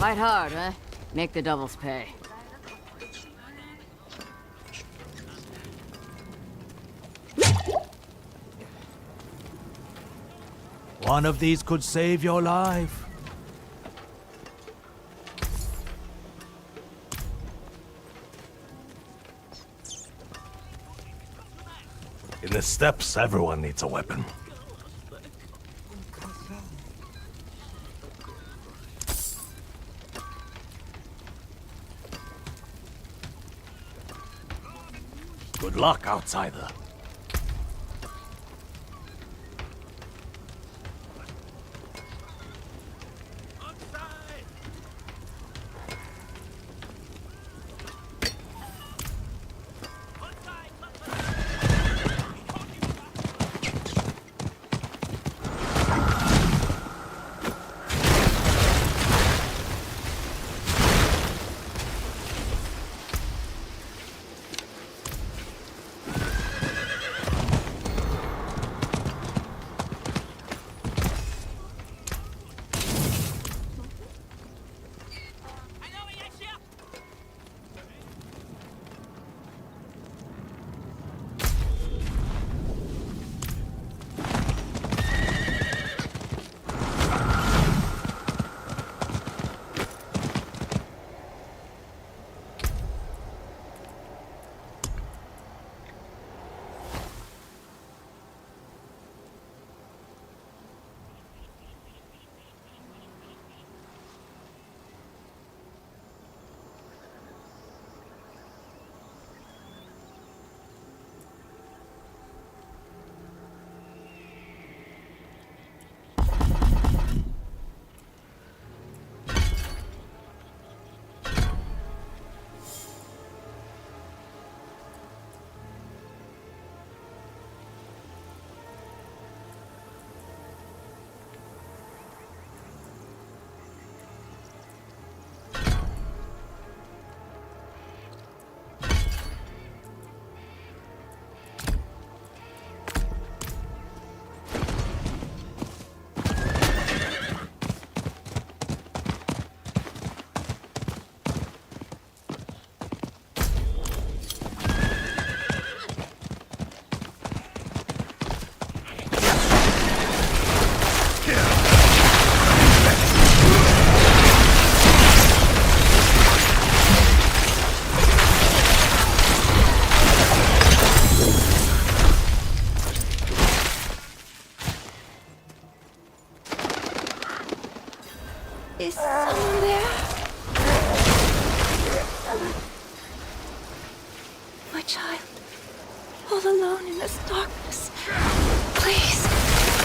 Fight hard, huh? Make the doubles pay. One of these could save your life. In the steppes, everyone needs a weapon. Good luck, outsider. Is someone there? My child, all alone in this darkness. Please,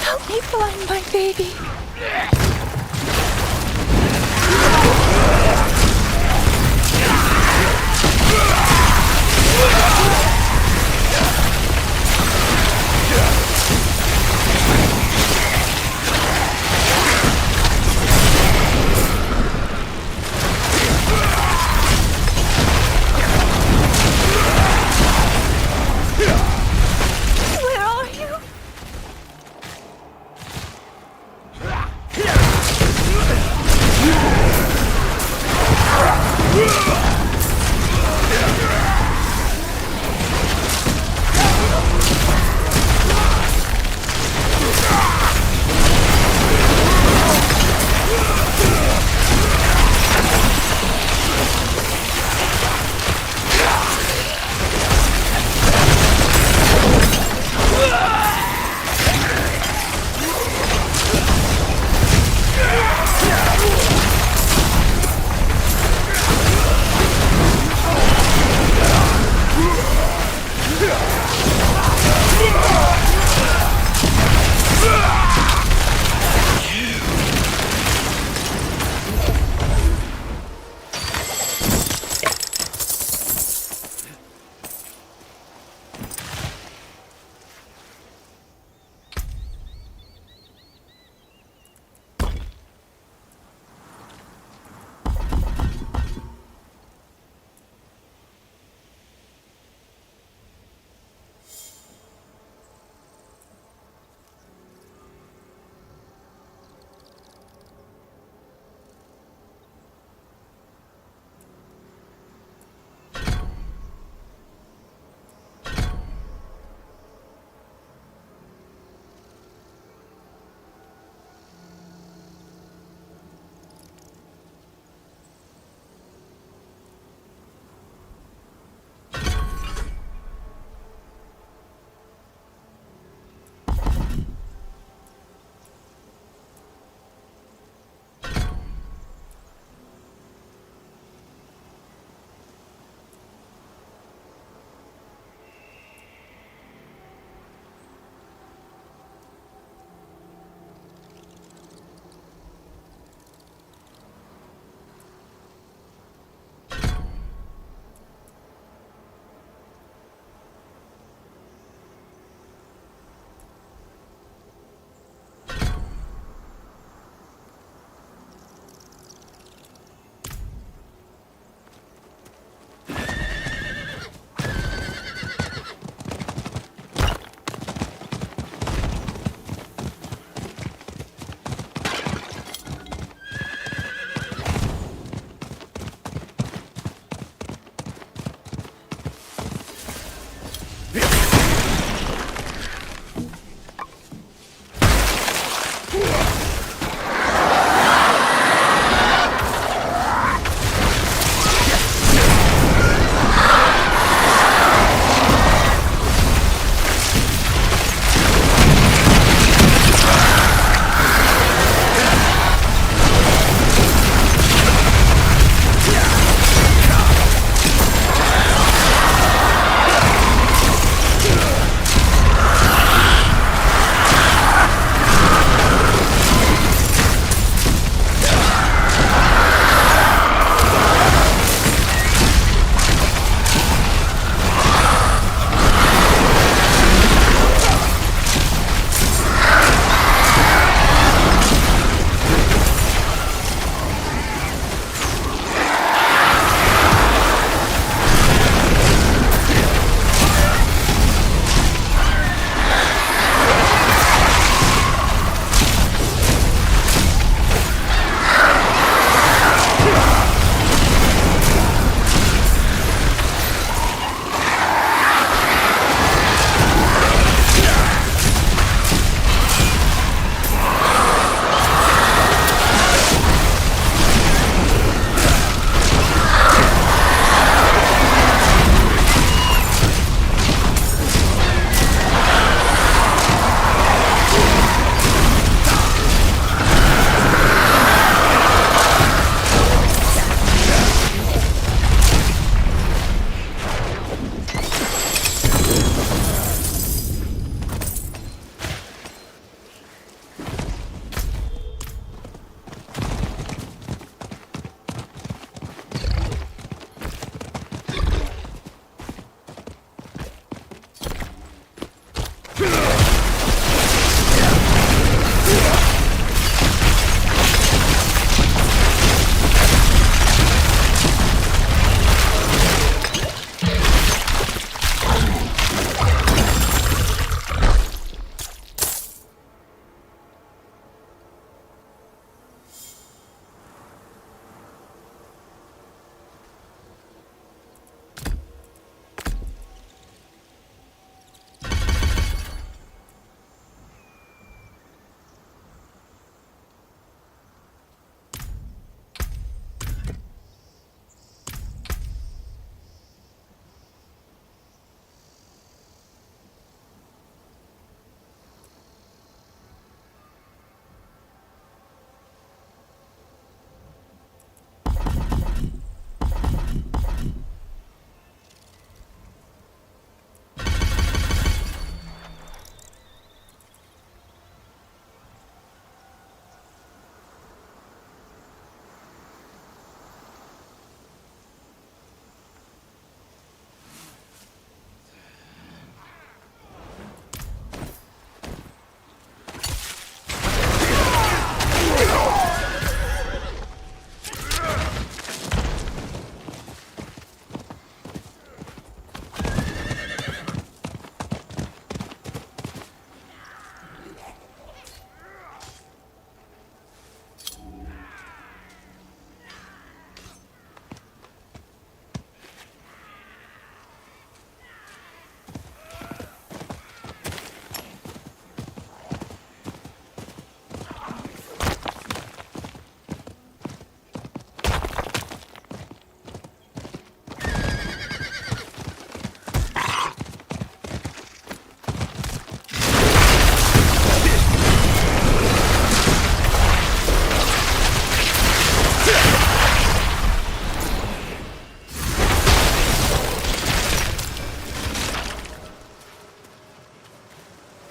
help me find my baby.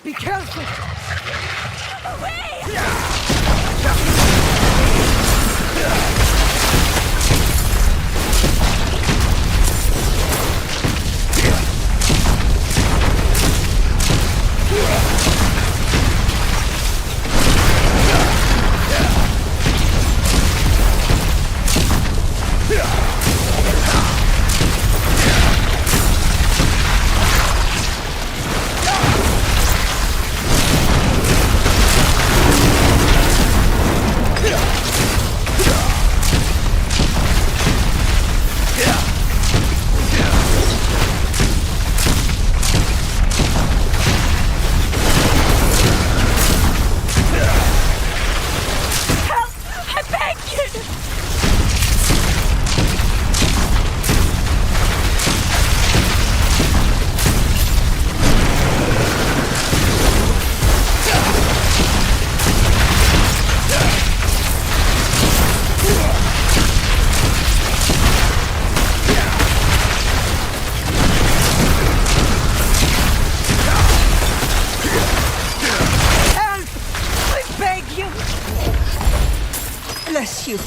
Be careful! Bless you.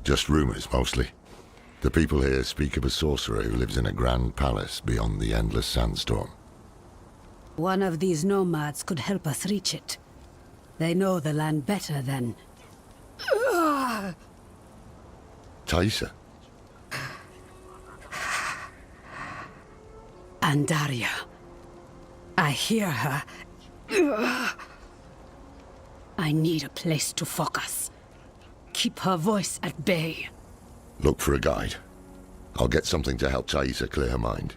Just rumors, mostly. The people here speak of a sorcerer who lives in a grand palace beyond the endless sandstorm. One of these nomads could help us reach it. They know the land better than... Taisa? Andaria. I hear her. I need a place to focus. Keep her voice at bay. Look for a guide. I'll get something to help Taisa clear her mind.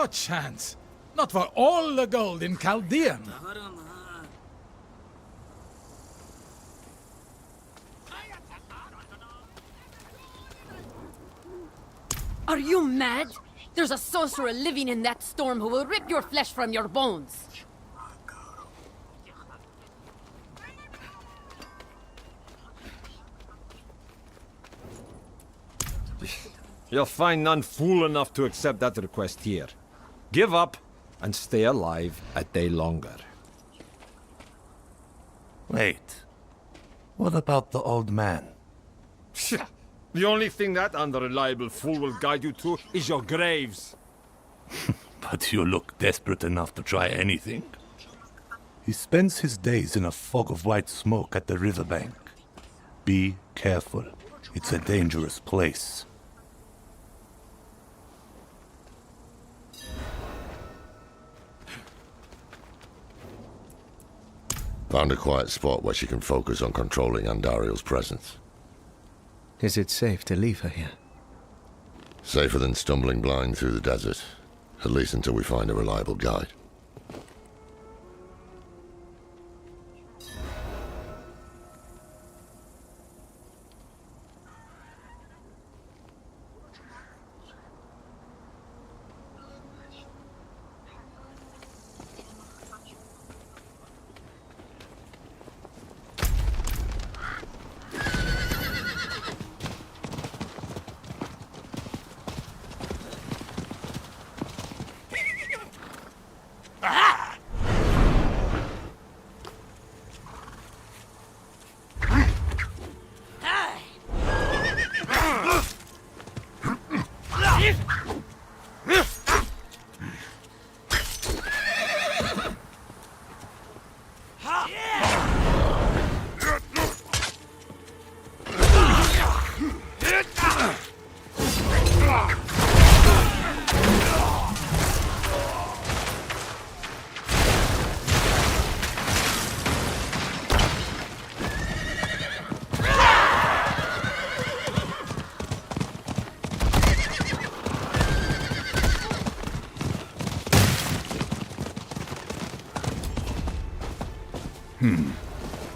No chance. Not for all the gold in Chaldean. Are you mad? There's a sorcerer living in that storm who will rip your flesh from your bones. You'll find none fool enough to accept that request here. Give up and stay alive a day longer. Wait. What about the old man? The only thing that unreliable fool will guide you to is your graves. But you look desperate enough to try anything. He spends his days in a fog of white smoke at the riverbank. Be careful. It's a dangerous place. Found a quiet spot where she can focus on controlling Andariel's presence. Is it safe to leave her here? Safer than stumbling blind through the desert. At least until we find a reliable guide.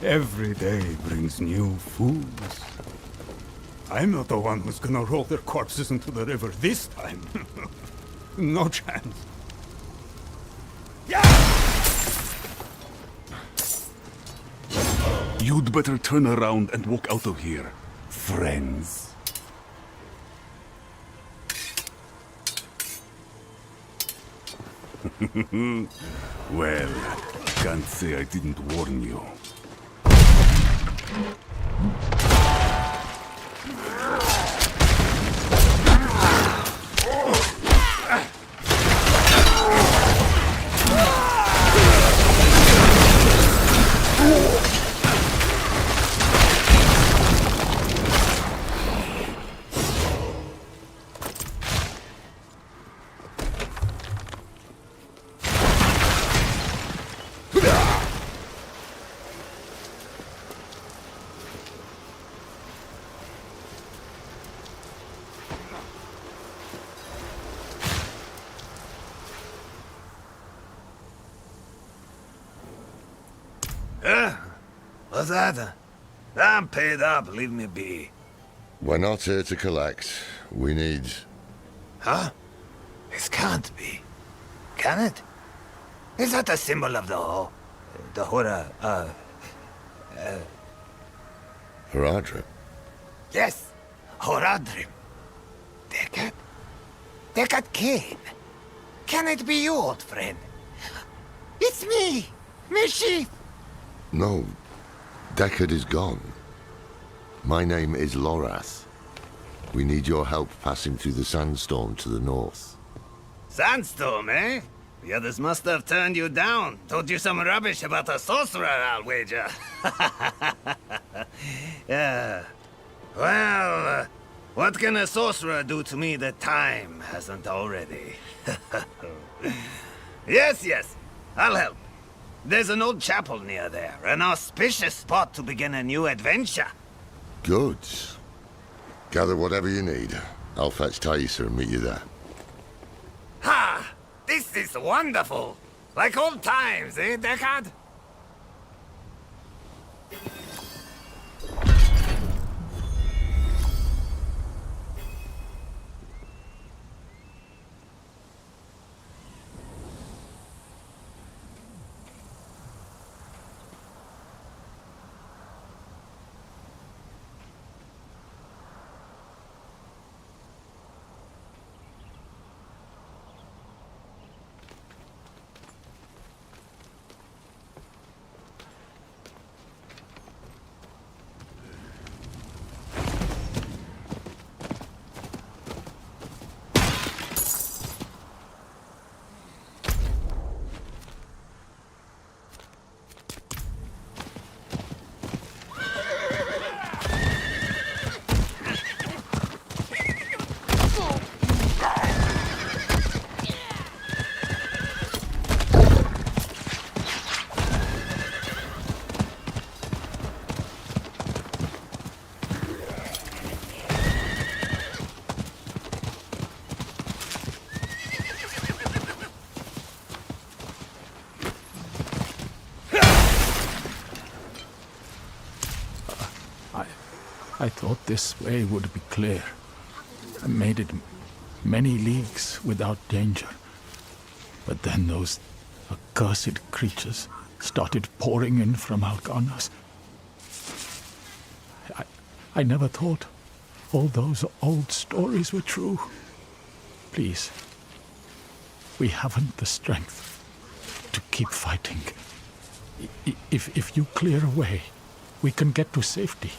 Every day brings new fools. I'm not the one who's gonna roll their corpses into the river this time. No chance. You'd better turn around and walk out of here, friends. Well, can't say I didn't warn you. What's that? I'm paid up, leave me be. We're not here to collect. We need... Huh? It can't be. Can it? Is that a symbol of the Haradrim? Yes, Horadrim. Dekat Kane. Can it be you, old friend? It's me, Mischief. No. Deckard is gone. My name is Lorath. We need your help passing through the sandstorm to the north. Sandstorm, eh? The others must have turned you down. Told you some rubbish about a sorcerer, I'll wager. Yeah. Well, what can a sorcerer do to me that time hasn't already? Yes, I'll help. There's an old chapel near there, an auspicious spot to begin a new adventure. Good. Gather whatever you need. I'll fetch Thaisa and meet you there. Ha! This is wonderful! Like old times, eh, Deckard? I thought this way would be clear. I made it many leagues without danger. But then those accursed creatures started pouring in from Alcanas. I never thought all those old stories were true. Please, we haven't the strength to keep fighting. If you clear a way, we can get to safety.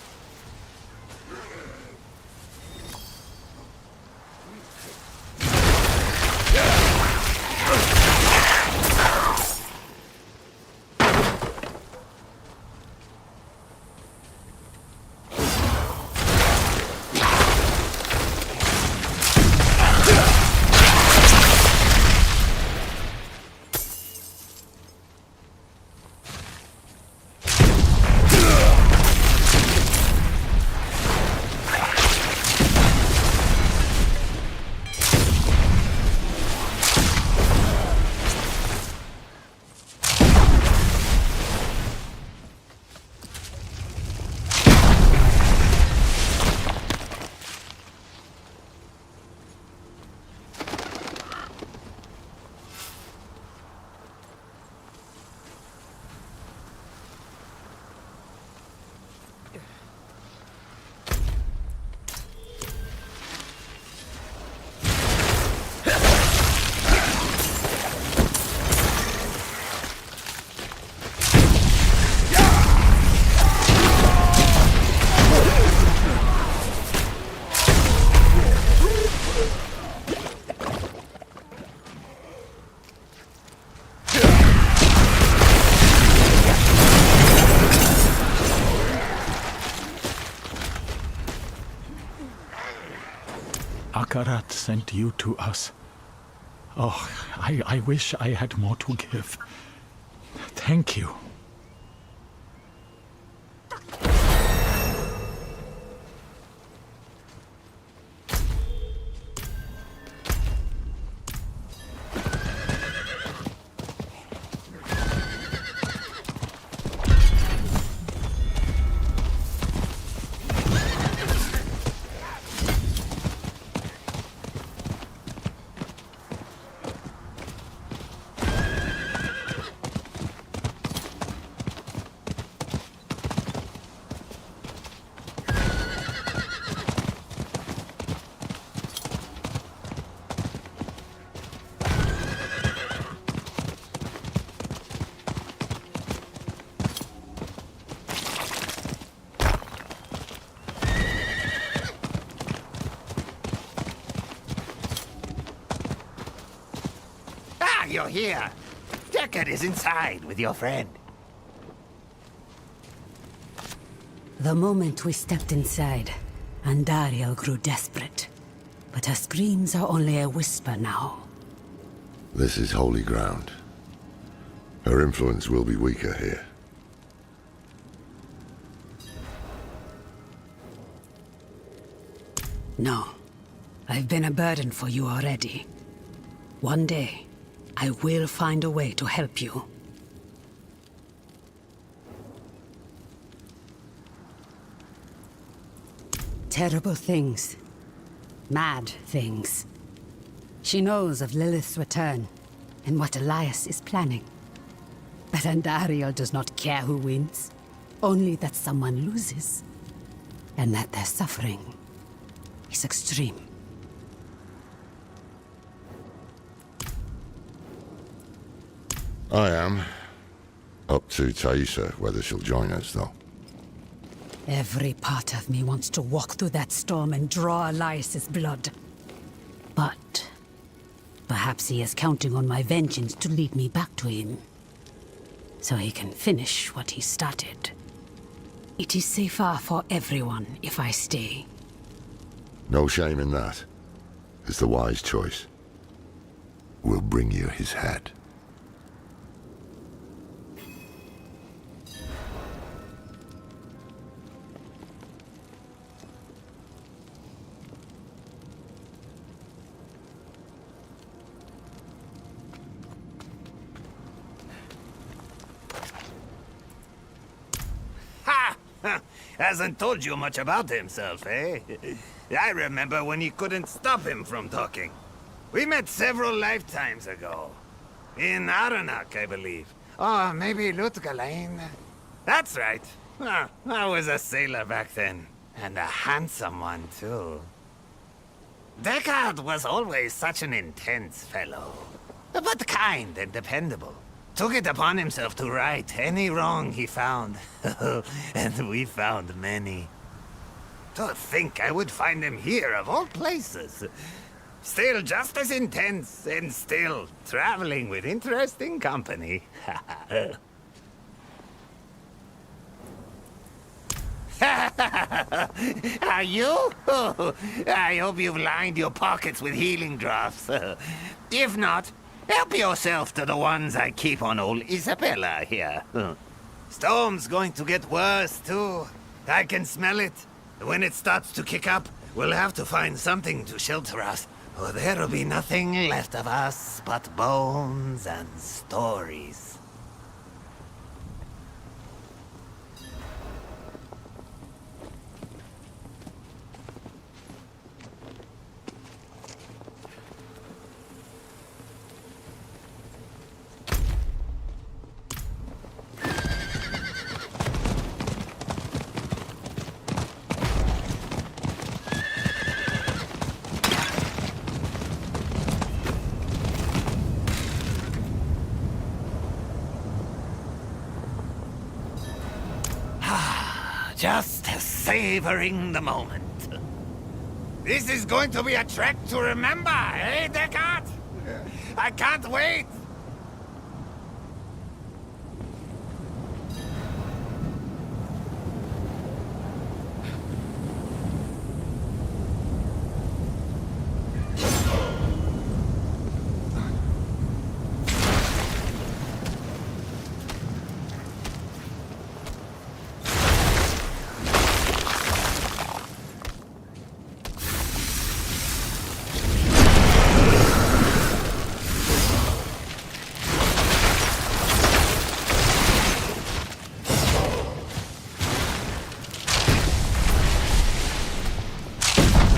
Akarat sent you to us. Oh, I wish I had more to give. Thank you. You're here. Deckard is inside with your friend. The moment we stepped inside, Andariel grew desperate. But her screams are only a whisper now. This is holy ground. Her influence will be weaker here. No. I've been a burden for you already. One day, I will find a way to help you. Terrible things. Mad things. She knows of Lilith's return and what Elias is planning. But Andariel does not care who wins, only that someone loses, and that their suffering is extreme. I am. Up to Taisha, whether she'll join us, though. Every part of me wants to walk through that storm and draw Elias's blood. But perhaps he is counting on my vengeance to lead me back to him, so he can finish what he started. It is safer for everyone if I stay. No shame in that. It's the wise choice. We'll bring you his head. Hasn't told you much about himself, eh? I remember when you couldn't stop him from talking. We met several lifetimes ago. In Aranak, I believe. Oh, maybe Lutgalain. That's right. I was a sailor back then. And a handsome one, too. Deckard was always such an intense fellow. But kind and dependable. Took it upon himself to right any wrong he found. And we found many. To think I would find him here, of all places. Still just as intense, and still traveling with interesting company. Are you? I hope you've lined your pockets with healing drops. If not, help yourself to the ones I keep on old Isabella here. Storm's going to get worse, too. I can smell it. When it starts to kick up, we'll have to find something to shelter us, or there'll be nothing left of us but bones and stories. Just savoring the moment. This is going to be a trek to remember, eh, Deckard? I can't wait!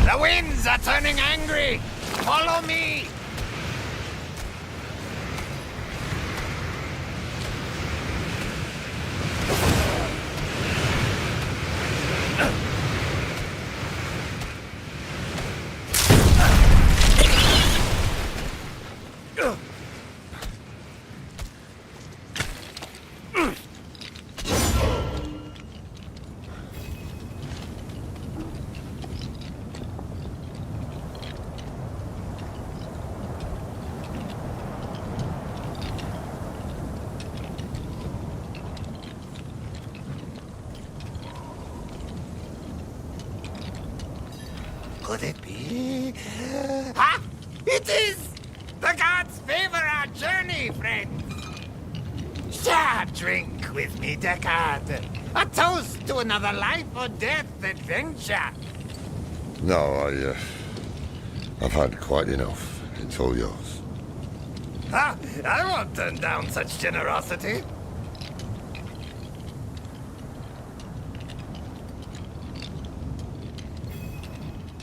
The winds are turning angry! Follow me! Could it be? Ah! It is! The gods favor our journey, friends! Share a drink with me, Deckard. A toast to another life or death adventure. No, I've had quite enough. It's all yours. Ha! I won't turn down such generosity.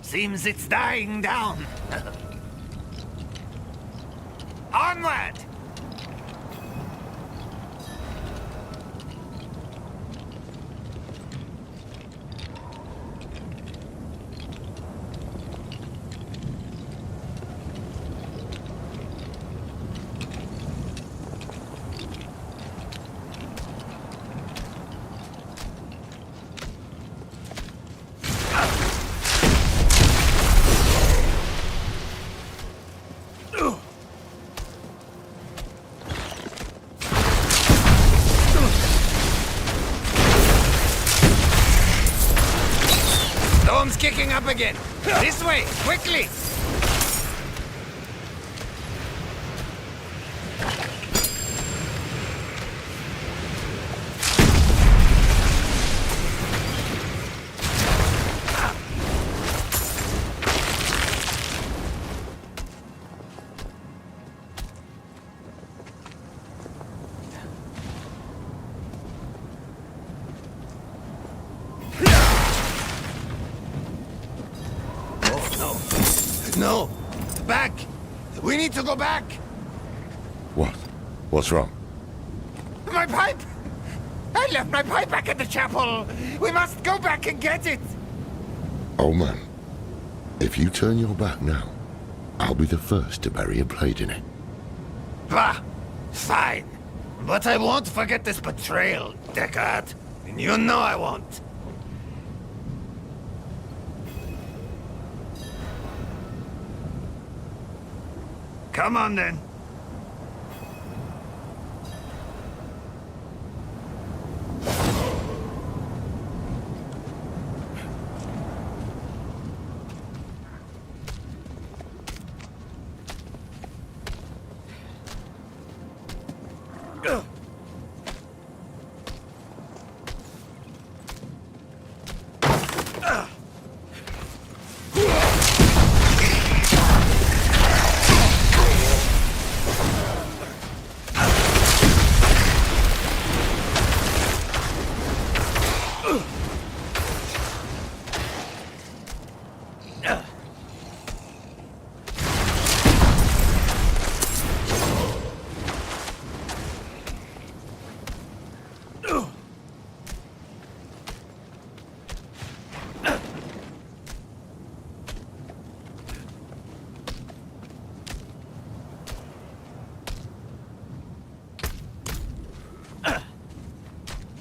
Seems it's dying down. Onward! Storm's kicking up again. This way, quickly! No! Back! We need to go back! What? What's wrong? My pipe! I left my pipe back at the chapel! We must go back and get it! Old man, if you turn your back now, I'll be the first to bury a blade in it. Bah! Fine. But I won't forget this betrayal, Deckard. And you know I won't. Come on, then.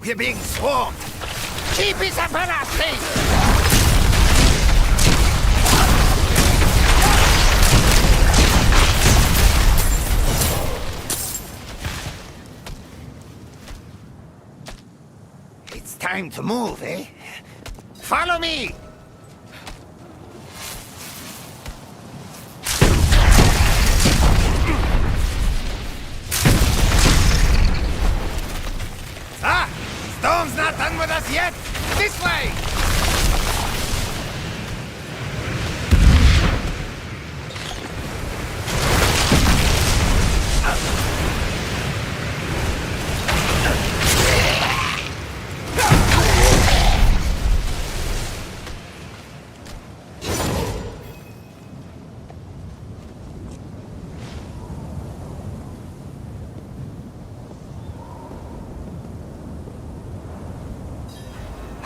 We're being swarmed! Keep it up on our face! It's time to move, eh? Follow me! Ah! Storm's not done with us yet! This way!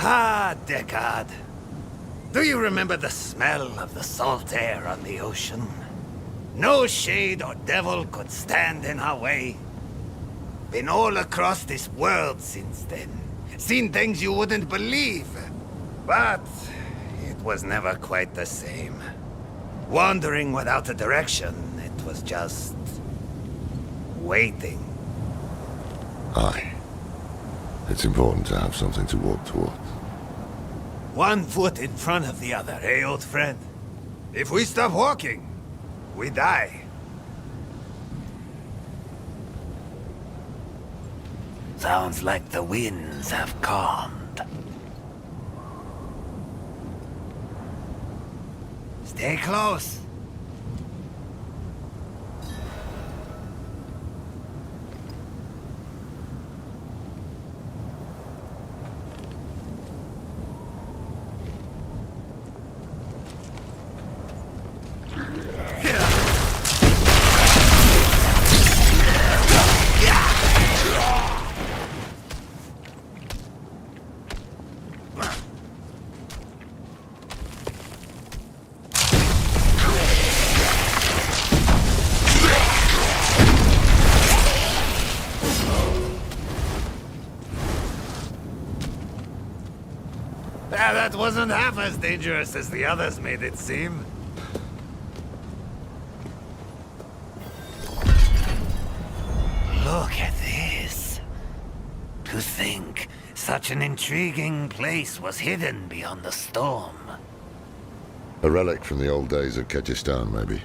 Ah, Deckard. Do you remember the smell of the salt air on the ocean? No shade or devil could stand in our way. Been all across this world since then. Seen things you wouldn't believe. But it was never quite the same. Wandering without a direction, it was just waiting. Aye. It's important to have something to walk towards. One foot in front of the other, eh, old friend? If we stop walking, we die. Sounds like the winds have calmed. Stay close. That wasn't half as dangerous as the others made it seem. Look at this. To think such an intriguing place was hidden beyond the storm. A relic from the old days of Kyrgyzstan, maybe.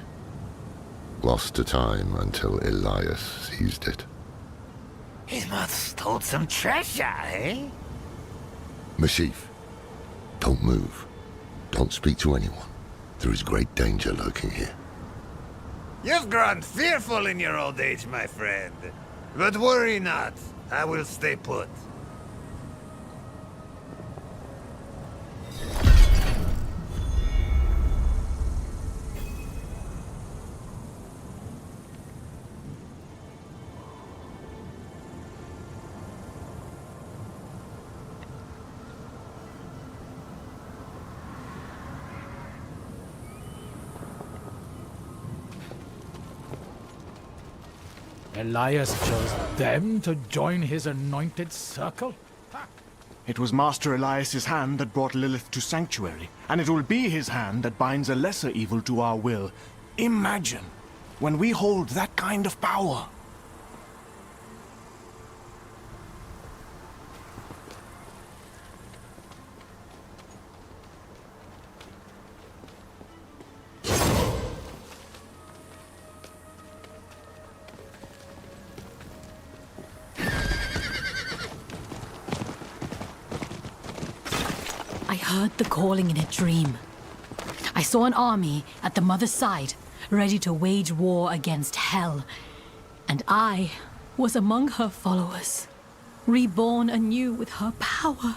Lost to time until Elias seized it. He must hold some treasure, eh? Mashif, don't move. Don't speak to anyone. There is great danger lurking here. You've grown fearful in your old age, my friend. But worry not. I will stay put. Elias chose them to join his anointed circle? It was Master Elias's hand that brought Lilith to Sanctuary, and it will be his hand that binds a lesser evil to our will. Imagine, when we hold that kind of power. I heard the calling in a dream. I saw an army at the Mother's side, ready to wage war against Hell. And I was among her followers, reborn anew with her power.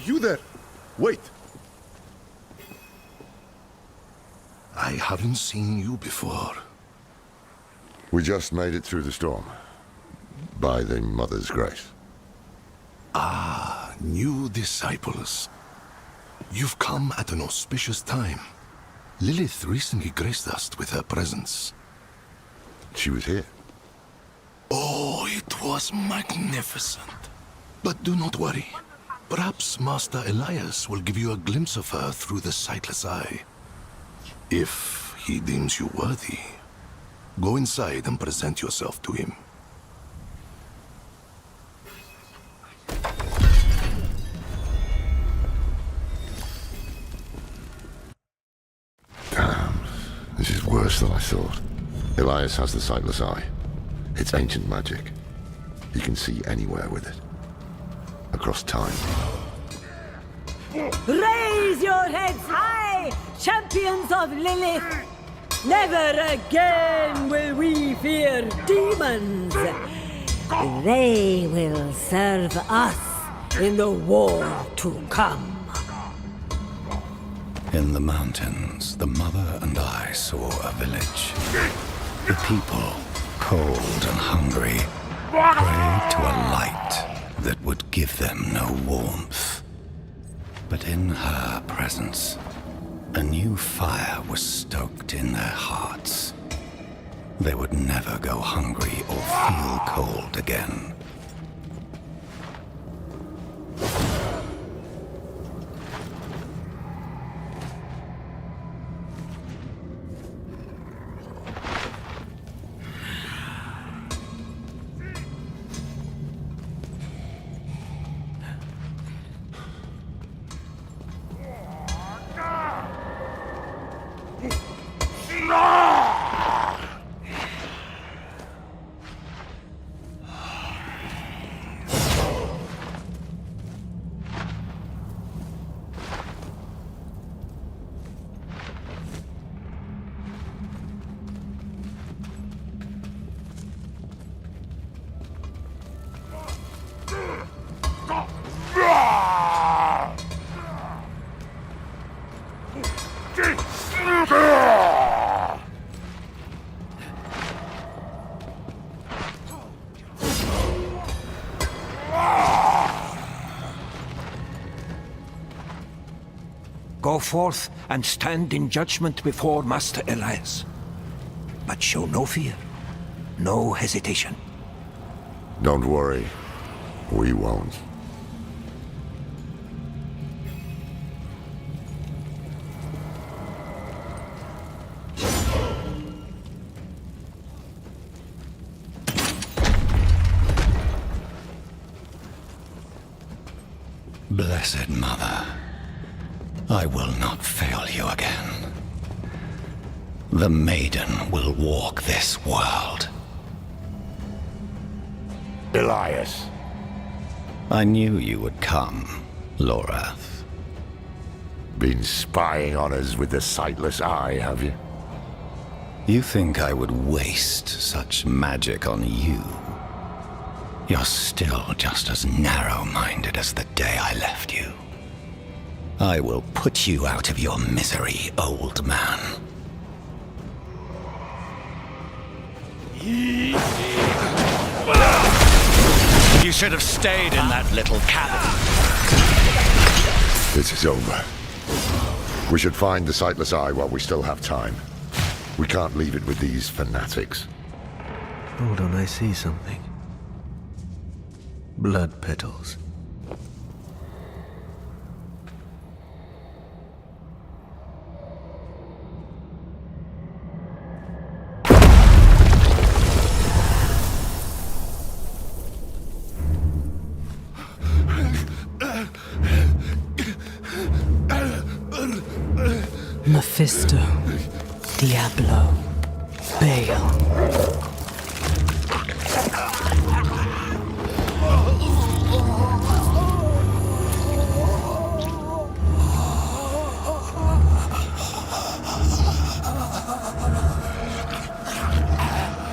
You there! Wait! I haven't seen you before. We just made it through the storm. By the Mother's grace. Ah, new disciples. You've come at an auspicious time. Lilith recently graced us with her presence. She was here. Oh, it was magnificent. But do not worry. Perhaps Master Elias will give you a glimpse of her through the sightless eye. If he deems you worthy, go inside and present yourself to him. Damn. This is worse than I thought. Elias has the sightless eye. It's ancient magic. He can see anywhere with it. Across time. Raise your heads high, champions of Lilith! Never again will we fear demons! They will serve us in the war to come. In the mountains, the mother and I saw a village. The people, cold and hungry, prayed to a light that would give them no warmth. But in her presence, a new fire was stoked in their hearts. They would never go hungry or feel cold again. Go forth and stand in judgment before Master Elias. But show no fear, no hesitation. Don't worry. We won't. Blessed Mother, I will not fail you again. The maiden will walk this world. Elias. I knew you would come, Lorath. Been spying on us with the sightless eye, have you? You think I would waste such magic on you? You're still just as narrow-minded as the day I left you. I will put you out of your misery, old man. You should have stayed in that little cabin. This is over. We should find the sightless eye while we still have time. We can't leave it with these fanatics. Hold on, I see something. Blood petals. Mephisto, Diablo, Baal.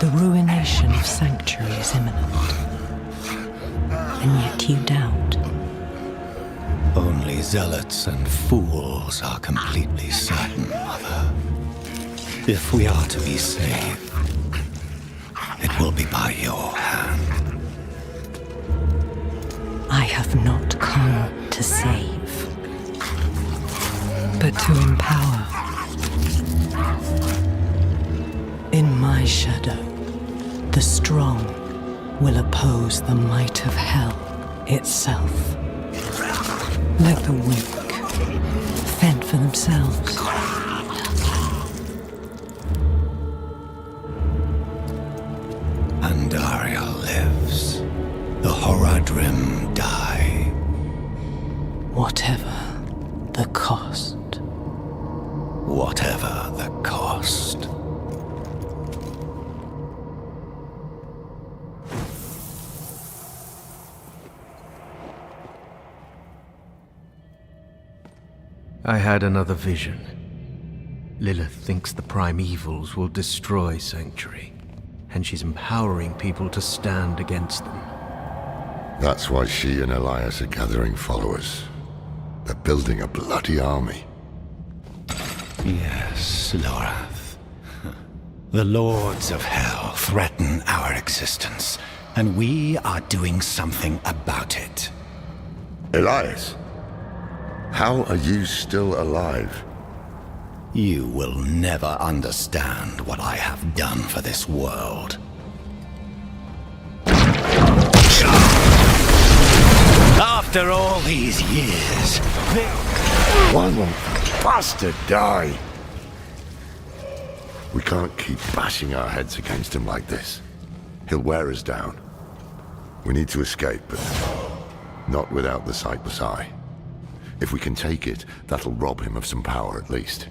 The ruination of Sanctuary is imminent. And yet you doubt. Only zealots and fools are completely certain, Mother. If we are to be saved, it will be by your hand. I have not come to save, but to empower. In my shadow, the strong will oppose the might of hell itself. Let the weak fend for themselves. Andaria lives. The Horadrim die. Whatever the cost. Whatever the cost. I had another vision. Lilith thinks the primevals will destroy Sanctuary, and she's empowering people to stand against them. That's why she and Elias are gathering followers. They're building a bloody army. Yes, Lorath. The Lords of Hell threaten our existence, and we are doing something about it. Elias? How are you still alive? You will never understand what I have done for this world. After all these years, Why won't the bastard die? We can't keep bashing our heads against him like this. He'll wear us down. We need to escape, but not without the Sightless Eye. If we can take it, that'll rob him of some power at least.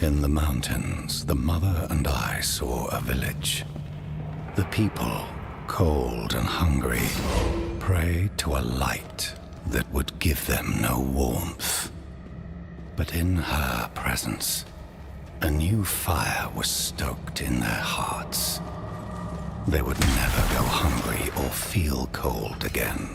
In the mountains, the mother and I saw a village. The people, cold and hungry, prayed to a light that would give them no warmth. But in her presence, a new fire was stoked in their hearts. They would never go hungry or feel cold again.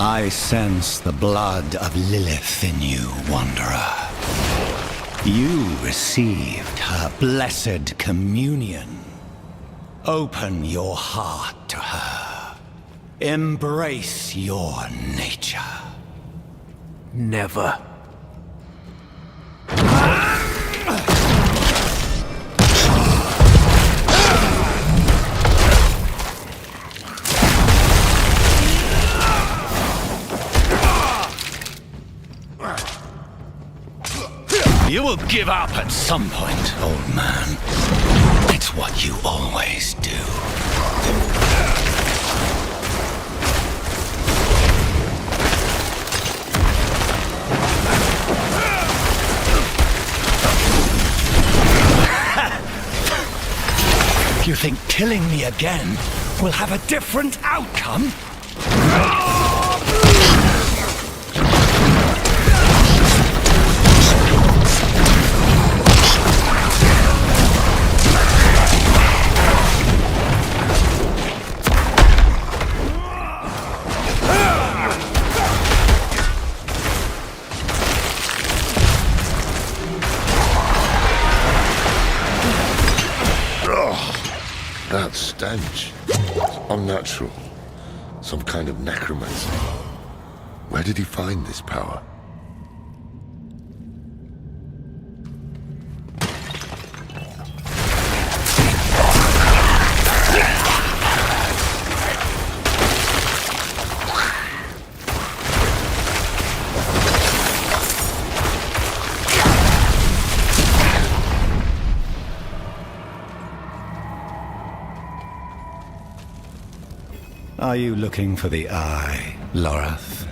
I sense the blood of Lilith in you, Wanderer. You received her blessed communion. Open your heart to her. Embrace your nature. Never. You will give up at some point, old man. It's what you always do. You think killing me again will have a different outcome? That stench. It's unnatural. Some kind of necromancy. Where did he find this power? Are you looking for the eye, Lorath?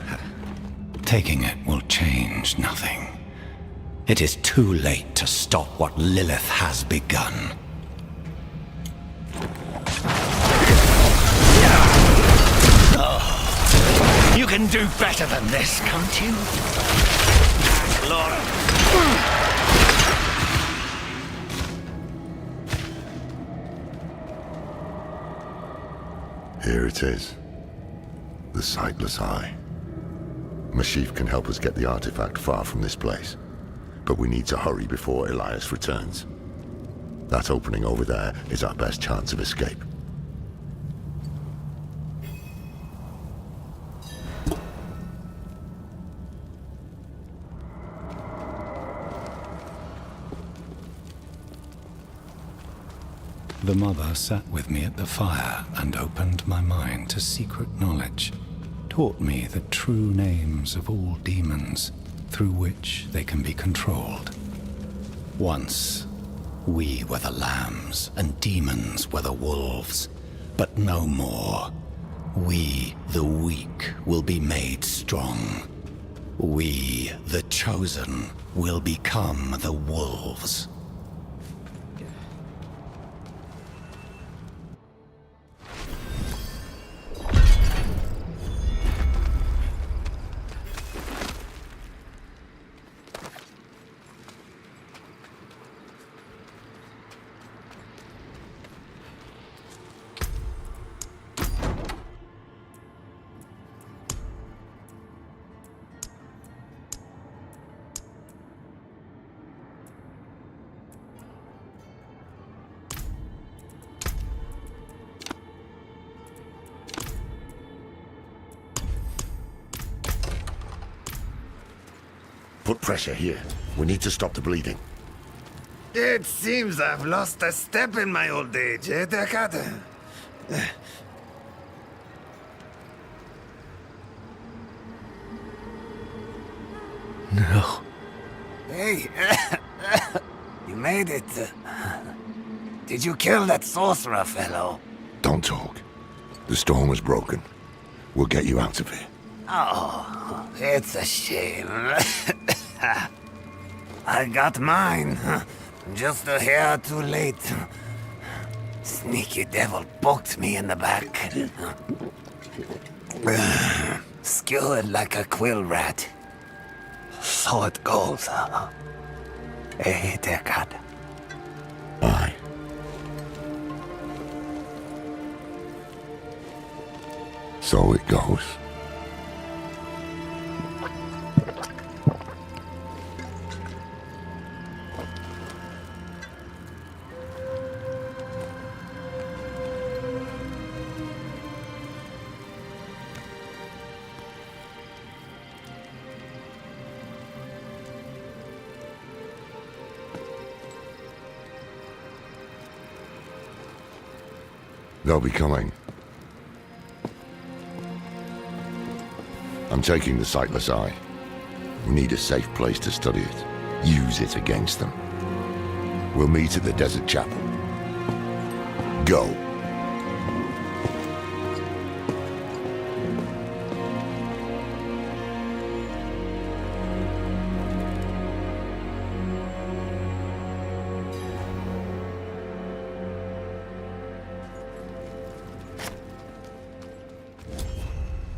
Taking it will change nothing. It is too late to stop what Lilith has begun. Oh, you can do better than this, can't you? Lorath. Here it is. The Sightless Eye. Mashif can help us get the artifact far from this place. But we need to hurry before Elias returns. That opening over there is our best chance of escape. The Mother sat with me at the fire and opened my mind to secret knowledge, taught me the true names of all demons, through which they can be controlled. Once, we were the lambs, and demons were the wolves, but no more. We, the weak, will be made strong. We, the chosen, will become the wolves. Put pressure here. We need to stop the bleeding. It seems I've lost a step in my old age, eh, Deckard? No. Hey, you made it. Did you kill that sorcerer fellow? Don't talk. The storm is broken. We'll get you out of here. Oh, it's a shame. I got mine. Just a hair too late. Sneaky devil poked me in the back. Skewered like a quill rat. So it goes. Hey, Deckard. Aye. So it goes. They'll be coming. I'm taking the Sightless Eye. We need a safe place to study it. Use it against them. We'll meet at the Desert Chapel. Go.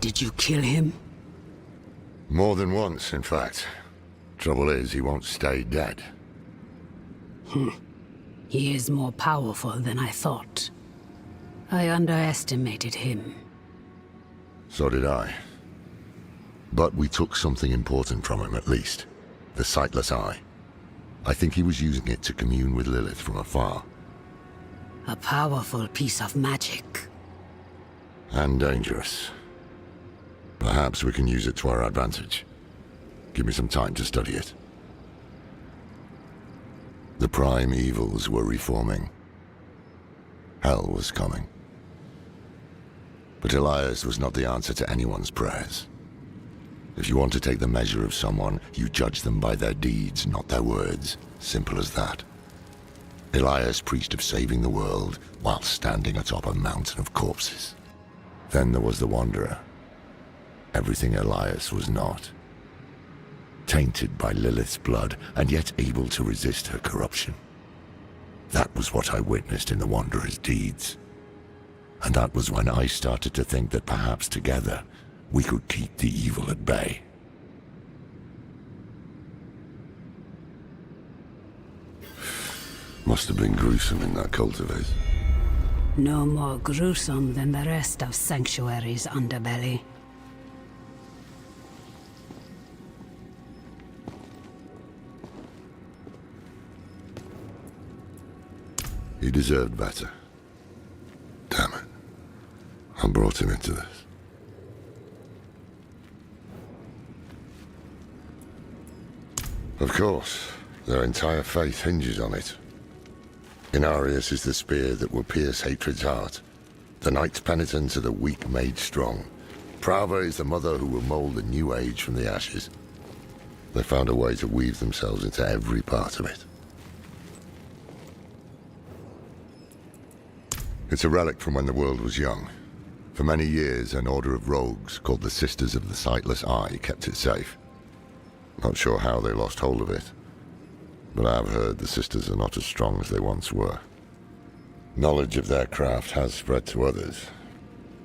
Did you kill him? More than once, in fact. Trouble is, he won't stay dead. He is more powerful than I thought. I underestimated him. So did I. But we took something important from him, at least. The Sightless Eye. I think he was using it to commune with Lilith from afar. A powerful piece of magic. And dangerous. Perhaps we can use it to our advantage. Give me some time to study it. The prime evils were reforming. Hell was coming. But Elias was not the answer to anyone's prayers. If you want to take the measure of someone, you judge them by their deeds, not their words. Simple as that. Elias preached of saving the world while standing atop a mountain of corpses. Then there was the Wanderer. Everything Elias was not. Tainted by Lilith's blood, and yet able to resist her corruption. That was what I witnessed in the Wanderer's deeds. And that was when I started to think that perhaps together, we could keep the evil at bay. Must have been gruesome in that cultivate. No more gruesome than the rest of Sanctuary's underbelly. He deserved better. Damn it. I brought him into this. Of course, their entire faith hinges on it. Inarius is the spear that will pierce hatred's heart. The knight's penitents are the weak made strong. Prava is the mother who will mold a new age from the ashes. They found a way to weave themselves into every part of it. It's a relic from when the world was young. For many years, an order of rogues called the Sisters of the Sightless Eye kept it safe. Not sure how they lost hold of it, but I've heard the Sisters are not as strong as they once were. Knowledge of their craft has spread to others,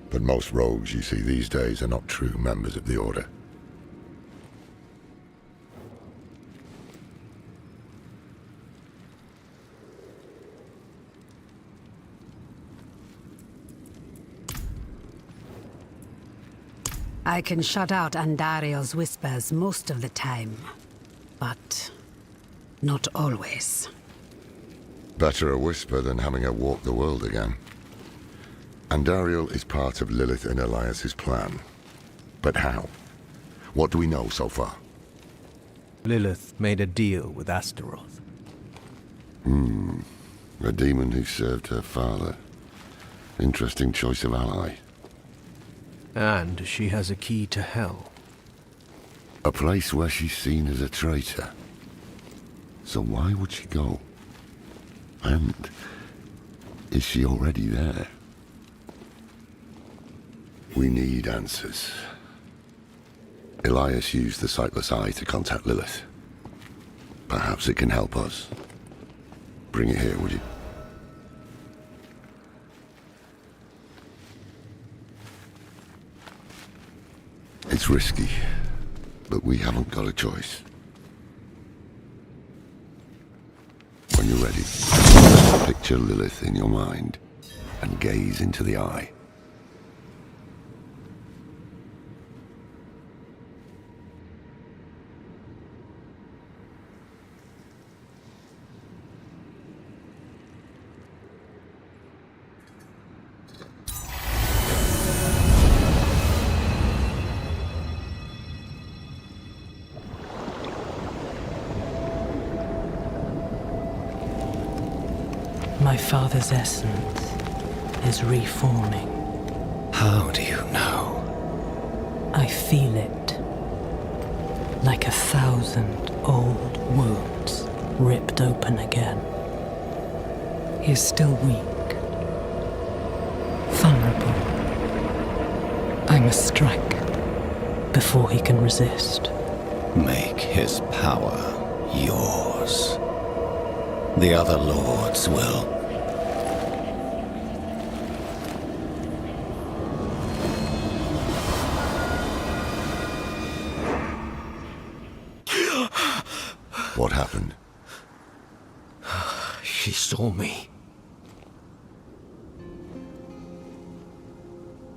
but most rogues you see these days are not true members of the Order. I can shut out Andario's whispers most of the time, but not always. Better a whisper than having her walk the world again. Andariel is part of Lilith and Elias's plan. But how? What do we know so far? Lilith made a deal with Astaroth. A demon who served her father. Interesting choice of ally. And she has a key to hell. A place where she's seen as a traitor. So why would she go? And is she already there? We need answers. Elias used the Sightless Eye to contact Lilith. Perhaps it can help us. Bring it here, would you? It's risky, but we haven't got a choice. When you're ready, picture Lilith in your mind and gaze into the eye. My father's essence is reforming. How do you know? I feel it. Like 1,000 old wounds ripped open again. He is still weak. Vulnerable. I must strike before he can resist. Make his power yours. The other lords will. What happened? She saw me.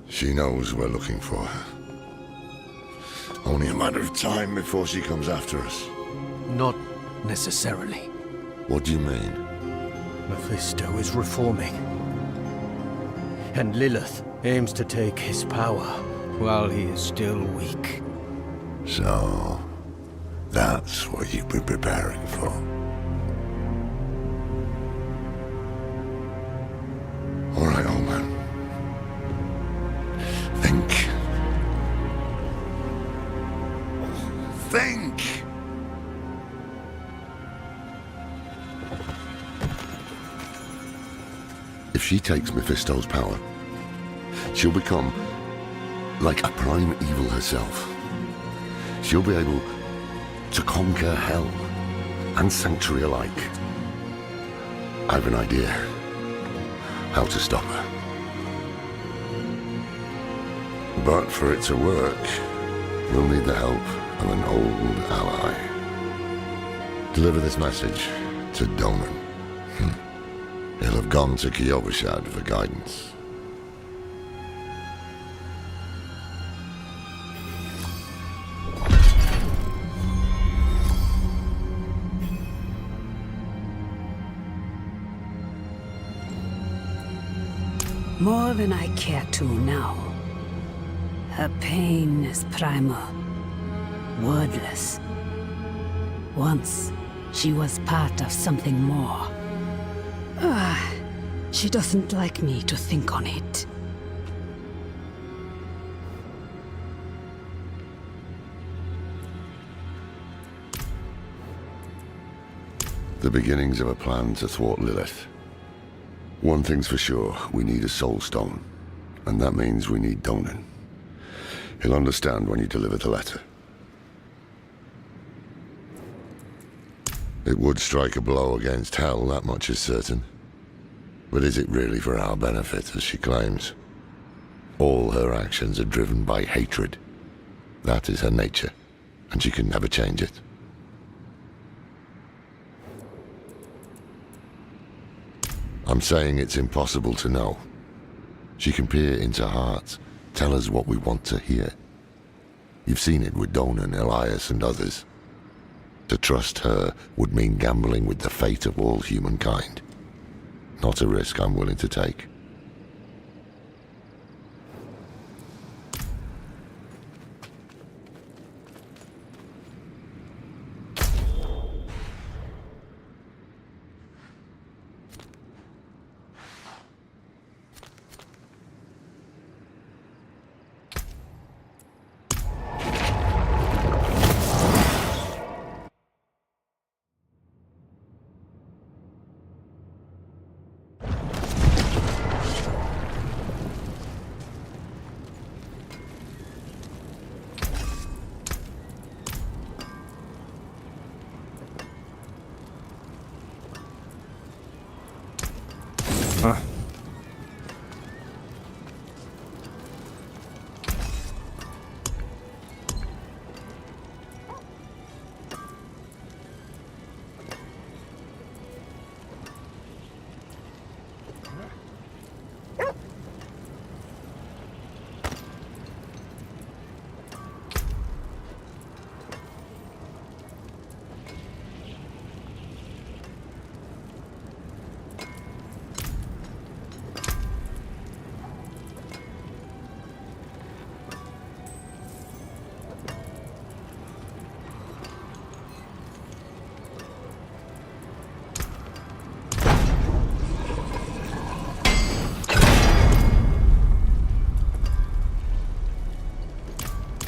She knows we're looking for her. Only a matter of time before she comes after us. Not necessarily. What do you mean? Mephisto is reforming. And Lilith aims to take his power while he is still weak. So, that's what you've been preparing for. All right, old man. Think. Think! If she takes Mephisto's power, she'll become like a prime evil herself. She'll be able to conquer hell and sanctuary alike. I've an idea how to stop her. But for it to work, we'll need the help of an old ally. Deliver this message to Donan. He'll have gone to Kyovashad for guidance. More than I care to now. Her pain is primal, wordless. Once, she was part of something more. She doesn't like me to think on it. The beginnings of a plan to thwart Lilith. One thing's for sure, we need a soul stone. And that means we need Donan. He'll understand when you deliver the letter. It would strike a blow against Hell, that much is certain. But is it really for our benefit, as she claims? All her actions are driven by hatred. That is her nature, and she can never change it. I'm saying it's impossible to know. She can peer into hearts, tell us what we want to hear. You've seen it with Donan, Elias, and others. To trust her would mean gambling with the fate of all humankind. Not a risk I'm willing to take.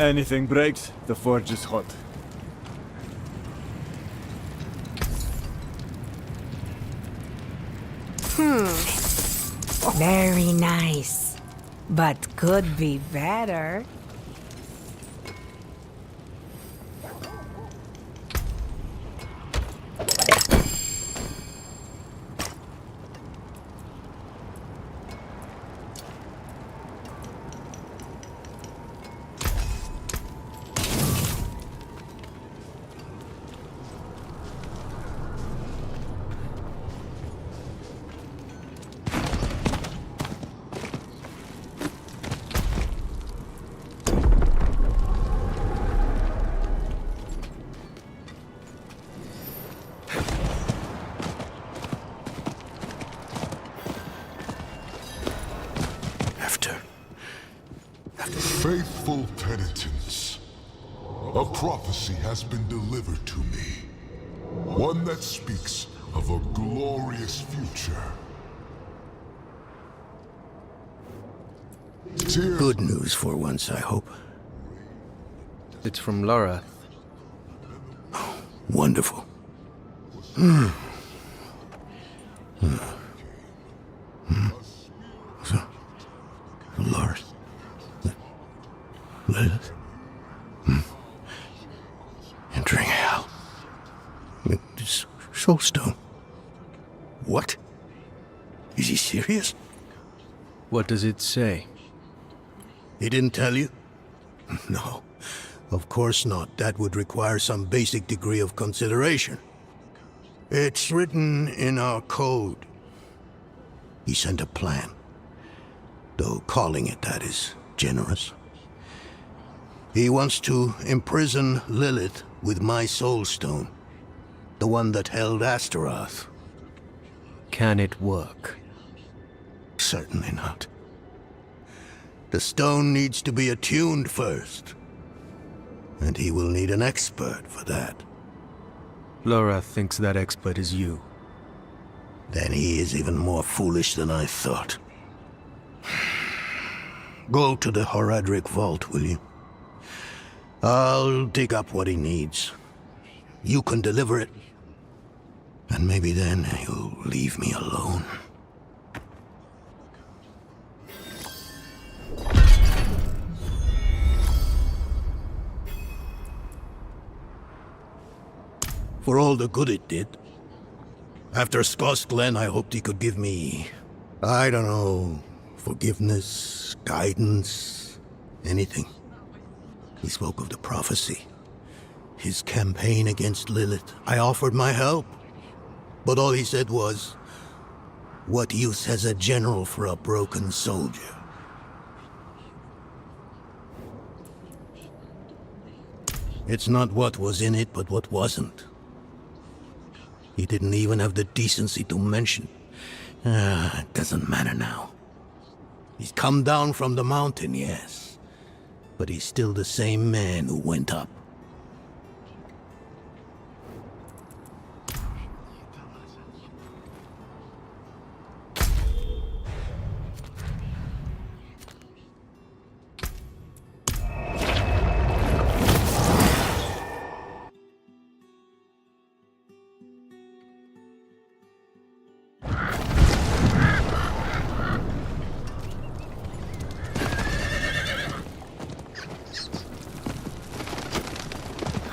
Anything breaks, the forge is hot. Very nice. But could be better. Faithful penitents, a prophecy has been delivered to me. One that speaks of a glorious future. Good news for once, I hope. It's from Lorath. Wonderful. Soulstone? What? Is he serious? What does it say? He didn't tell you? No, of course not. That would require some basic degree of consideration. It's written in our code. He sent a plan. Though calling it that is generous. He wants to imprison Lilith with my Soulstone. The one that held Astaroth. Can it work? Certainly not. The stone needs to be attuned first. And he will need an expert for that. Laura thinks that expert is you. Then he is even more foolish than I thought. Go to the Horadric vault, will you? I'll dig up what he needs. You can deliver it. And maybe then he'll leave me alone. For all the good it did. After Scots Glen, I hoped he could give me, I don't know, forgiveness, guidance, anything. He spoke of the prophecy. His campaign against Lilith. I offered my help. But all he said was, what use has a general for a broken soldier? It's not what was in it, but what wasn't. He didn't even have the decency to mention. It doesn't matter now. He's come down from the mountain, yes. But he's still the same man who went up.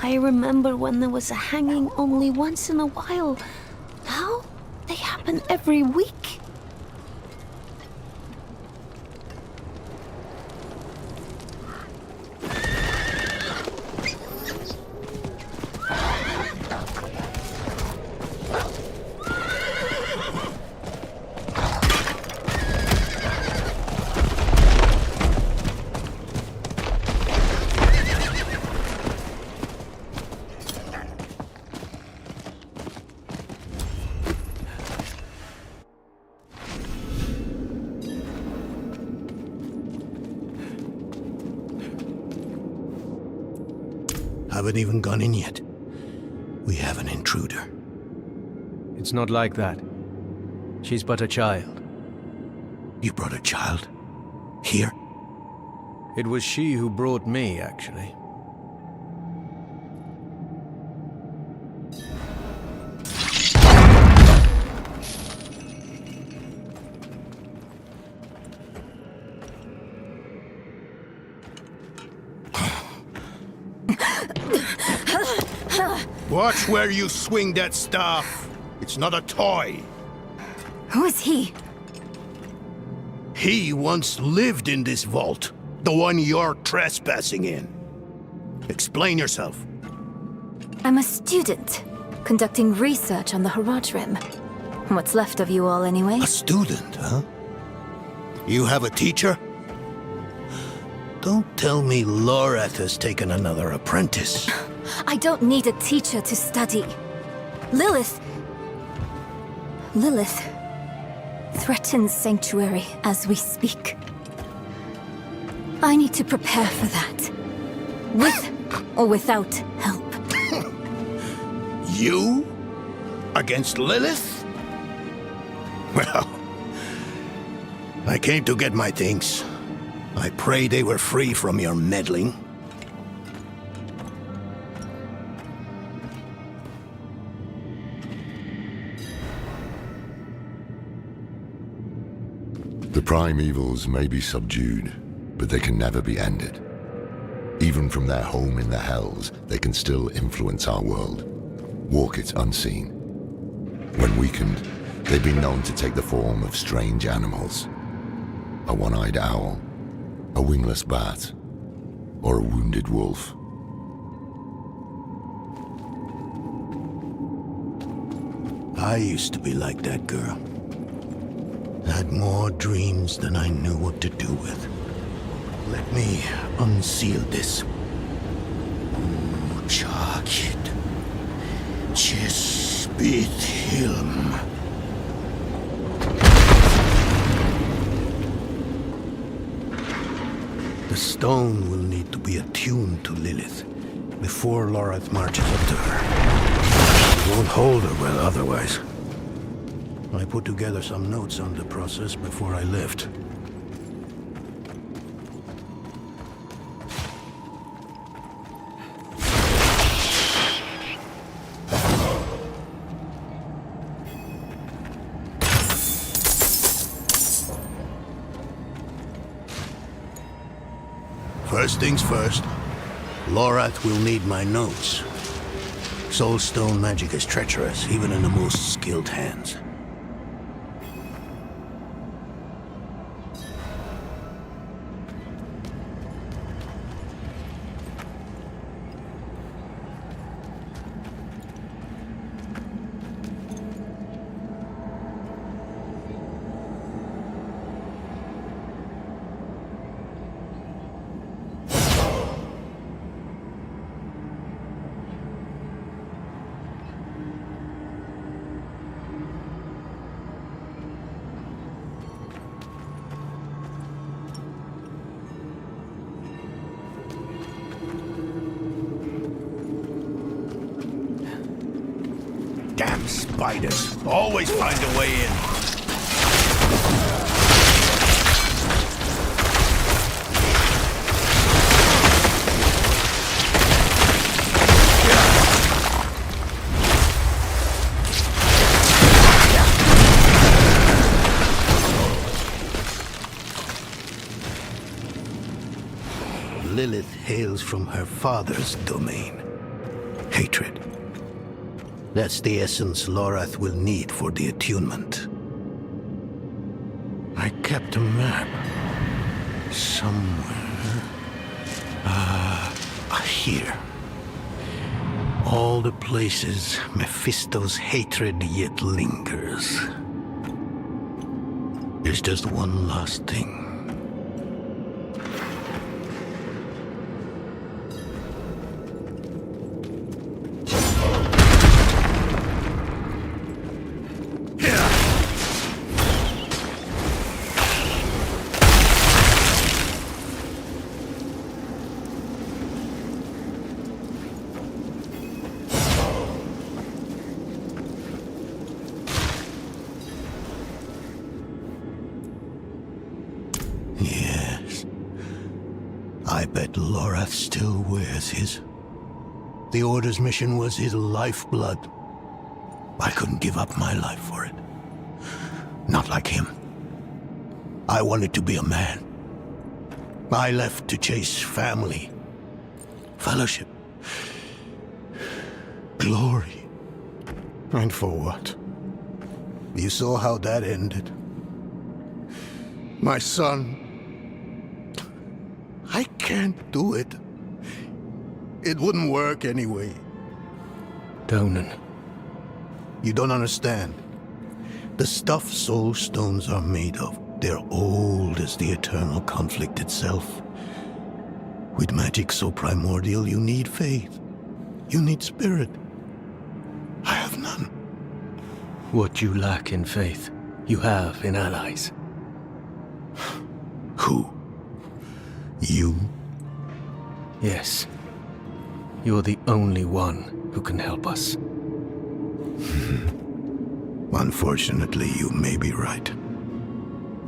I remember when there was a hanging only once in a while. Now, they happen every week. Haven't even gone in yet. We have an intruder. It's not like that. She's but a child. You brought a child? Here? It was she who brought me, actually. Watch where you swing that staff. It's not a toy. Who is he? He once lived in this vault. The one you're trespassing in. Explain yourself. I'm a student, conducting research on the Horadrim. What's left of you all, anyway? A student, huh? You have a teacher? Don't tell me Lorath has taken another apprentice. I don't need a teacher to study. Lilith threatens Sanctuary as we speak. I need to prepare for that. With or without help. You? Against Lilith? Well, I came to get my things. I pray they were free from your meddling. The primevals may be subdued, but they can never be ended. Even from their home in the Hells, they can still influence our world, walk it unseen. When weakened, they've been known to take the form of strange animals. A one-eyed owl, a wingless bat, or a wounded wolf. I used to be like that girl. Had more dreams than I knew what to do with. Let me unseal this. Chakit. Chespit Hilm. The stone will need to be attuned to Lilith before Lorath marches up to her. It won't hold her well otherwise. I put together some notes on the process before I left. First things first, Lorath will need my notes. Soulstone magic is treacherous, even in the most skilled hands. Damn spiders. Always find a way in. Lilith hails from her father's domain. Hatred. That's the essence Lorath will need for the attunement. I kept a map. Somewhere. Here. All the places Mephisto's hatred yet lingers. There's just one last thing. I bet Lorath still wears his. The Order's mission was his lifeblood. I couldn't give up my life for it. Not like him. I wanted to be a man. I left to chase family, fellowship, glory. And for what? You saw how that ended. My son. I can't do it. It wouldn't work anyway. Donan. You don't understand. The stuff soul stones are made of, they're old as the eternal conflict itself. With magic so primordial, you need faith. You need spirit. I have none. What you lack in faith, you have in allies. Who? You? Yes. You're the only one who can help us. Unfortunately, you may be right.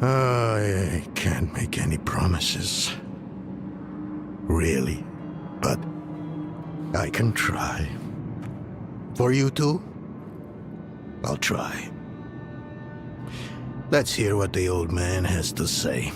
I can't make any promises. Really. But I can try. For you two, I'll try. Let's hear what the old man has to say.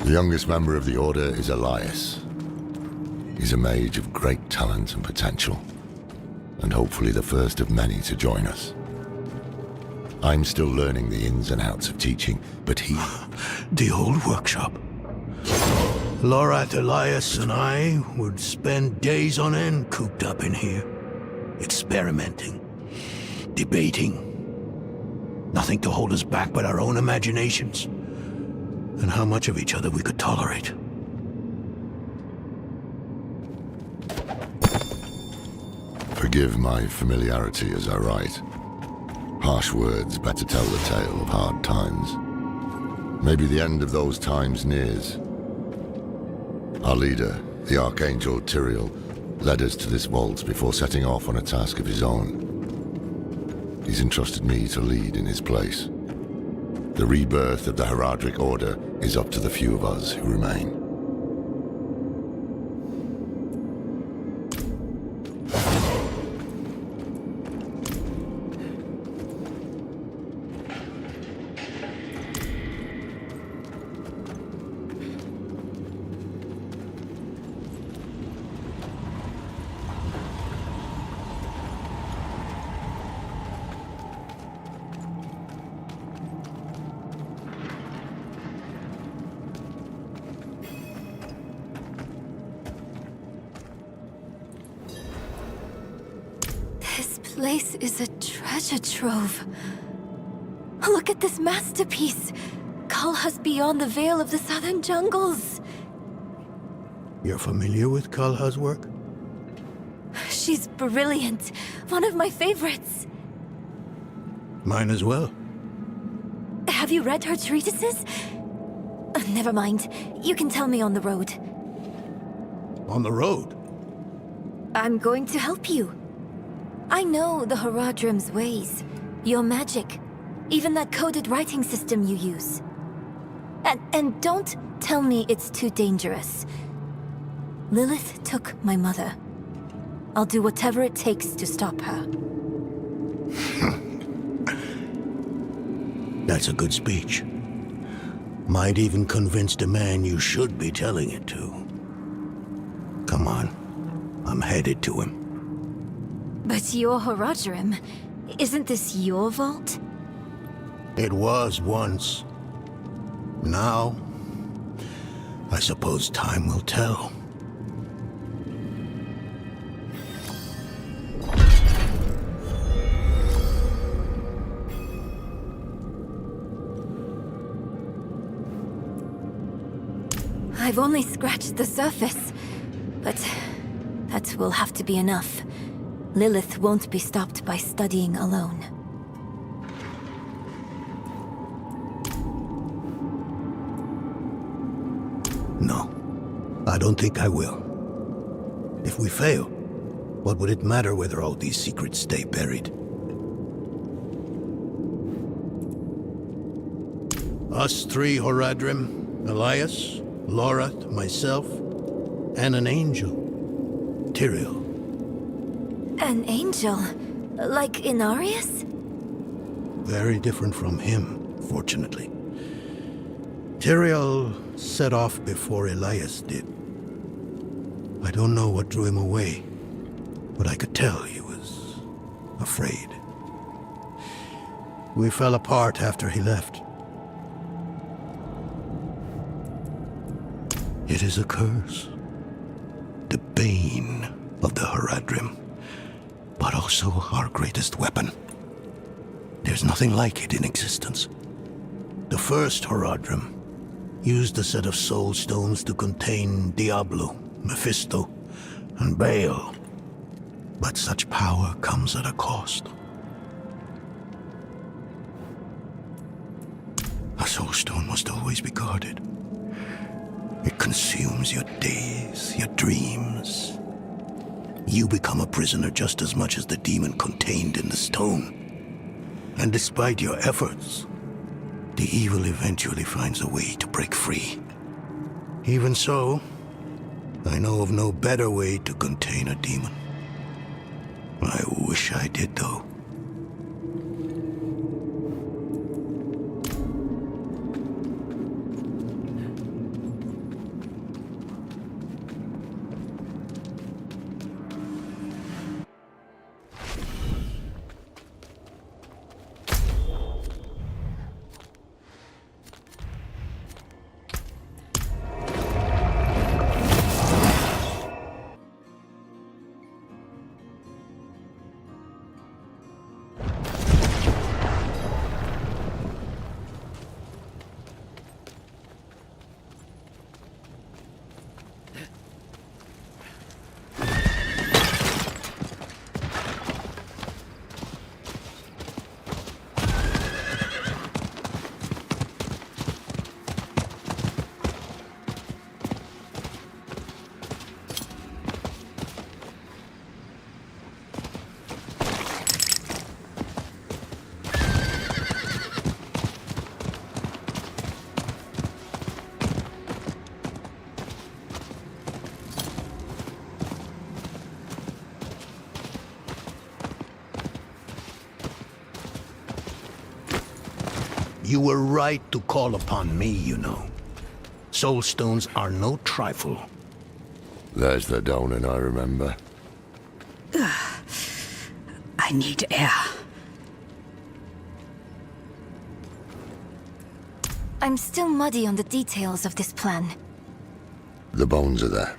The youngest member of the Order is Elias. He's a mage of great talent and potential, and hopefully the first of many to join us. I'm still learning the ins and outs of teaching, but he... The old workshop. Lorath, Elias, and I would spend days on end cooped up in here, experimenting, debating. Nothing to hold us back but our own imaginations, and how much of each other we could tolerate. Forgive my familiarity as I write. Harsh words better tell the tale of hard times. Maybe the end of those times nears. Our leader, the Archangel Tyrael, led us to this vault before setting off on a task of his own. He's entrusted me to lead in his place. The rebirth of the Heradric Order is up to the few of us who remain. This place is a treasure trove. Look at this masterpiece. Kalha's beyond the veil of the southern jungles. You're familiar with Kalha's work? She's brilliant. One of my favorites. Mine as well. Have you read her treatises? Never mind. You can tell me on the road. On the road? I'm going to help you. I know the Haradrim's ways, your magic, even that coded writing system you use. And don't tell me it's too dangerous. Lilith took my mother. I'll do whatever it takes to stop her. That's a good speech. Might even convince the man you should be telling it to. Come on, I'm headed to him. But your Haradrim, isn't this your vault? It was once. Now, I suppose time will tell. I've only scratched the surface, but that will have to be enough. Lilith won't be stopped by studying alone. No, I don't think I will. If we fail, what would it matter whether all these secrets stay buried? Us three Haradrim, Elias, Lorath, myself, and an angel, Tyrael. An angel? Like Inarius? Very different from him, fortunately. Tyrael set off before Elias did. I don't know what drew him away, but I could tell he was afraid. We fell apart after he left. It is a curse. The bane of the Haradrim, but also our greatest weapon. There's nothing like it in existence. The first Haradrim used a set of soul stones to contain Diablo, Mephisto, and Baal. But such power comes at a cost. A soul stone must always be guarded. It consumes your days, your dreams. You become a prisoner just as much as the demon contained in the stone. And despite your efforts, the evil eventually finds a way to break free. Even so, I know of no better way to contain a demon. I wish I did, though. You were right to call upon me, you know. Soul stones are no trifle. There's the Donan I remember. I need air. I'm still muddy on the details of this plan. The bones are there.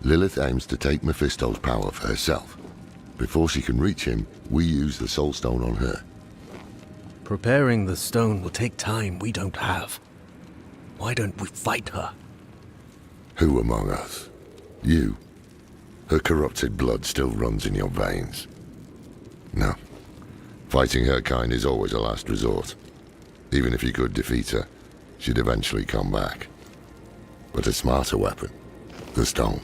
Lilith aims to take Mephisto's power for herself. Before she can reach him, we use the Soul Stone on her. Preparing the stone will take time we don't have. Why don't we fight her? Who among us? You. Her corrupted blood still runs in your veins. No. Fighting her kind is always a last resort. Even if you could defeat her, she'd eventually come back. But a smarter weapon, the stone,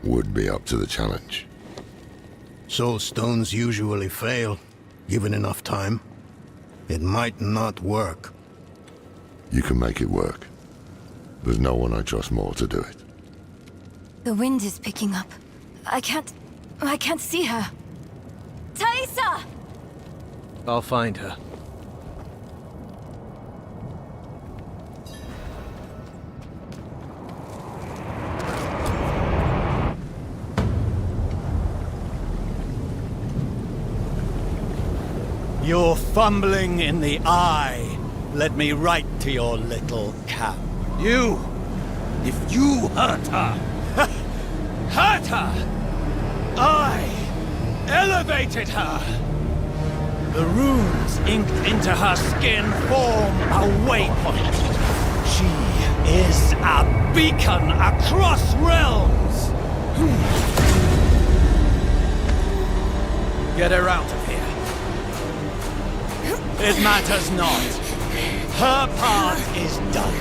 would be up to the challenge. Soul stones usually fail, given enough time. It might not work. You can make it work. There's no one I trust more to do it. The wind is picking up. I can't see her. Thaisa! I'll find her. You're fumbling in the eye. Let me write to your little cap. You! If you hurt her! Hurt her! I elevated her! The runes inked into her skin form a waypoint. She is a beacon across realms! Get her out of here. It matters not. Her part is done.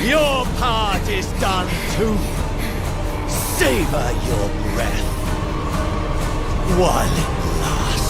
Your part is done too. Savor your breath while it lasts.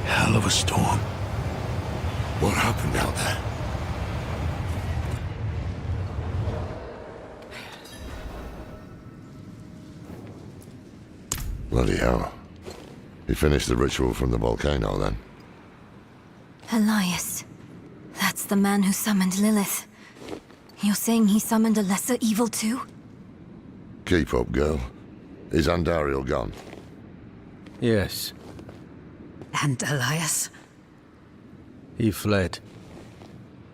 Hell of a storm. What happened out there? Bloody hell. He finished the ritual from the volcano then. Elias. That's the man who summoned Lilith. You're saying he summoned a lesser evil too? Keep up, girl. Is Andariel gone? Yes. And Elias? He fled.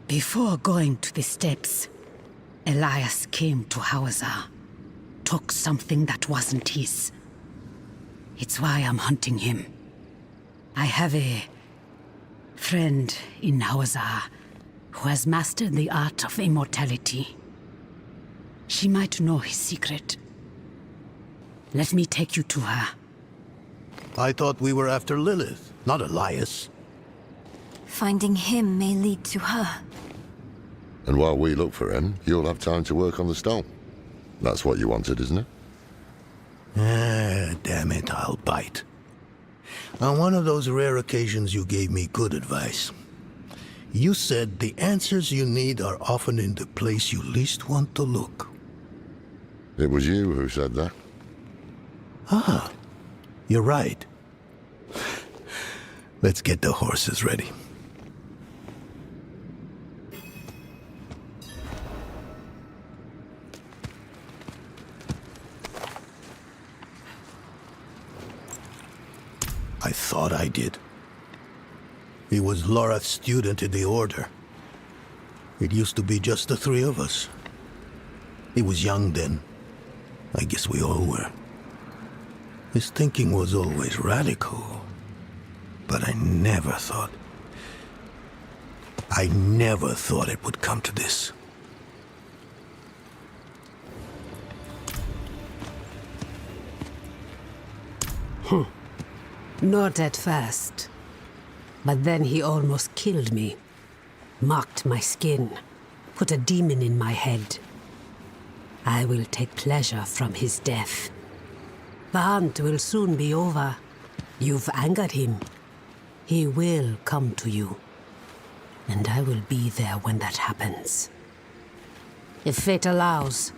Before going to the steps, Elias came to Hawazar. Took something that wasn't his. It's why I'm hunting him. I have a friend in Hawazar who has mastered the art of immortality. She might know his secret. Let me take you to her. I thought we were after Lilith, not Elias. Finding him may lead to her. And while we look for him, you'll have time to work on the stone. That's what you wanted, isn't it? Ah, damn it, I'll bite. On one of those rare occasions you gave me good advice. You said the answers you need are often in the place you least want to look. It was you who said that. Ah, you're right. Let's get the horses ready. I thought I did. He was Lorath's student in the Order. It used to be just the three of us. He was young then. I guess we all were. His thinking was always radical. But I never thought it would come to this. Not at first. But then he almost killed me. Marked my skin. Put a demon in my head. I will take pleasure from his death. The hunt will soon be over. You've angered him. He will come to you. And I will be there when that happens. If fate allows,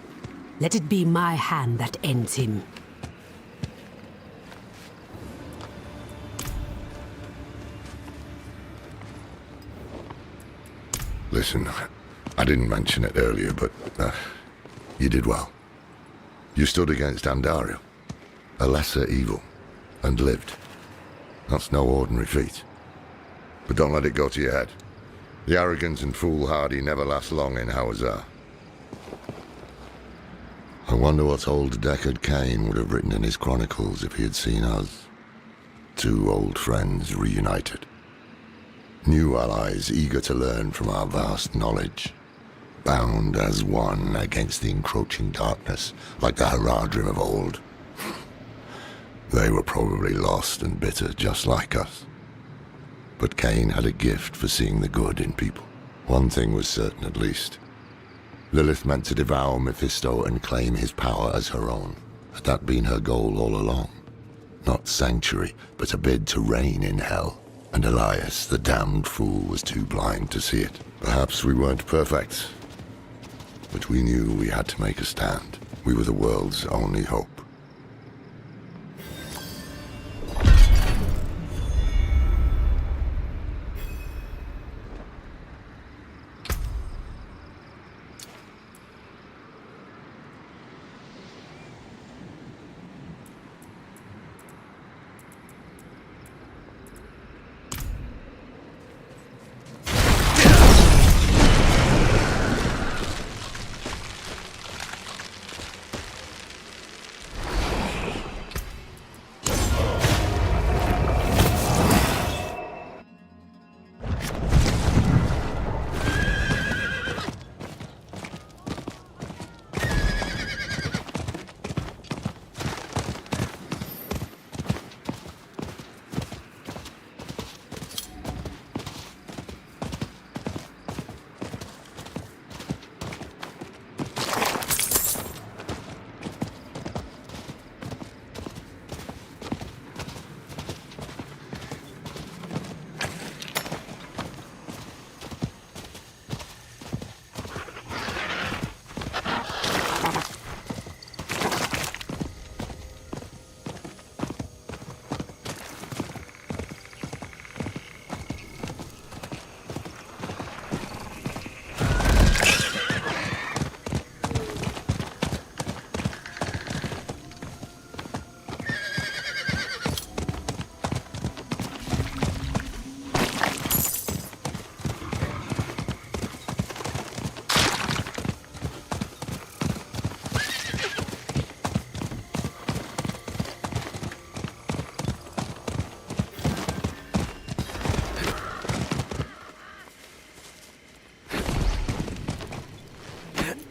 let it be my hand that ends him. Listen, I didn't mention it earlier, but you did well. You stood against Andariel, a lesser evil, and lived. That's no ordinary feat. But don't let it go to your head. The arrogant and foolhardy never last long in Hawazar. I wonder what old Deckard Cain would have written in his chronicles if he had seen us. Two old friends reunited. New allies eager to learn from our vast knowledge. Bound as one against the encroaching darkness, like the Haradrim of old. They were probably lost and bitter, just like us. But Cain had a gift for seeing the good in people. One thing was certain, at least. Lilith meant to devour Mephisto and claim his power as her own. Had that been her goal all along? Not sanctuary, but a bid to reign in hell. And Elias, the damned fool, was too blind to see it. Perhaps we weren't perfect, but we knew we had to make a stand. We were the world's only hope.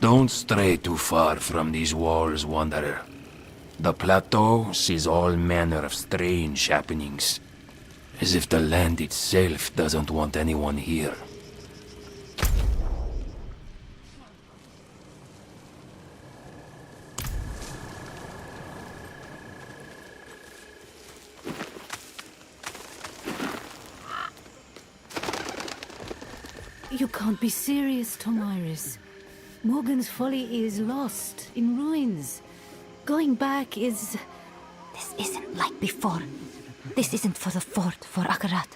Don't stray too far from these walls, wanderer. The plateau sees all manner of strange happenings, as if the land itself doesn't want anyone here. You can't be serious, Tomiris. Morgan's Folly is lost, in ruins. Going back is... This isn't like before. This isn't for the fort, for Akarat.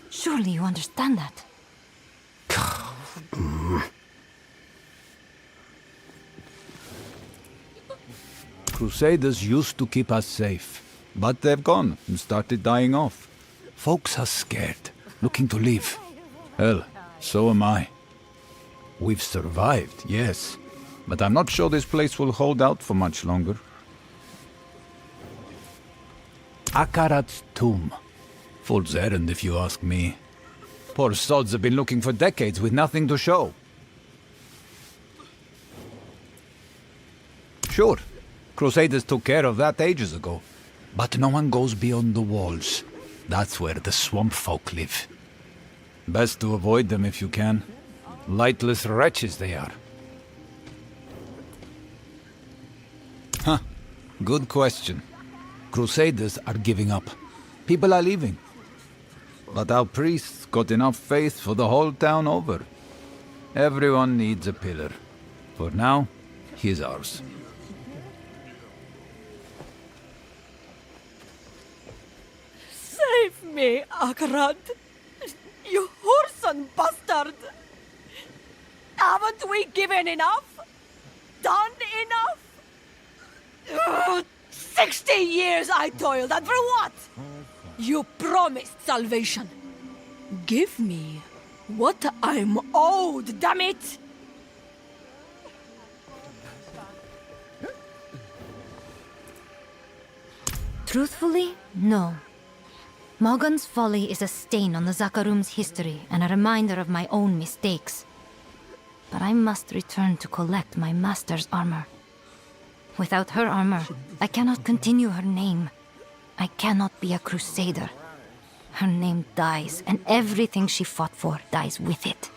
Surely you understand that. Crusaders used to keep us safe, but they've gone and started dying off. Folks are scared, looking to leave. Hell, so am I. We've survived, yes, but I'm not sure this place will hold out for much longer. Akarat's tomb. Fool's errand, if you ask me. Poor sods have been looking for decades with nothing to show. Sure, Crusaders took care of that ages ago. But no one goes beyond the walls. That's where the swamp folk live. Best to avoid them if you can. Lightless wretches they are. Huh. Good question. Crusaders are giving up. People are leaving. But our priests got enough faith for the whole town over. Everyone needs a pillar. For now, he's ours. Save me, Akarat! You whoreson bastard! Haven't we given enough? Done enough? 60 years I toiled, and for what? You promised salvation. Give me what I'm owed, damn it! Truthfully, no. Morgan's Folly is a stain on the Zakarum's history and a reminder of my own mistakes. But I must return to collect my master's armor. Without her armor, I cannot continue her name. I cannot be a crusader. Her name dies, and everything she fought for dies with it.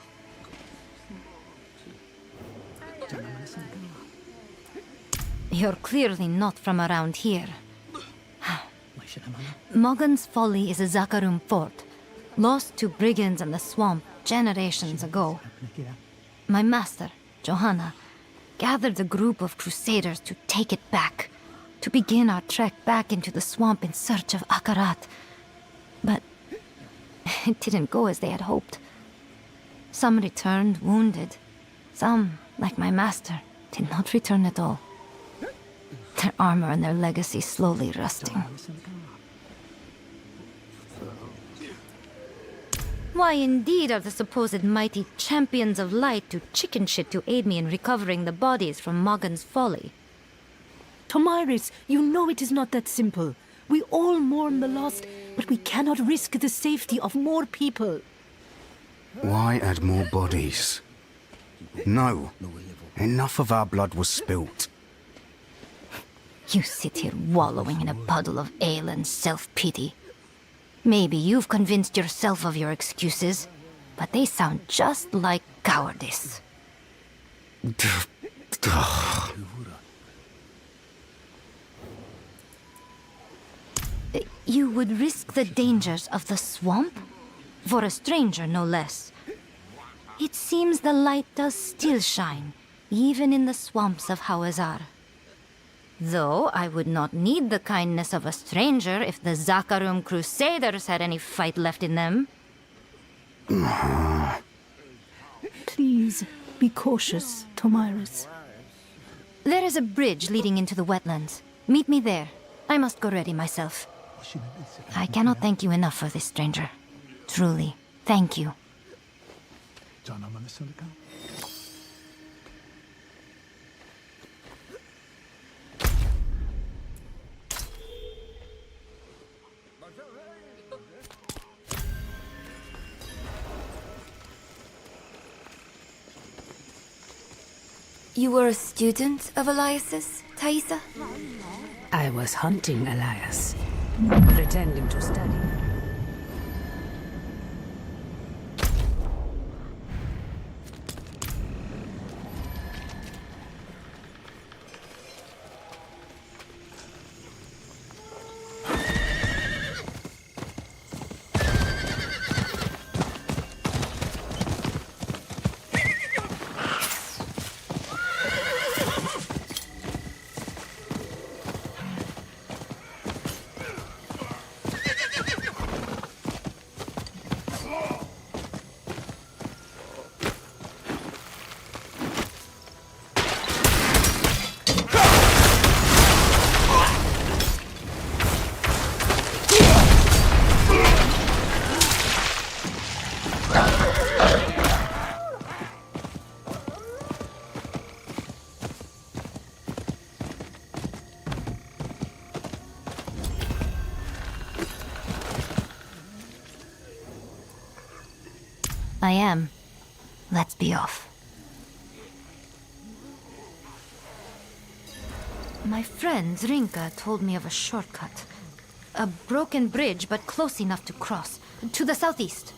You're clearly not from around here. Morgan's Folly is a Zakarum fort, lost to brigands in the swamp generations ago. My master, Johanna, gathered a group of crusaders to take it back, to begin our trek back into the swamp in search of Akarat. But it didn't go as they had hoped. Some returned wounded. Some, like my master, did not return at all. Their armor and their legacy slowly rusting. Why indeed are the supposed mighty champions of light to chicken shit to aid me in recovering the bodies from Morgan's Folly? Tomiris, you know it is not that simple. We all mourn the lost, but we cannot risk the safety of more people. Why add more bodies? No. Enough of our blood was spilt. You sit here wallowing in a puddle of ale and self-pity. Maybe you've convinced yourself of your excuses, but they sound just like cowardice. You would risk the dangers of the swamp? For a stranger, no less. It seems the light does still shine, even in the swamps of Hawazar. Though I would not need the kindness of a stranger if the Zakarum Crusaders had any fight left in them. Please, be cautious, Tomiris. There is a bridge leading into the wetlands. Meet me there. I must go ready myself. I cannot thank you enough for this, stranger. Truly, thank you. You were a student of Elias's, Thaisa? I was hunting Elias, pretending to study. I am. Let's be off. My friend Rinka told me of a shortcut. A broken bridge, but close enough to cross. To the southeast.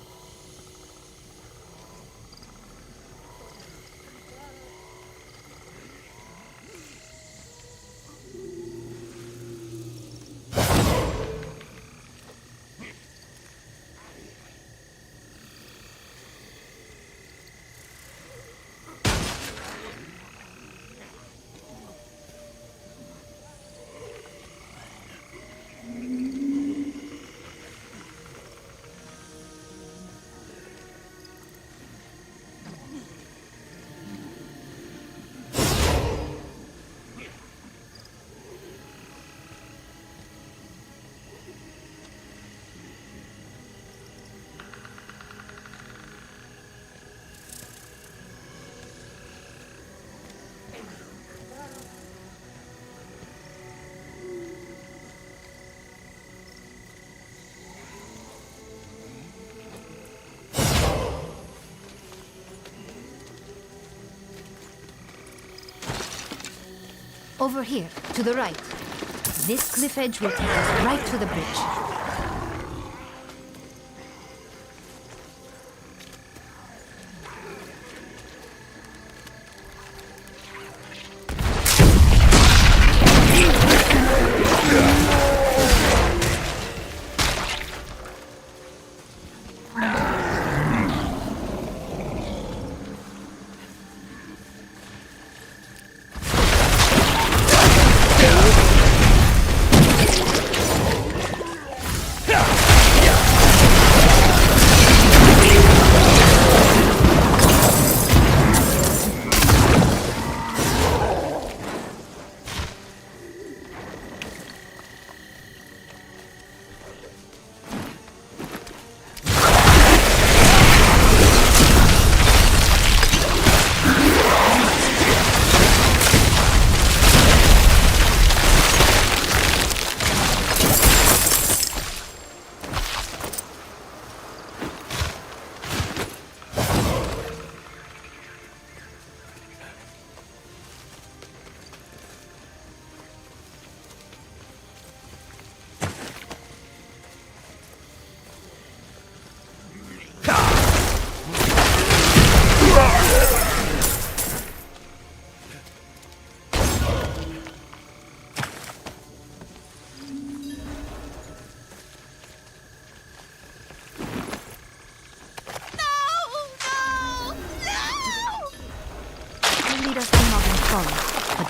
Over here, to the right. This cliff edge will take us right to the bridge.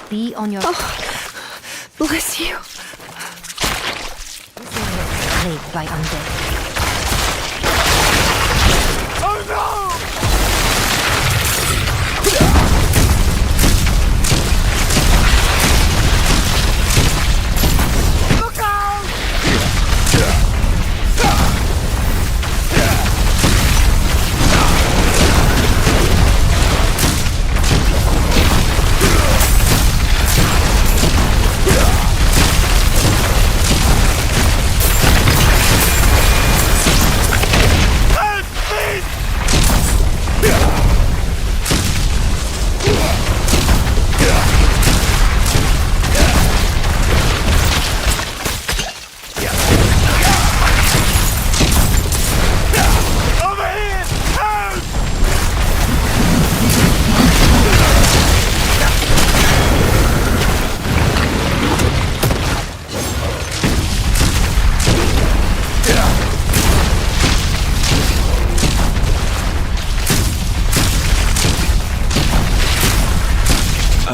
Be on your... Oh, bless you. This area is plagued by undead. Oh no!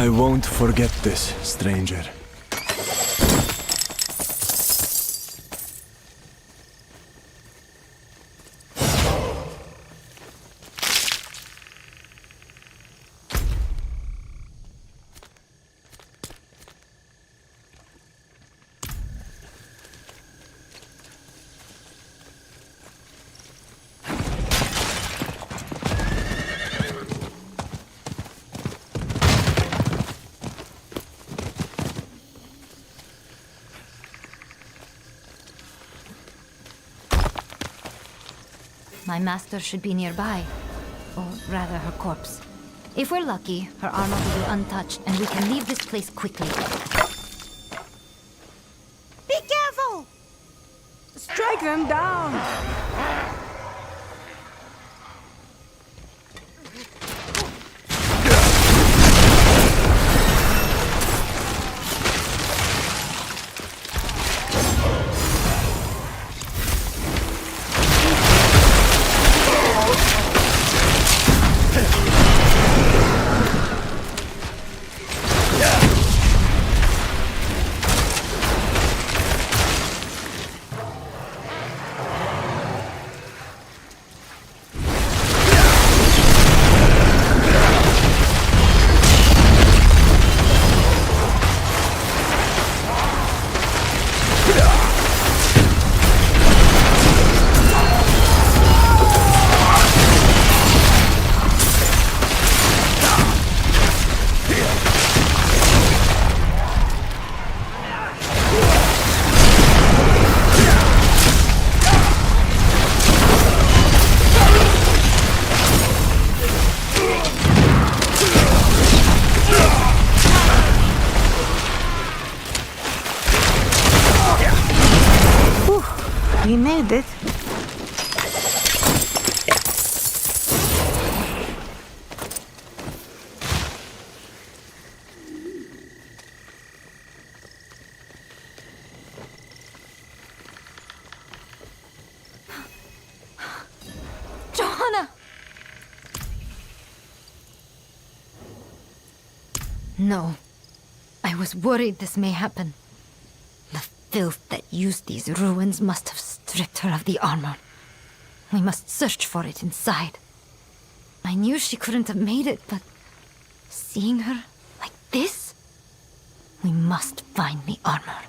I won't forget this, stranger. My master should be nearby. Or rather, her corpse. If we're lucky, her armor will be untouched, and we can leave this place quickly. Be careful! Strike them down! We made it. Johanna! No. I was worried this may happen. The filth that used these ruins must have stripped her of the armor. We must search for it inside. I knew she couldn't have made it, but seeing her like this, we must find the armor.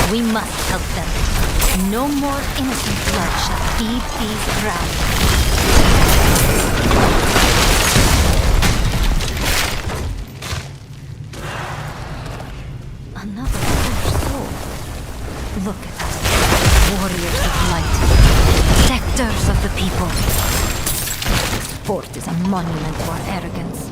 We must help them. No more innocent blood shall feed these grounds. Another fresh soul. Look at us. Warriors of light. Protectors of the people. This fort is a monument to our arrogance.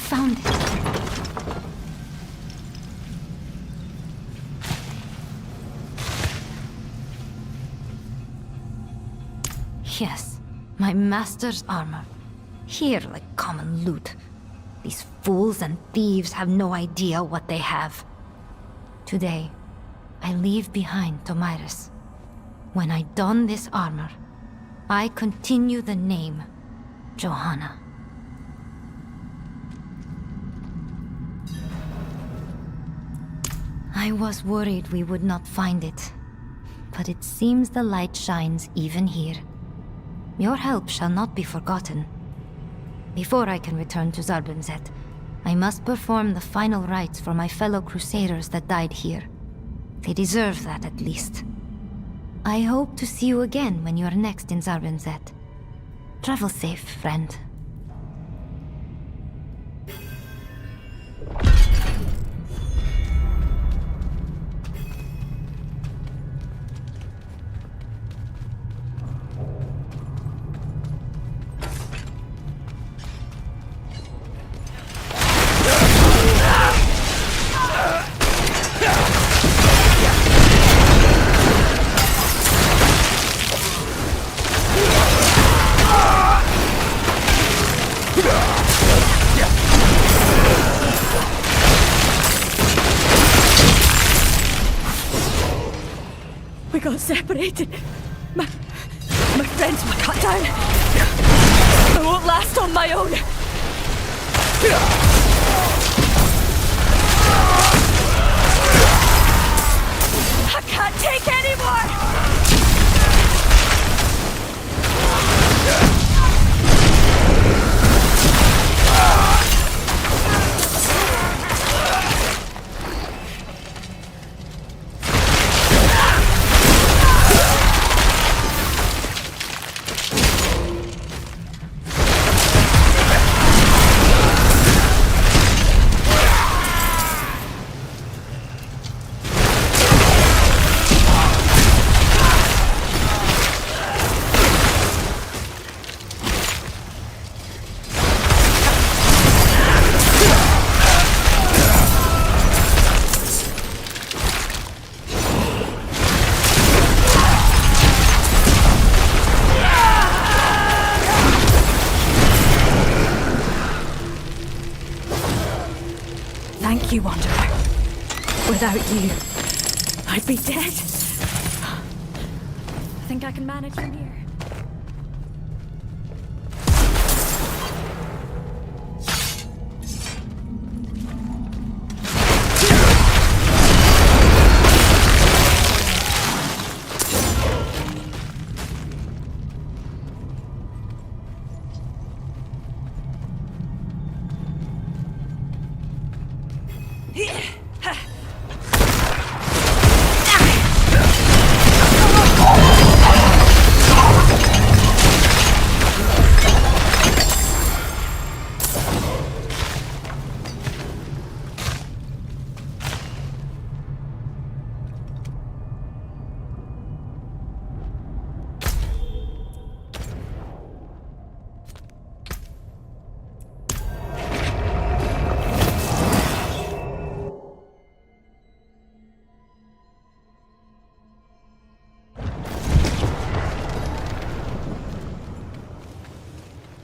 found it. Yes, my master's armor. Here like common loot. These fools and thieves have no idea what they have. Today, I leave behind Tomyris. When I don this armor, I continue the name Johanna. I was worried we would not find it, but it seems the light shines even here. Your help shall not be forgotten. Before I can return to Zarbinzet, I must perform the final rites for my fellow crusaders that died here. They deserve that at least. I hope to see you again when you are next in Zarbinzet. Travel safe, friend. We got separated. My friends were cut down. I won't last on my own. I can't take any more! Thank you, Wanderer. Without you, I'd be dead. I think I can manage from here.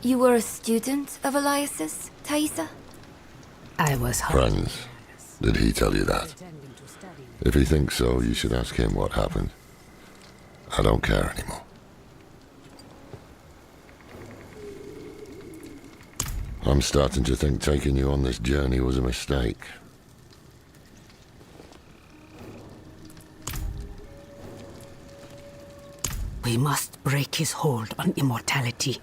You were a student of Elias's, Thaisa? I was Friends. Did he tell you that? If he thinks so, you should ask him what happened. I don't care anymore. I'm starting to think taking you on this journey was a mistake. We must break his hold on immortality.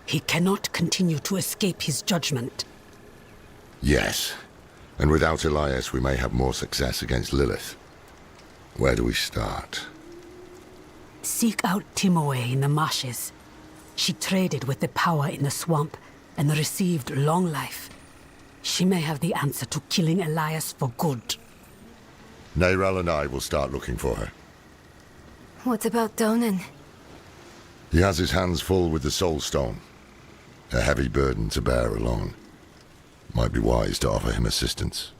He cannot continue to escape his judgment. Yes. And without Elias, we may have more success against Lilith. Where do we start? Seek out Timoe in the marshes. She traded with the power in the swamp and received long life. She may have the answer to killing Elias for good. Neyrel and I will start looking for her. What about Donan? He has his hands full with the Soul Stone. A heavy burden to bear alone. Might be wise to offer him assistance.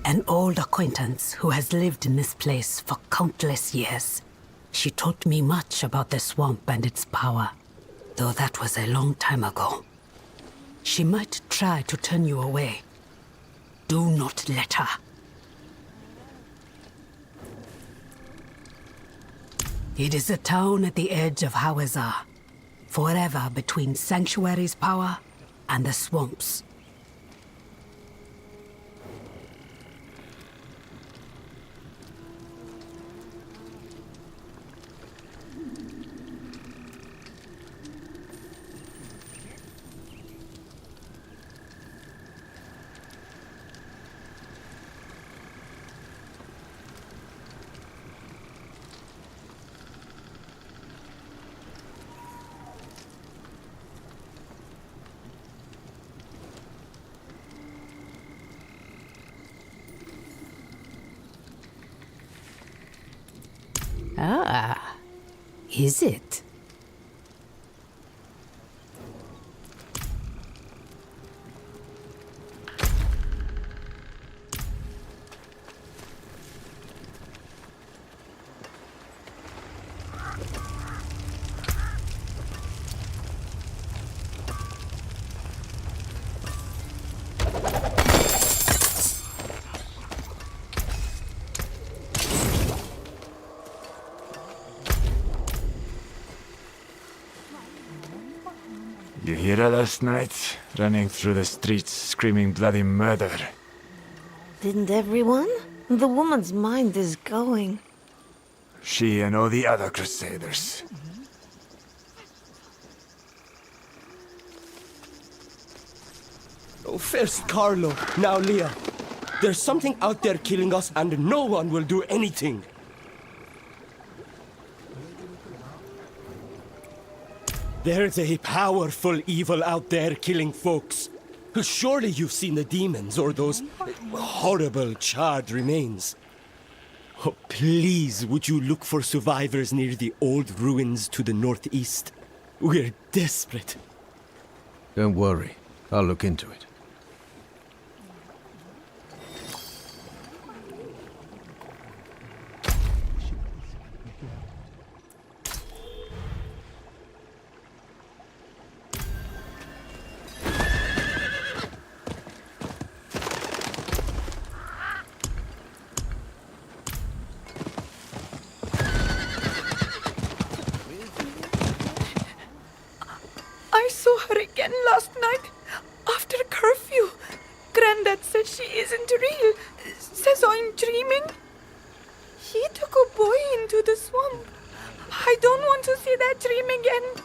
An old acquaintance who has lived in this place for countless years. She taught me much about the swamp and its power, though that was a long time ago. She might try to turn you away. Do not let her. It is a town at the edge of Hawazar, forever between Sanctuary's power and the swamps. Ah, is it? You hear her last night? Running through the streets, screaming bloody murder. Didn't everyone? The woman's mind is going. She and all the other Crusaders. Oh, first Carlo, now Leah. There's something out there killing us and no one will do anything. There's a powerful evil out there killing folks. Surely you've seen the demons or those horrible charred remains. Oh, please, would you look for survivors near the old ruins to the northeast? We're desperate. Don't worry. I'll look into it. I saw her again last night, after curfew. Granddad said she isn't real, says I'm dreaming. He took a boy into the swamp. I don't want to see that dream again.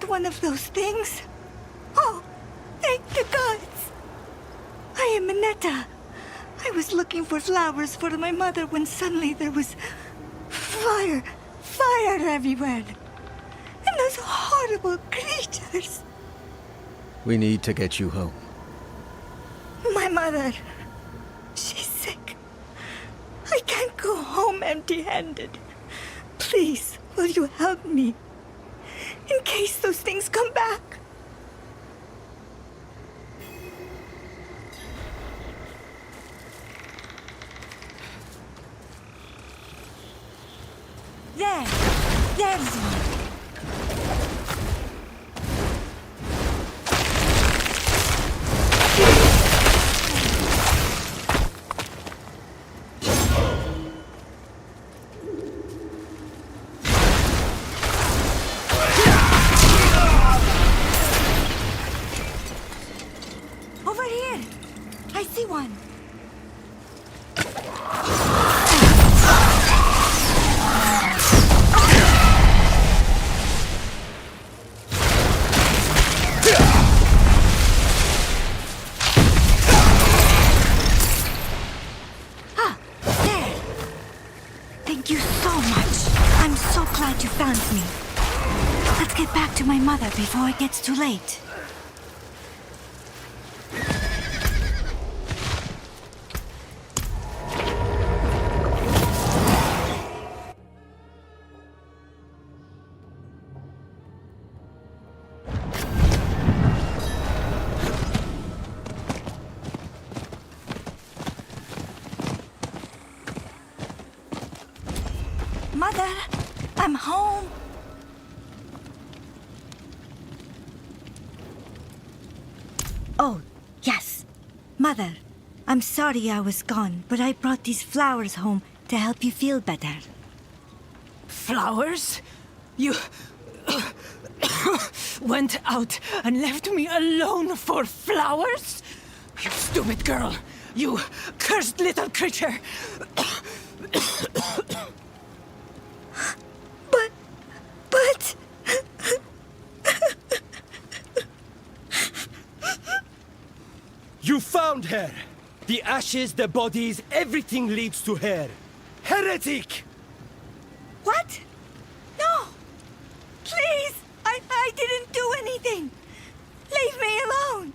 One of those things. Oh, thank the gods. I am Minetta. I was looking for flowers for my mother when suddenly there was fire everywhere. And those horrible creatures. We need to get you home. My mother, she's sick. I can't go home empty-handed. Please, will you help me? In case those things come back. There's one. empty one. There! Thank you so much. I'm so glad you found me. Let's get back to my mother before it gets too late. Mother, I'm home. Oh, yes. Mother, I'm sorry I was gone, but I brought these flowers home to help you feel better. Flowers? You went out and left me alone for flowers? You stupid girl! You cursed little creature! But... You found her! The ashes, the bodies, everything leads to her. Heretic! What? No! Please! I didn't do anything! Leave me alone!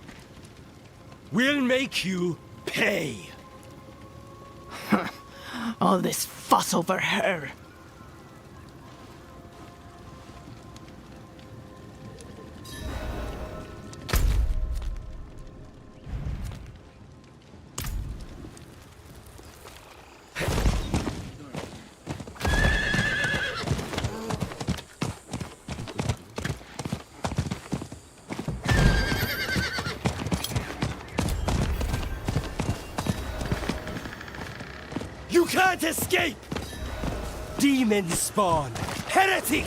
We'll make you pay! All this fuss over her. You can't escape! Demon spawn! Heretic!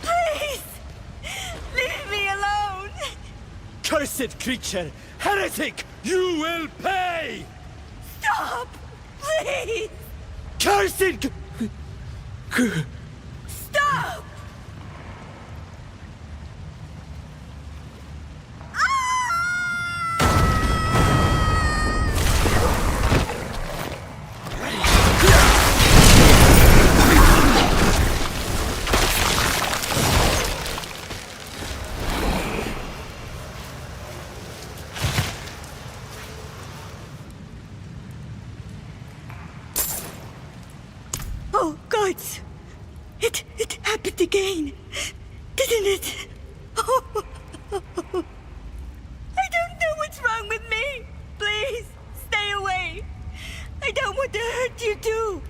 Please! Leave me alone! Cursed creature! Heretic! You will pay! Stop! Please! Cursed... Stop! Oh, gods! It happened again, didn't it? Oh. I don't know what's wrong with me. Please, stay away. I don't want to hurt you too.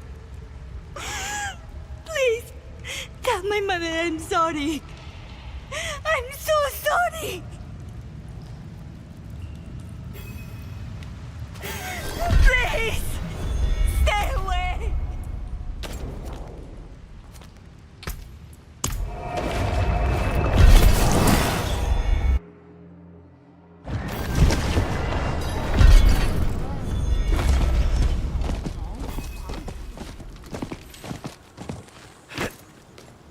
Please, tell my mother I'm sorry. I'm so sorry. Please, stay away.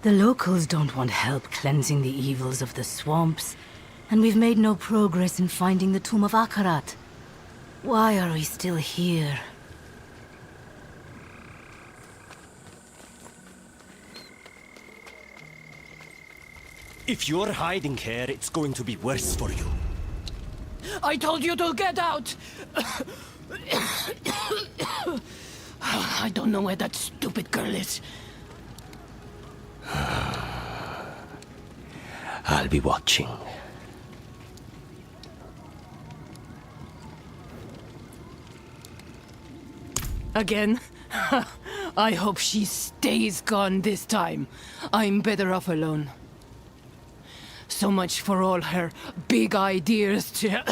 The locals don't want help cleansing the evils of the swamps, and we've made no progress in finding the tomb of Akarat. Why are we still here? If you're hiding here, it's going to be worse for you. I told you to get out! I don't know where that stupid girl is. I'll be watching. Again? I hope she stays gone this time. I'm better off alone. So much for all her big ideas to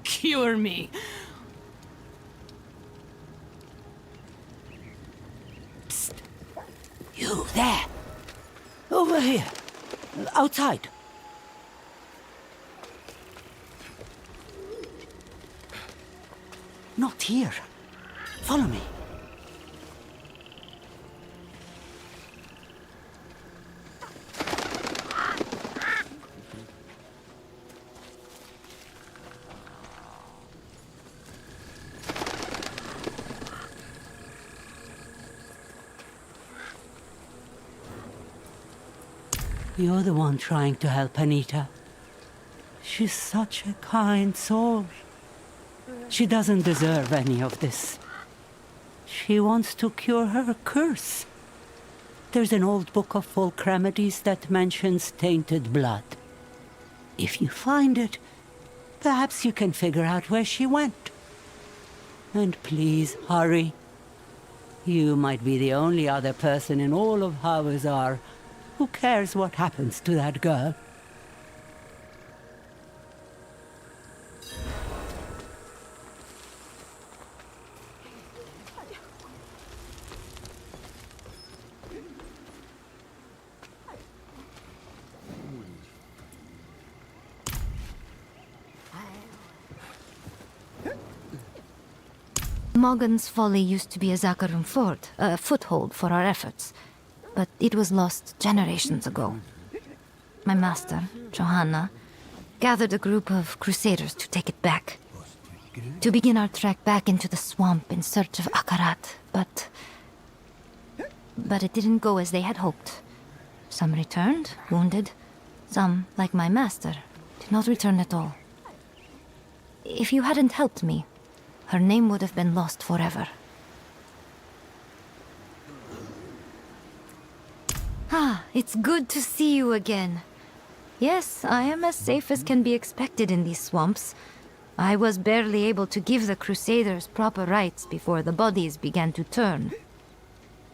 cure me. You, there! Over here! Outside! Not here. Follow me. You're the one trying to help Anita. She's such a kind soul. She doesn't deserve any of this. She wants to cure her curse. There's an old book of folk remedies that mentions tainted blood. If you find it, perhaps you can figure out where she went. And please, hurry. You might be the only other person in all of Hawazar who cares what happens to that girl. Morgan's Folly used to be a Zakarum fort, a foothold for our efforts, but it was lost generations ago. My master, Johanna, gathered a group of crusaders to take it back, to begin our trek back into the swamp in search of Akarat, but it didn't go as they had hoped. Some returned, wounded. Some, like my master, did not return at all. If you hadn't helped me, her name would have been lost forever. Ah, it's good to see you again. Yes, I am as safe as can be expected in these swamps. I was barely able to give the Crusaders proper rites before the bodies began to turn.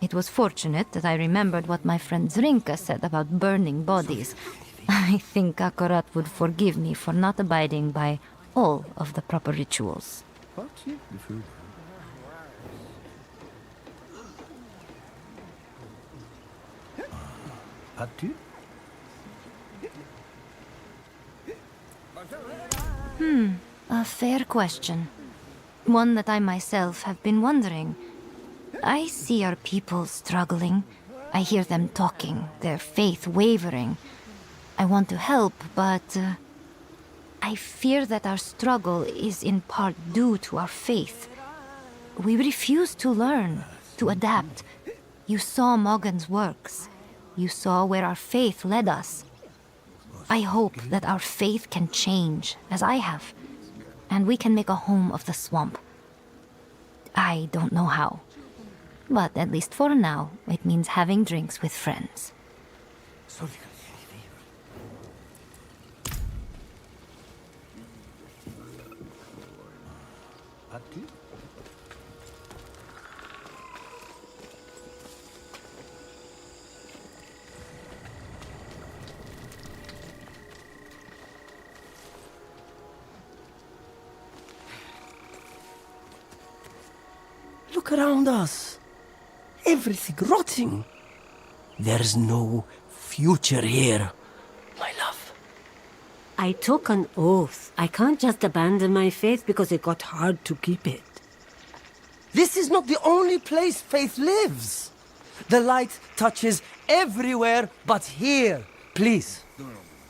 It was fortunate that I remembered what my friend Zrinka said about burning bodies. I think Akarat would forgive me for not abiding by all of the proper rituals. A fair question. One that I myself have been wondering. I see our people struggling. I hear them talking, their faith wavering. I want to help, but I fear that our struggle is in part due to our faith. We refuse to learn, to adapt. You saw Morgan's works. You saw where our faith led us. I hope that our faith can change, as I have, and we can make a home of the swamp. I don't know how, but at least for now, it means having drinks with friends. Look around us. Everything rotting. There's no future here, my love. I took an oath. I can't just abandon my faith because it got hard to keep it. This is not the only place faith lives. The light touches everywhere but here. Please,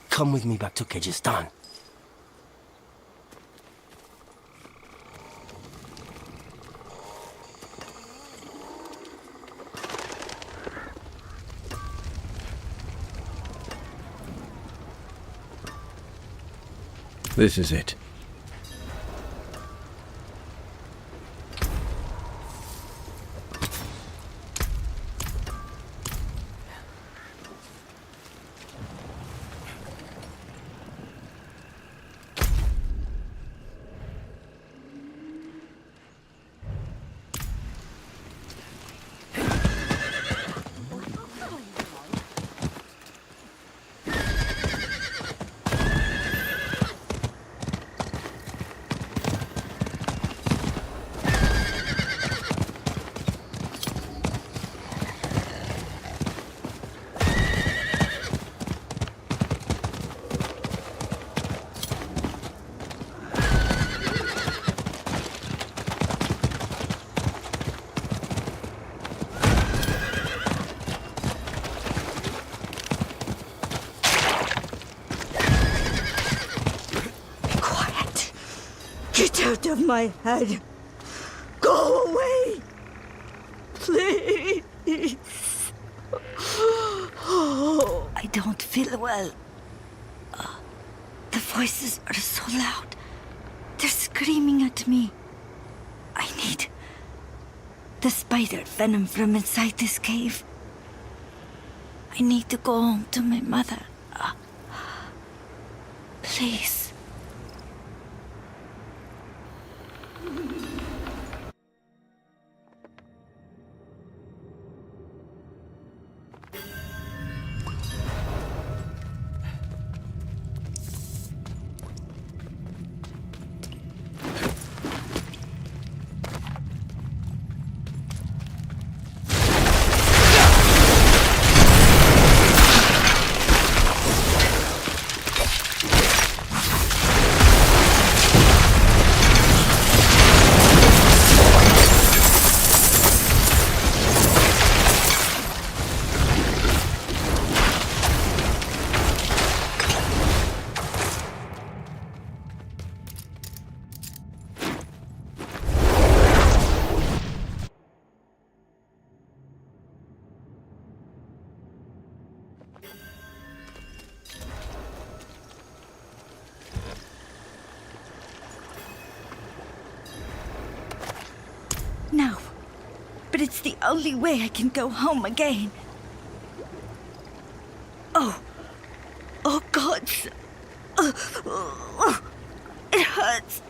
come with me back to Kyrgyzstan. This is it. my head. Go away! Please. I don't feel well. The voices are so loud. They're screaming at me. I need the spider venom from inside this cave. I need to go home to my mother. Please. No. But it's the only way I can go home again. Oh. Oh, God. It hurts.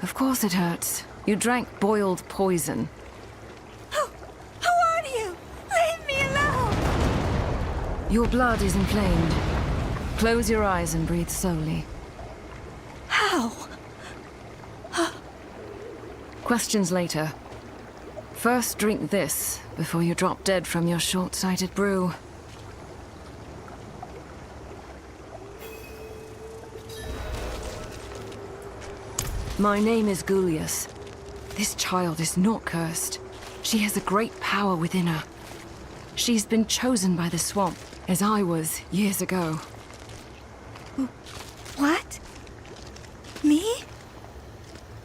Of course it hurts. You drank boiled poison. Who are you? Leave me alone! Your blood is inflamed. Close your eyes and breathe slowly. How? Questions later. First, drink this before you drop dead from your short-sighted brew. My name is Gulius. This child is not cursed. She has a great power within her. She's been chosen by the swamp, as I was years ago. What? Me?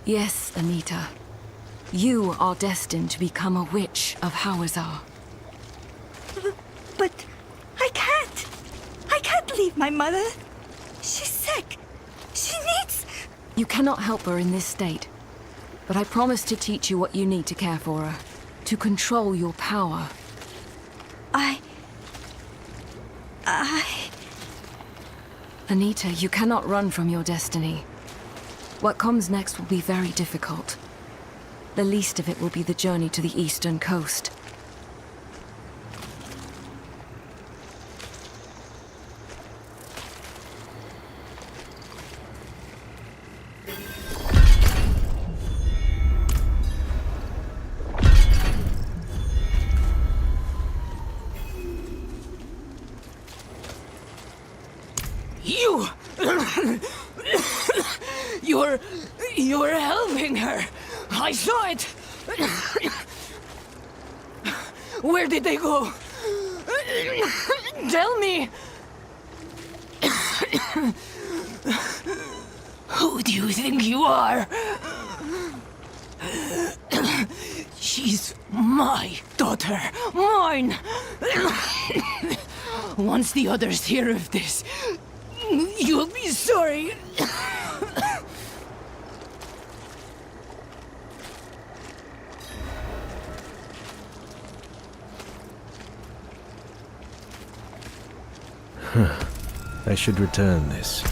Yes, Anita. You are destined to become a witch of Hawazar. But I can't. I can't leave my mother. She's sick. She needs... You cannot help her in this state. But I promise to teach you what you need to care for her. To control your power. Anita, you cannot run from your destiny. What comes next will be very difficult. The least of it will be the journey to the eastern coast. You're helping her. I saw it. Where did they go? Tell me. Who do you think you are? She's my daughter. Mine. Once the others hear of this, you'll be sorry. I should return this.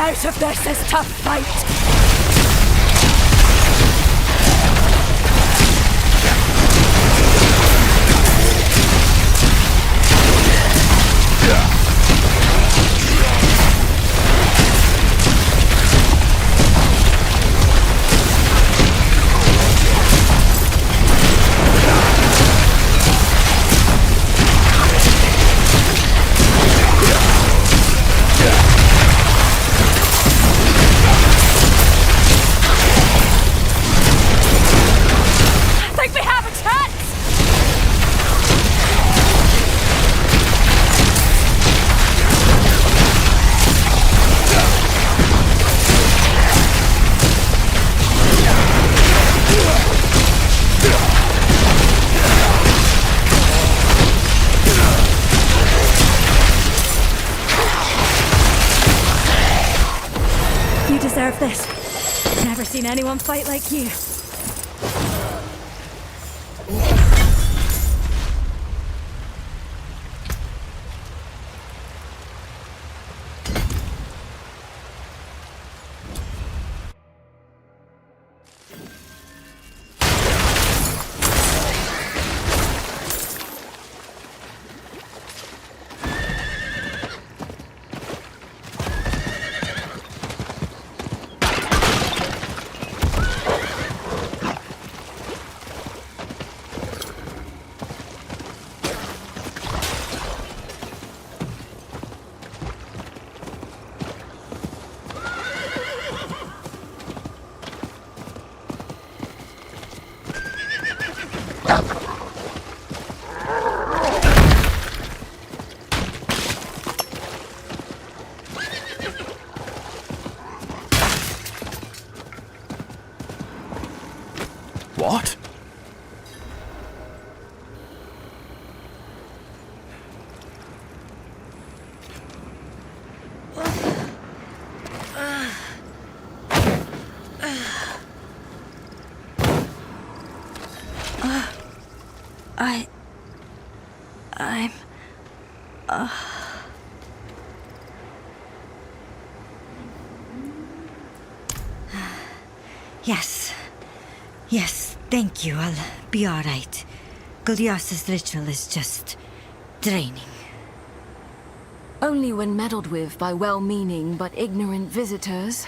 out of this is to fight! You deserve this. Never seen anyone fight like you. What? Yes. Yes, thank you. I'll be alright. Gulias's ritual is just draining. Only when meddled with by well-meaning but ignorant visitors.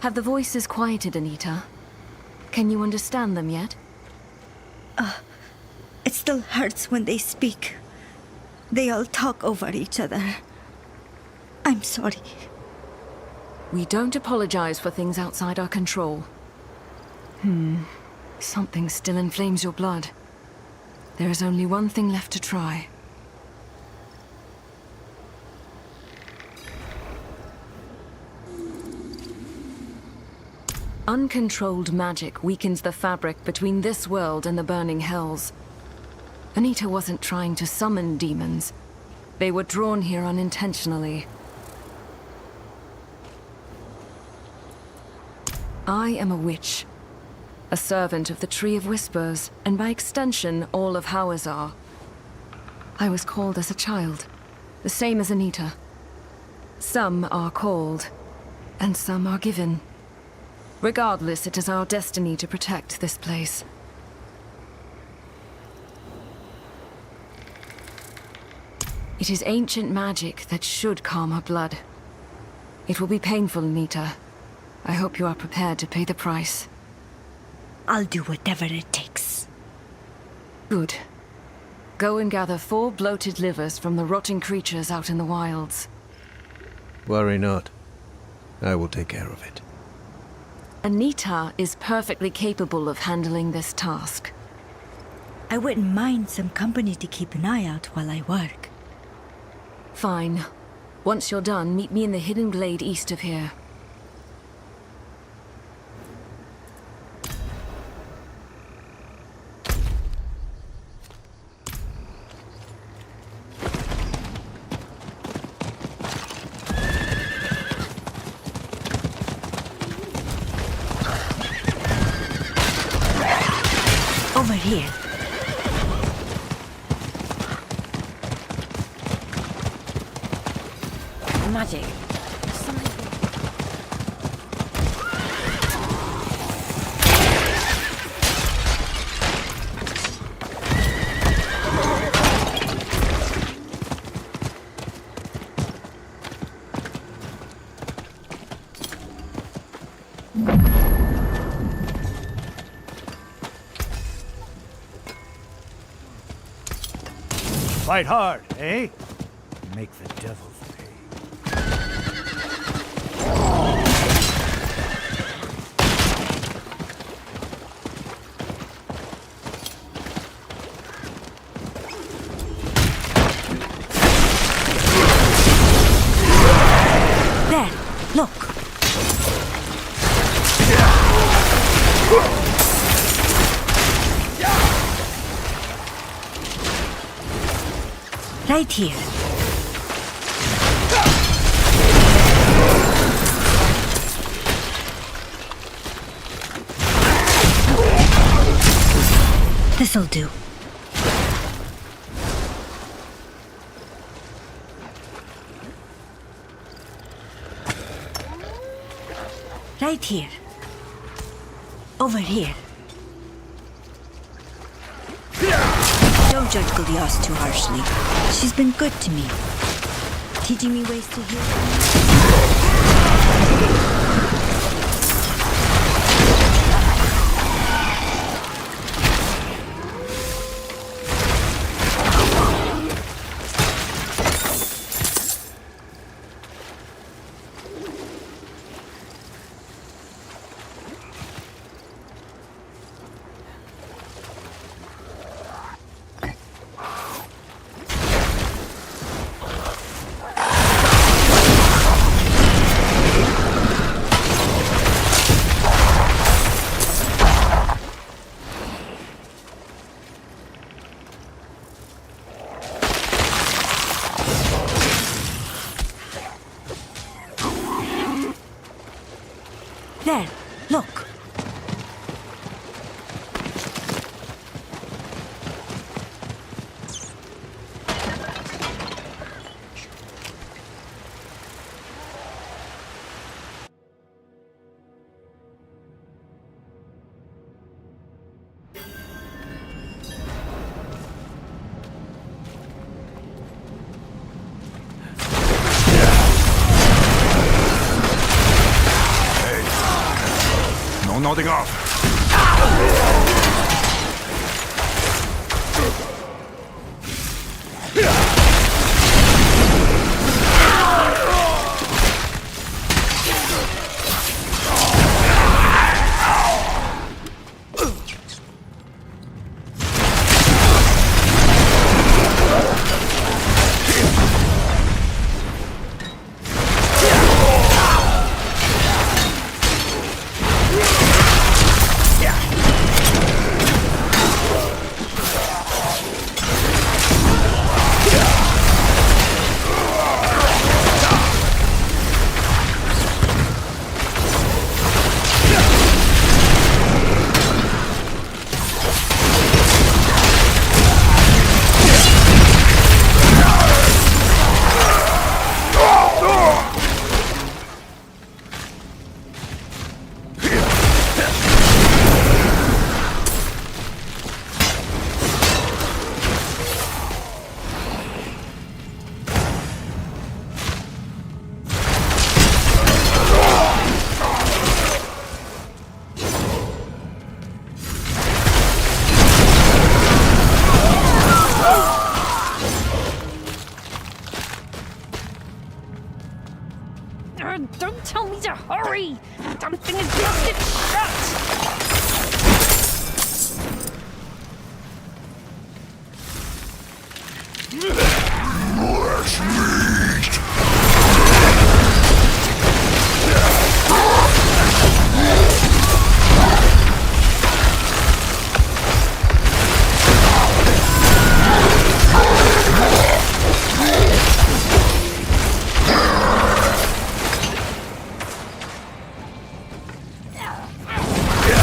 Have the voices quieted, Anita? Can you understand them yet? It still hurts when they speak. They all talk over each other. I'm sorry. We don't apologize for things outside our control. Something still inflames your blood. There is only one thing left to try. Uncontrolled magic weakens the fabric between this world and the burning hells. Anita wasn't trying to summon demons. They were drawn here unintentionally. I am a witch. A servant of the Tree of Whispers, and by extension, all of Hawazar. I was called as a child, the same as Anita. Some are called, and some are given. Regardless, it is our destiny to protect this place. It is ancient magic that should calm her blood. It will be painful, Anita. I hope you are prepared to pay the price. I'll do whatever it takes. Good. Go and gather 4 bloated livers from the rotting creatures out in the wilds. Worry not. I will take care of it. Anita is perfectly capable of handling this task. I wouldn't mind some company to keep an eye out while I work. Fine. Once you're done, meet me in the hidden glade east of here. Over here. Magic. Something. Fight hard, eh? Make the devils pay. There, look. Right here. This'll do. Right here. Over here. Don't judge Goliath too harshly. She's been good to me, teaching me ways to heal. There, look. No nodding off. Don't tell me to hurry! Damn thing is busted shut! Yeah.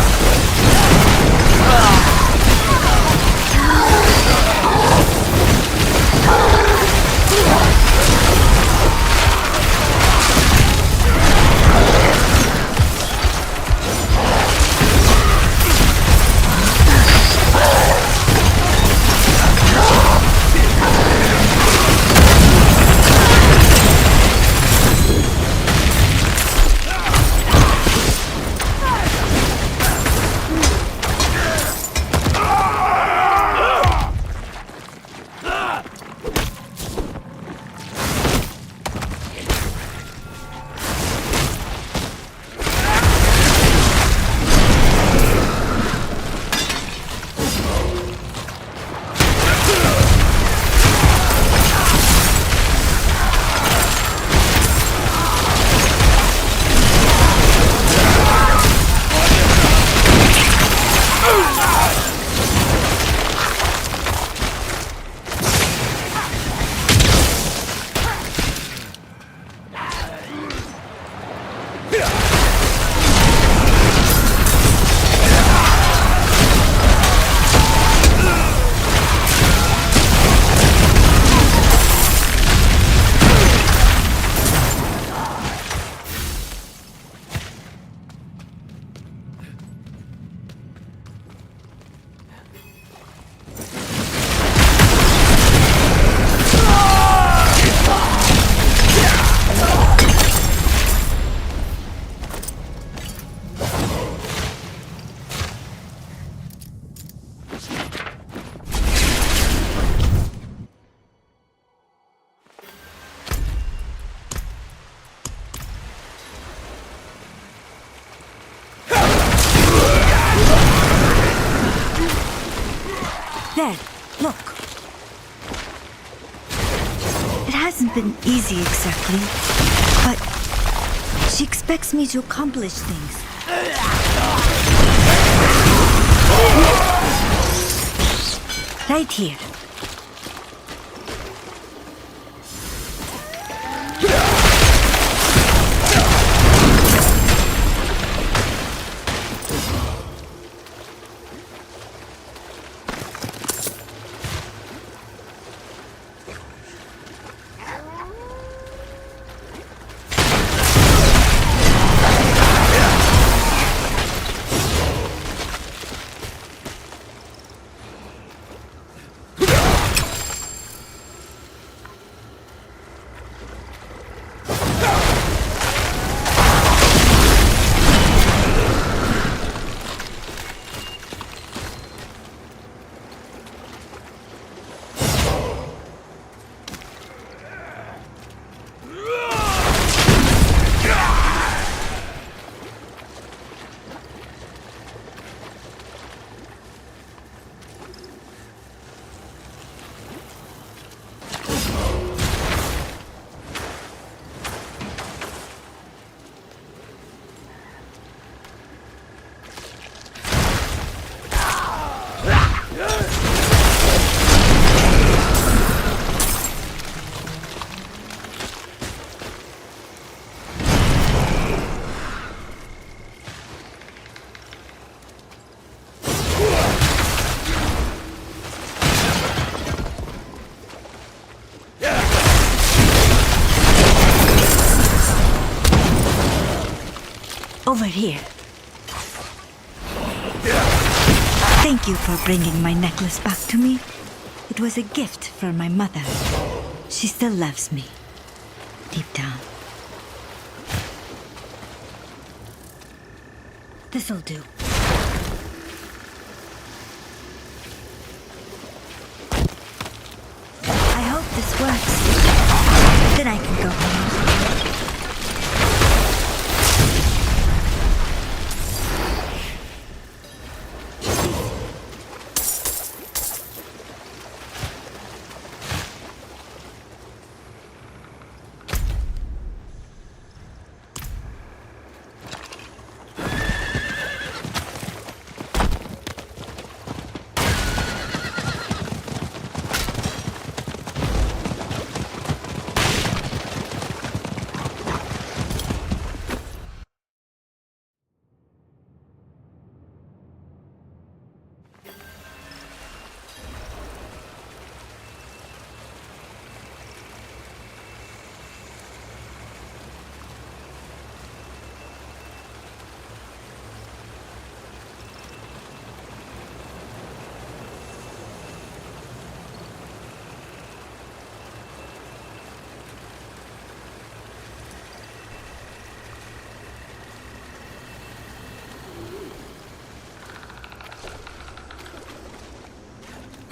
There, look. It hasn't been easy exactly, but she expects me to accomplish things. Right here. Over here. Thank you for bringing my necklace back to me. It was a gift from my mother. She still loves me, deep down. This'll do. I hope this works. Then I can go home.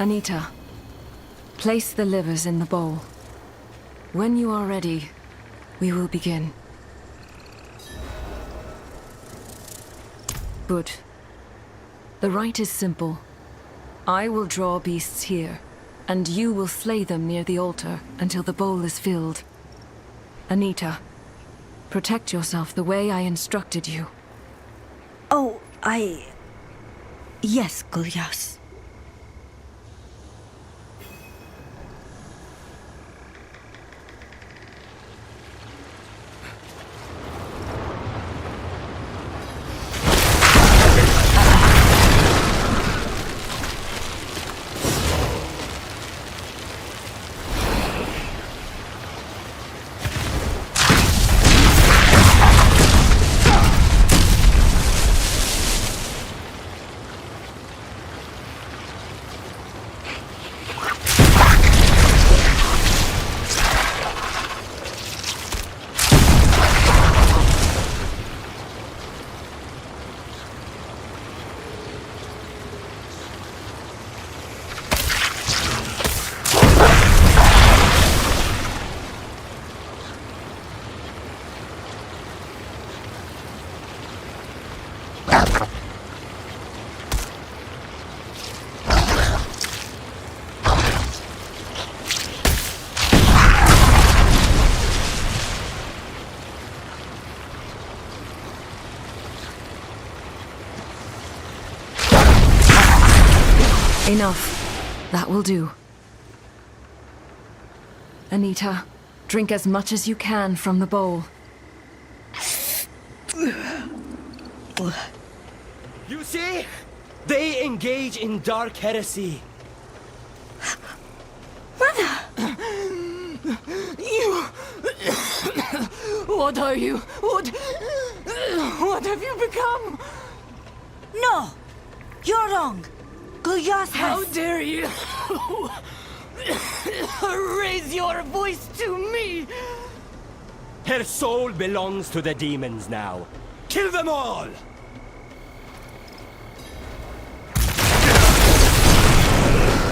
Anita, place the livers in the bowl. When you are ready, we will begin. Good. The rite is simple. I will draw beasts here, and you will slay them near the altar until the bowl is filled. Anita, protect yourself the way I instructed you. Oh, Yes, Gulyas. Enough. That will do. Anita, drink as much as you can from the bowl. You see? They engage in dark heresy. Mother! You... What are you? What have you become? No! You're wrong! Gulyas has... How dare you raise your voice to me? Her soul belongs to the demons now. Kill them all!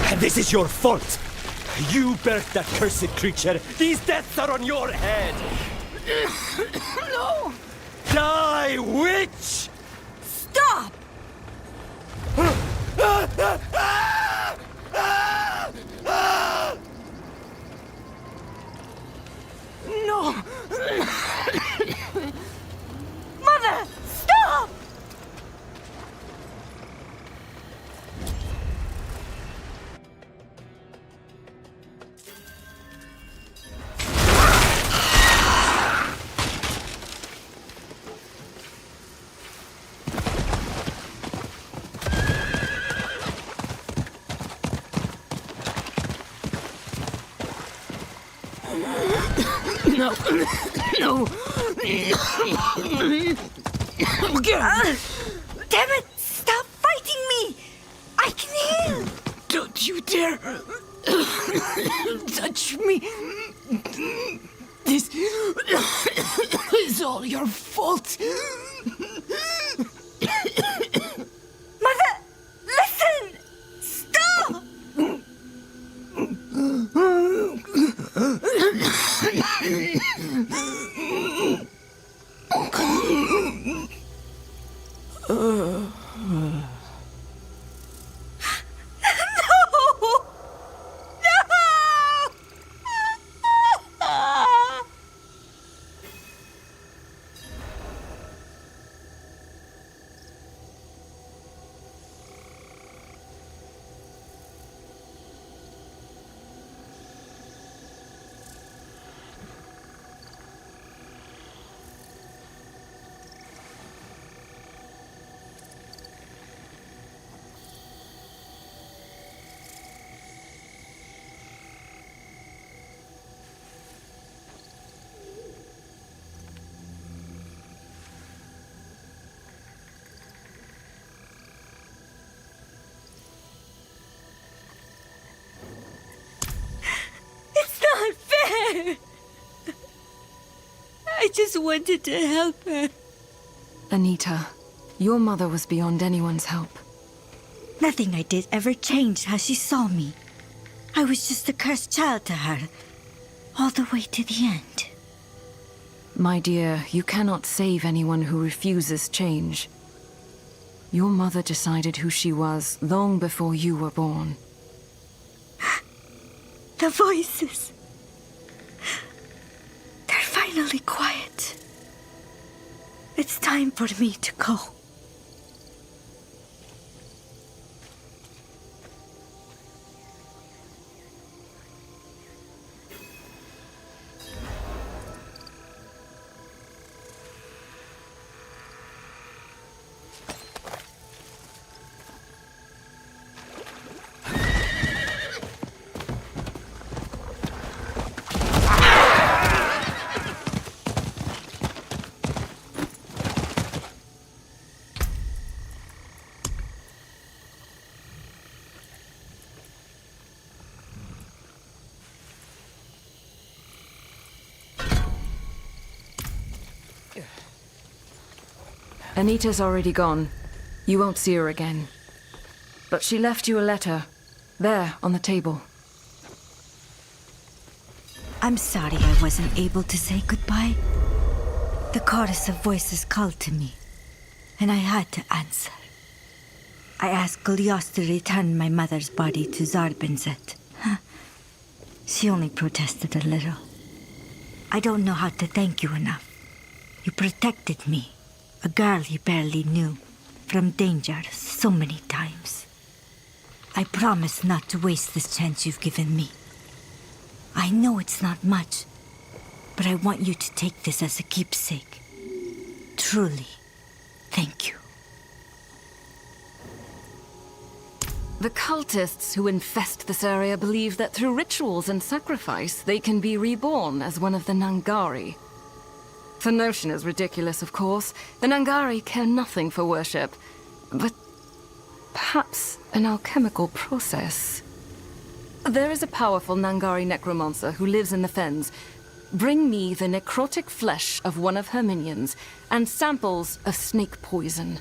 And this is your fault! You birthed that cursed creature! These deaths are on your head! No! Die, witch! Stop! No! Mother! Stop! No! No! Damn it! Stop fighting me! I can heal! Don't you dare touch me! This is all your fault! Mother! Listen! Stop! I just wanted to help her. Anita, your mother was beyond anyone's help. Nothing I did ever changed how she saw me. I was just a cursed child to her, all the way to the end. My dear, you cannot save anyone who refuses change. Your mother decided who she was long before you were born. The voices. They're finally quiet. It's time for me to go. Anita's already gone. You won't see her again. But she left you a letter. There, on the table. I'm sorry I wasn't able to say goodbye. The chorus of voices called to me, and I had to answer. I asked Gulyas to return my mother's body to Zarbinzet. She only protested a little. I don't know how to thank you enough. You protected me, a girl you barely knew, from danger so many times. I promise not to waste this chance you've given me. I know it's not much, but I want you to take this as a keepsake. Truly, thank you. The cultists who infest this area believe that through rituals and sacrifice, they can be reborn as one of the Nangari. The notion is ridiculous, of course. The Nangari care nothing for worship, but perhaps an alchemical process. There is a powerful Nangari necromancer who lives in the fens. Bring me the necrotic flesh of one of her minions and samples of snake poison.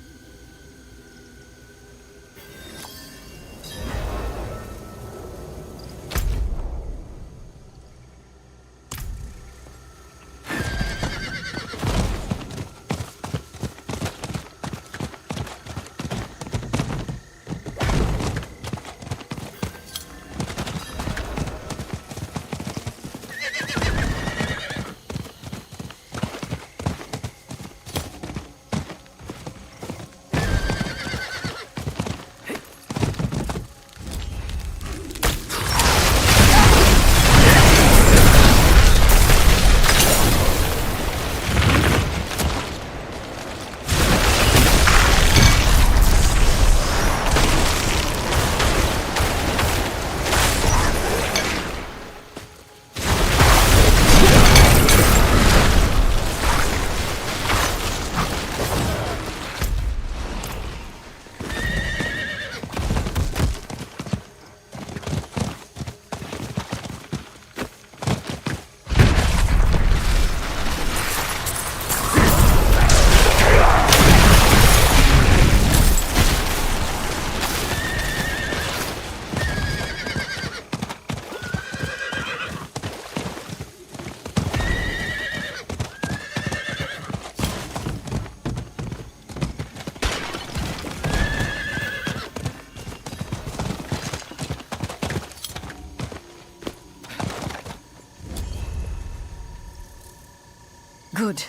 Good.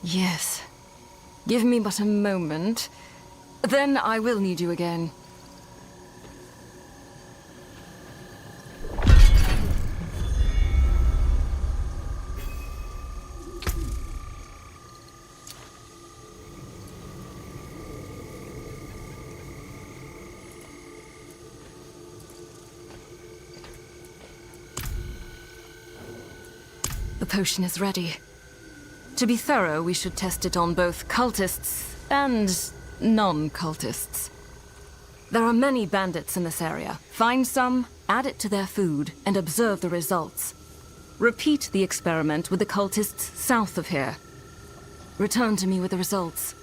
Yes. Give me but a moment. Then I will need you again. The potion is ready. To be thorough, we should test it on both cultists and non-cultists. There are many bandits in this area. Find some, add it to their food, and observe the results. Repeat the experiment with the cultists south of here. Return to me with the results.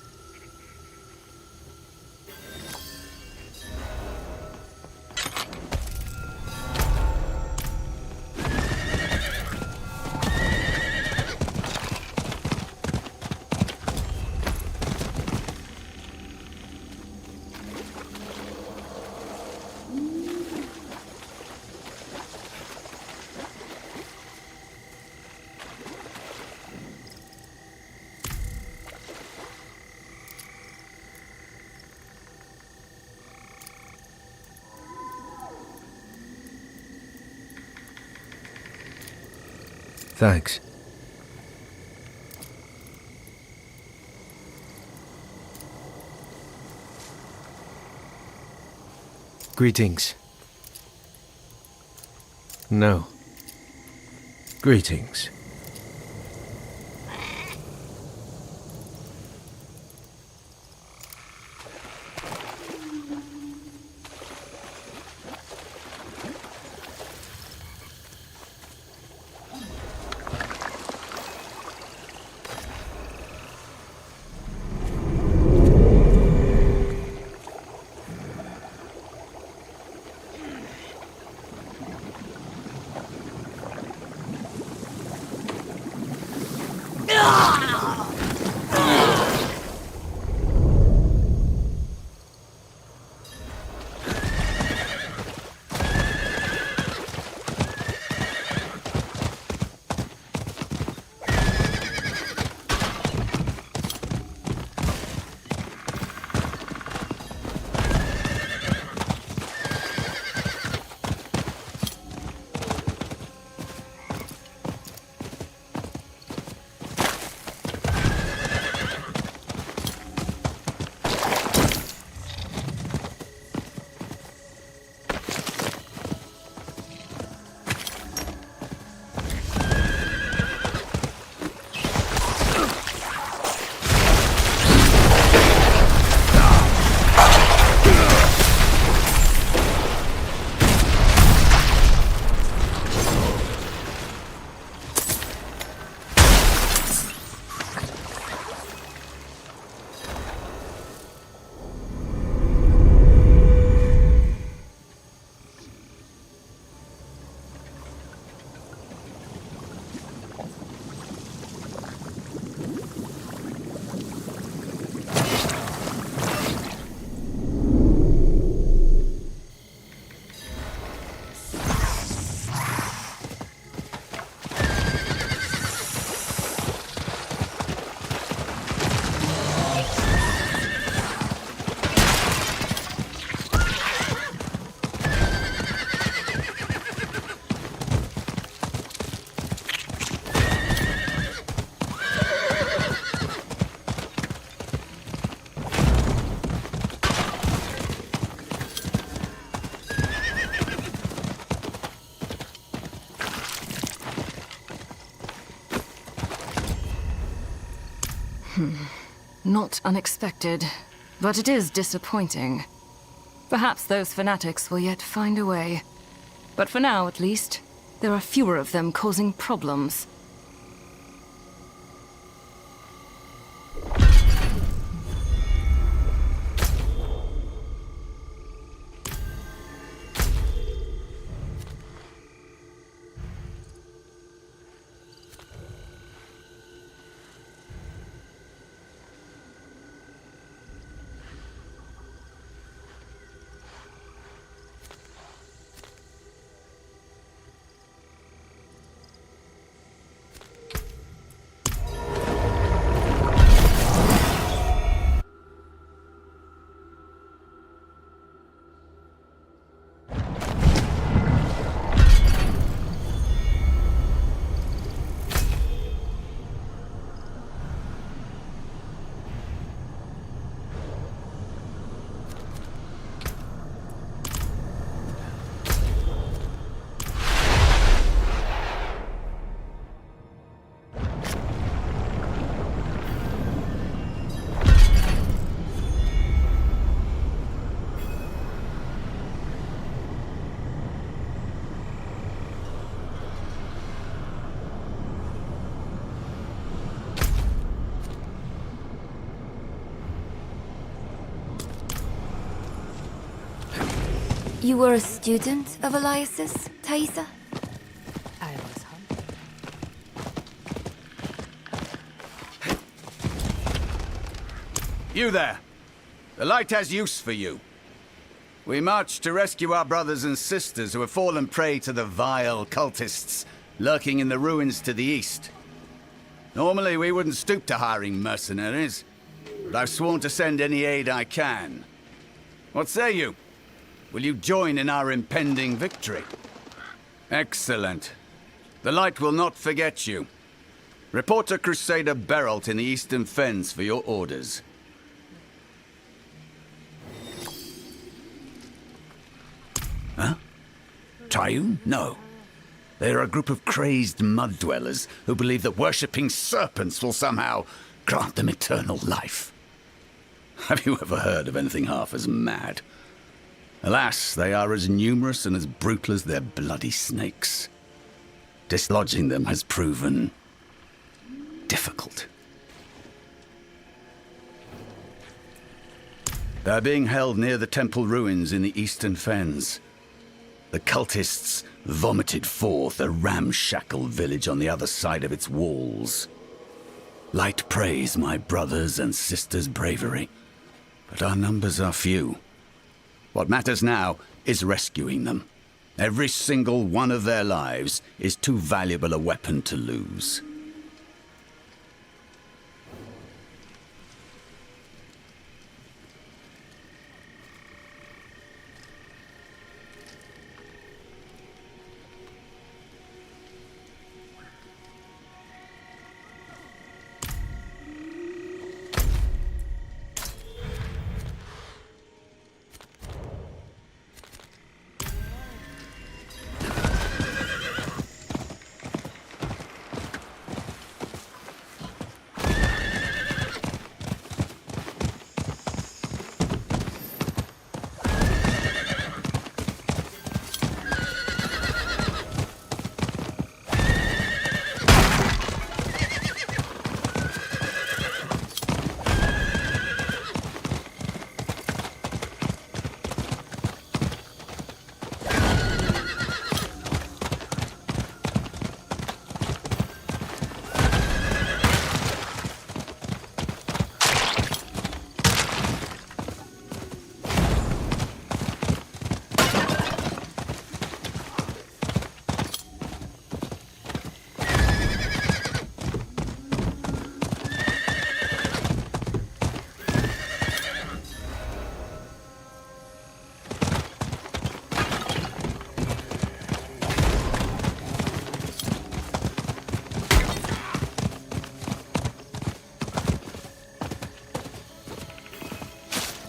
Thanks. Greetings. No. Greetings. Not unexpected, but it is disappointing. Perhaps those fanatics will yet find a way. But for now, at least, there are fewer of them causing problems. You were a student of Elias's, Thaisa? I was hungry. You there! The light has use for you. We marched to rescue our brothers and sisters who have fallen prey to the vile cultists lurking in the ruins to the east. Normally we wouldn't stoop to hiring mercenaries, but I've sworn to send any aid I can. What say you? Will you join in our impending victory? Excellent. The Light will not forget you. Report to Crusader Beralt in the Eastern Fens for your orders. Huh? Triune? No. They are a group of crazed mud-dwellers who believe that worshipping serpents will somehow grant them eternal life. Have you ever heard of anything half as mad? Alas, they are as numerous and as brutal as their bloody snakes. Dislodging them has proven difficult. They are being held near the temple ruins in the Eastern Fens. The cultists vomited forth a ramshackle village on the other side of its walls. Light praise my brothers' and sisters' bravery, but our numbers are few. What matters now is rescuing them. Every single one of their lives is too valuable a weapon to lose.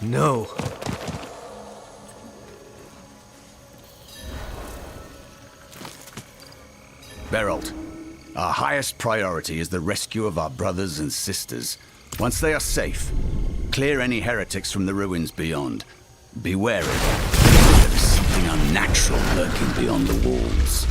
No. Beralt, Our highest priority is the rescue of our brothers and sisters. Once they are safe, clear any heretics from the ruins beyond. Be wary. There is something unnatural lurking beyond the walls.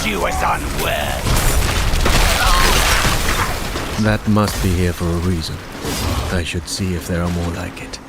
she was unworthy. That must be here for a reason. I should see if there are more like it.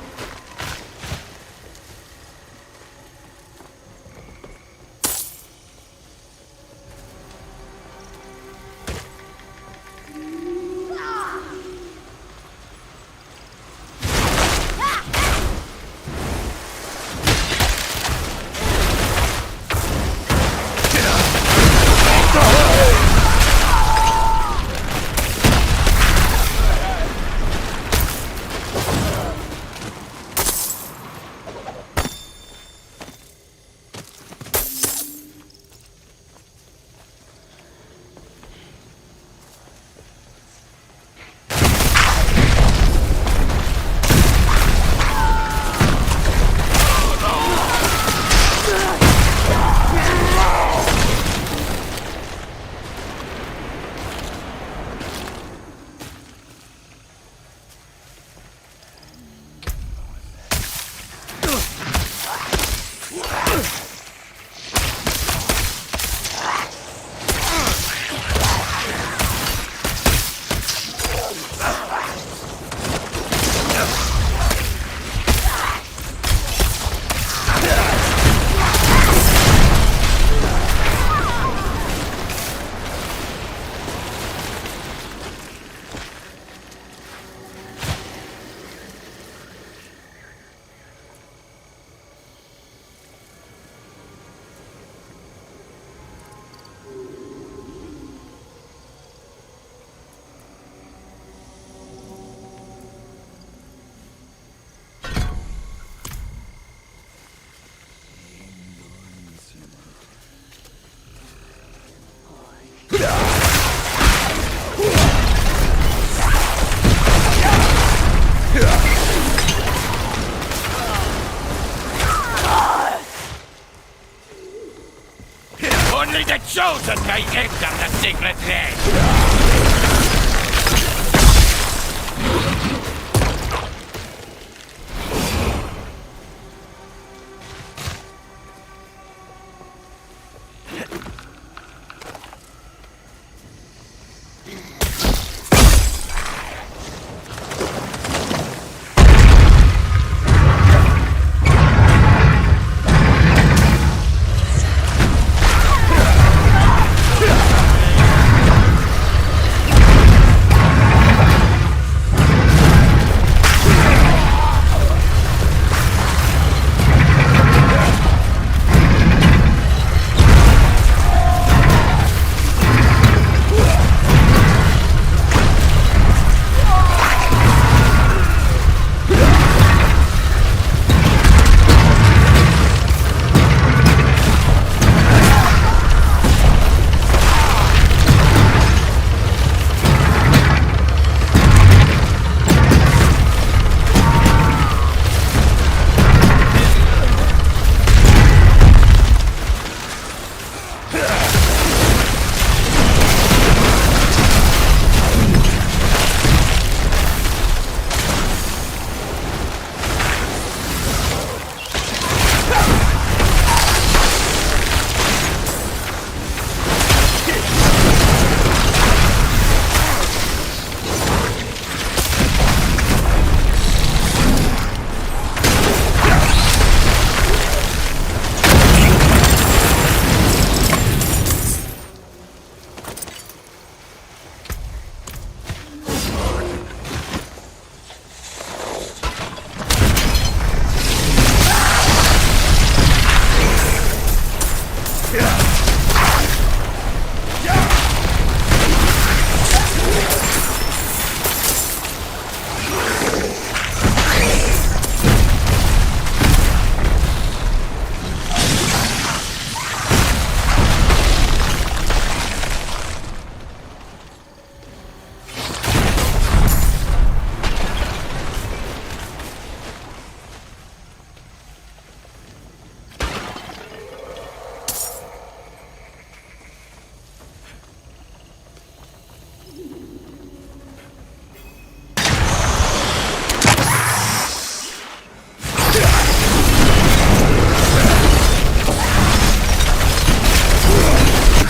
Only the chosen may enter the secret place!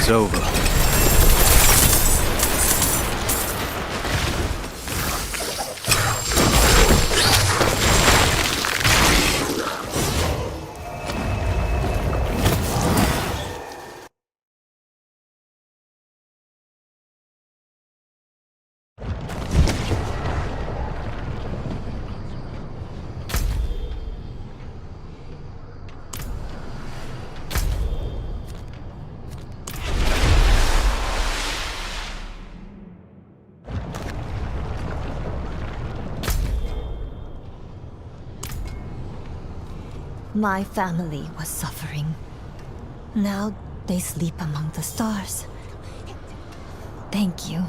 It's over. My family was suffering. Now they sleep among the stars. Thank you.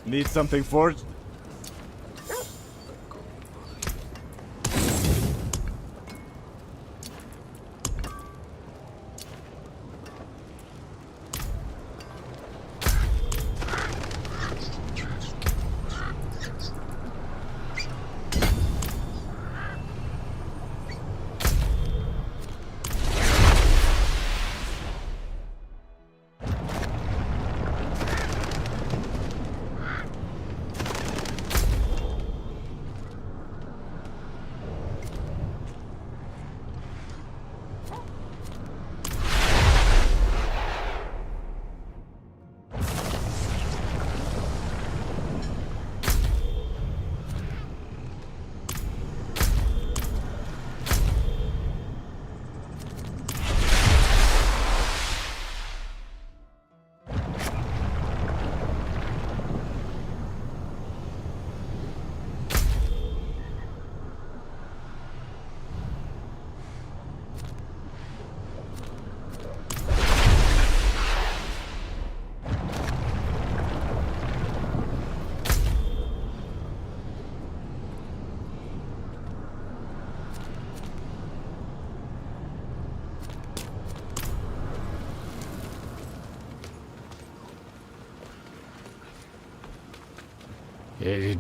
Need something forged?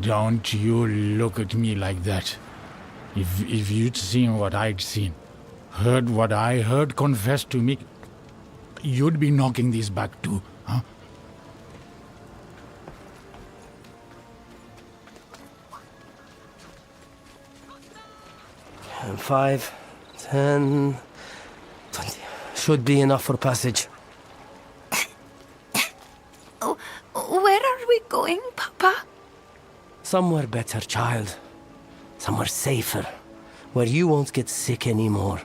Don't you look at me like that. If you'd seen what I'd seen, heard what I heard confessed to me, you'd be knocking these back too, huh? And 5, 10, 20. Should be enough for passage. Where are we going, Papa? Somewhere better, child. Somewhere safer. Where you won't get sick anymore.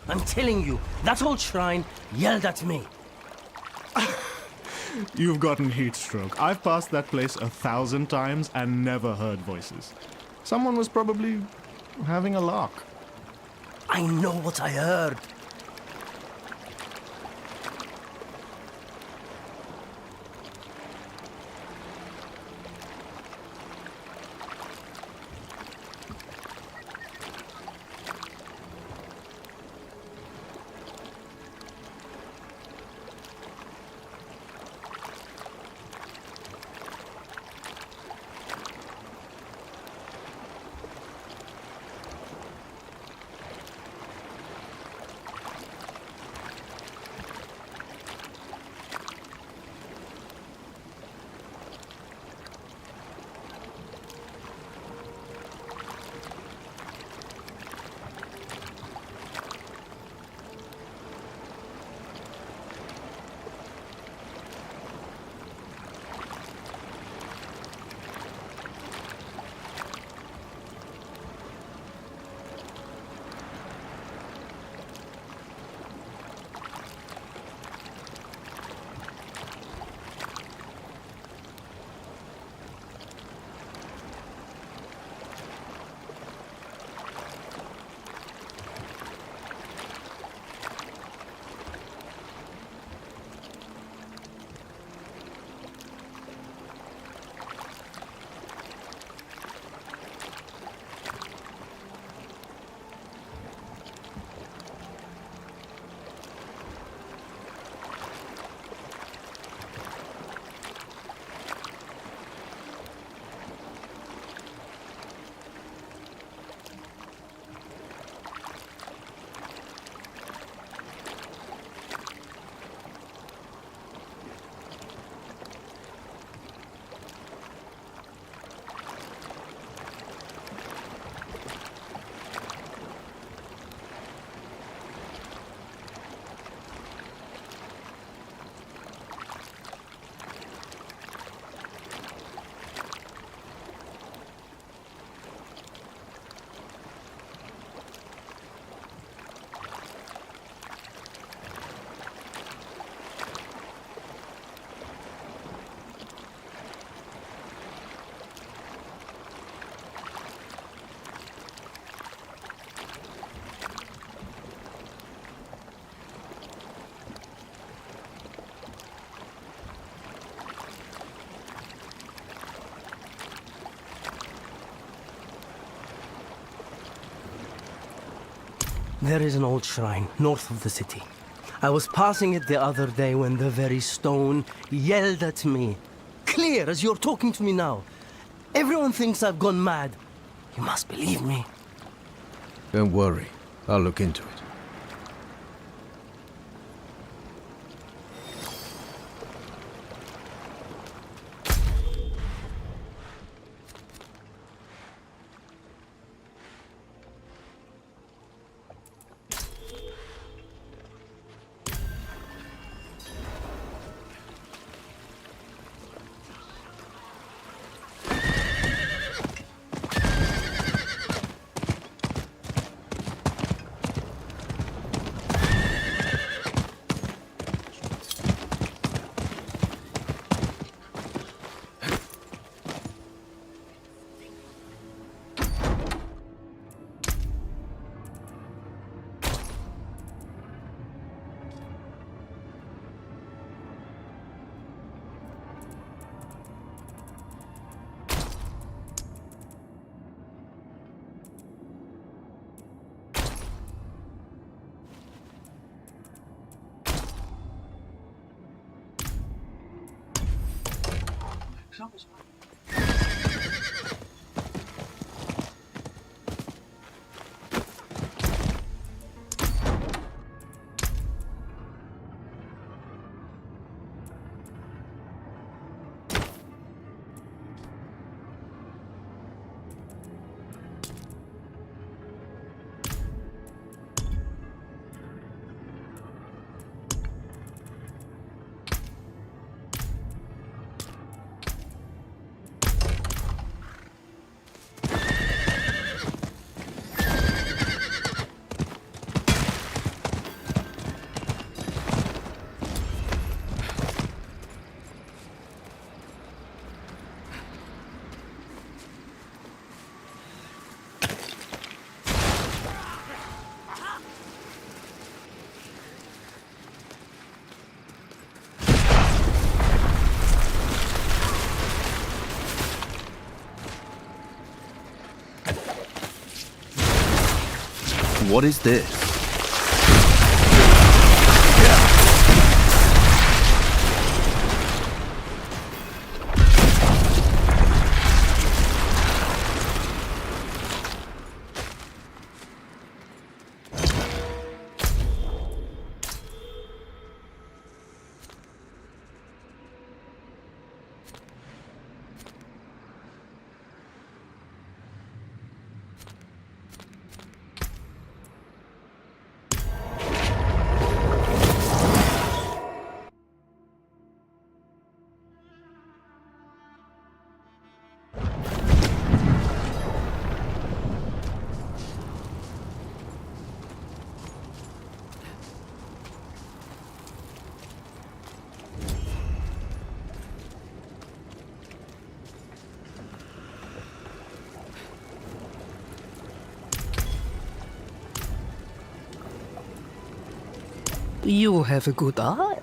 I'm telling you, that old shrine yelled at me. You've gotten heat stroke. I've passed that place 1,000 times and never heard voices. Someone was probably having a lark. I know what I heard. There is an old shrine north of the city. I was passing it the other day when the very stone yelled at me. Clear as you're talking to me now. Everyone thinks I've gone mad. You must believe me. Don't worry. I'll look into it. What is this? You have a good eye.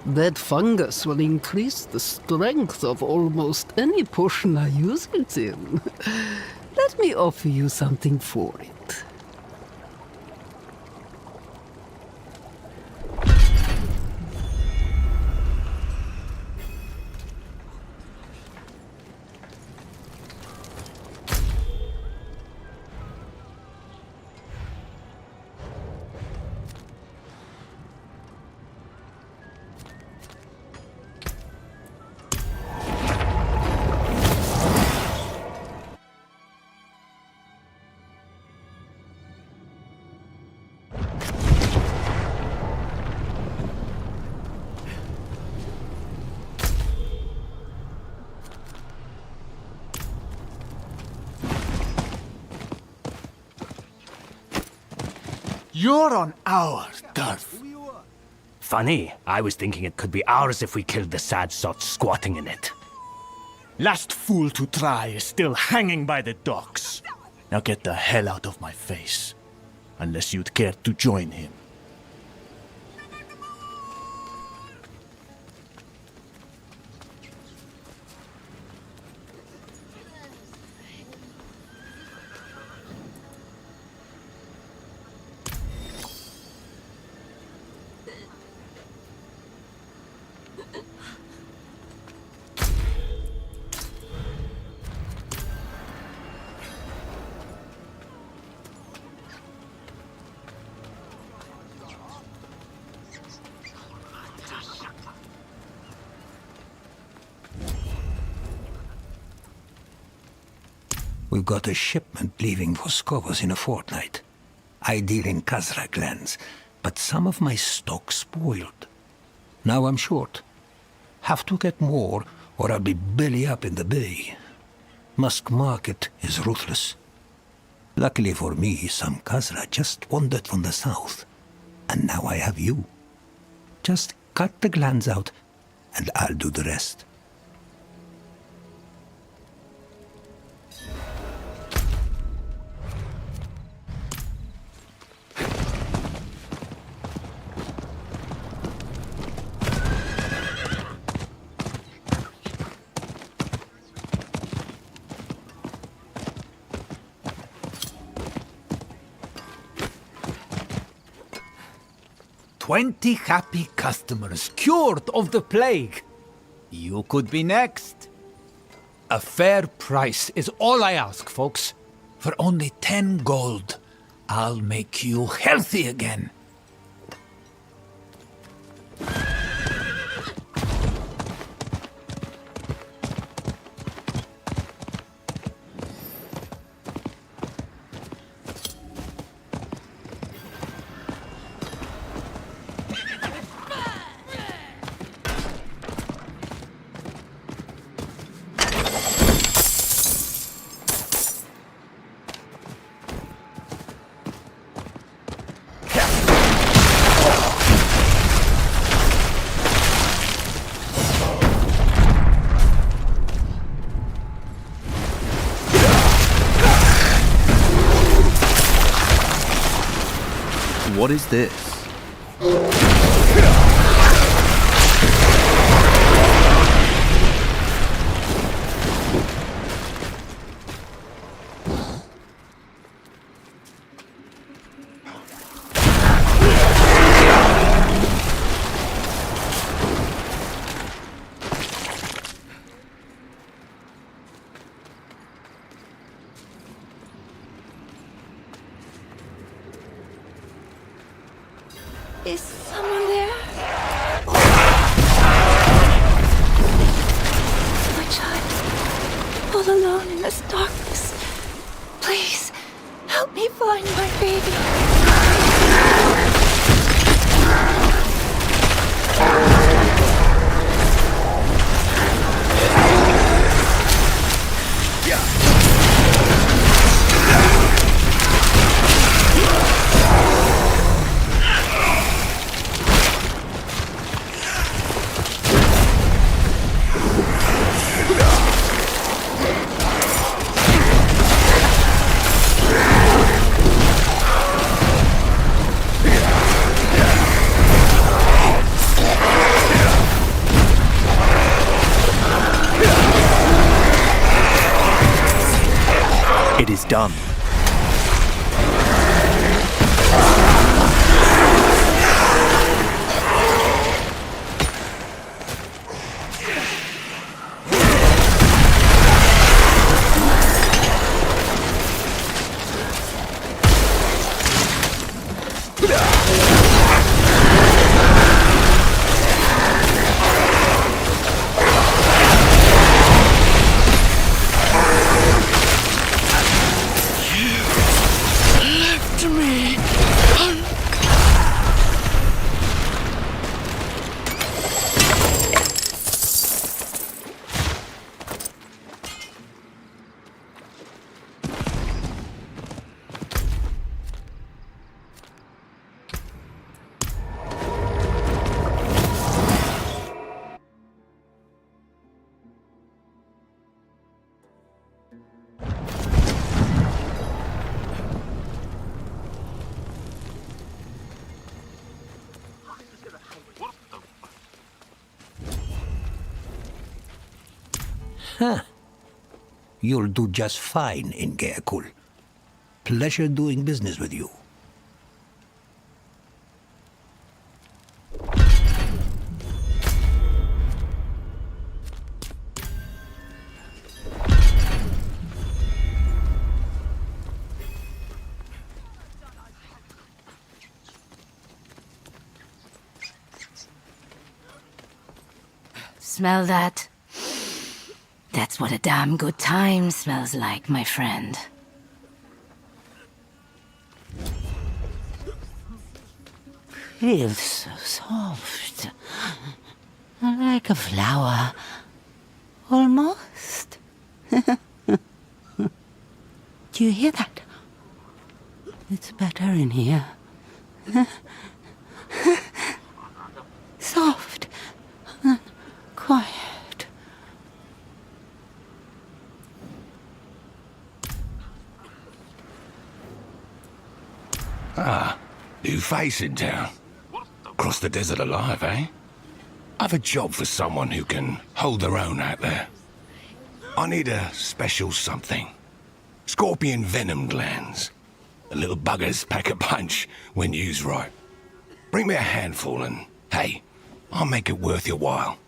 That fungus will increase the strength of almost any potion I use it in. Let me offer you something for it. You're on our turf. Funny, I was thinking it could be ours if we killed the sad sot squatting in it. Last fool to try is still hanging by the docks. Now get the hell out of my face. Unless you'd care to join him. We've got a shipment leaving for Skovos in a fortnight. I deal in Kazrak lands, but some of my stock spoiled. Now I'm short. Have to get more, or I'll be belly up in the bay. Musk Market is ruthless. Luckily for me, some Khazra just wandered from the south. And now I have you. Just cut the glands out, and I'll do the rest. "20 happy customers cured of the plague. You could be next." "A fair price is all I ask, folks. For only 10 gold, I'll make you healthy again." What is this? Is someone there? My child, all alone in this darkness. Please, help me find my baby. It is done. Huh. You'll do just fine in Geakul. Pleasure doing business with you. Smell that? That's what a damn good time smells like, my friend. Feels so soft. Like a flower. Almost. Do you hear that? It's better in here. Soft and quiet. Ah, new face in town. Crossed the desert alive, eh? I've a job for someone who can hold their own out there. I need a special something. Scorpion venom glands. The little buggers pack a punch when used right. Bring me a handful and, hey, I'll make it worth your while.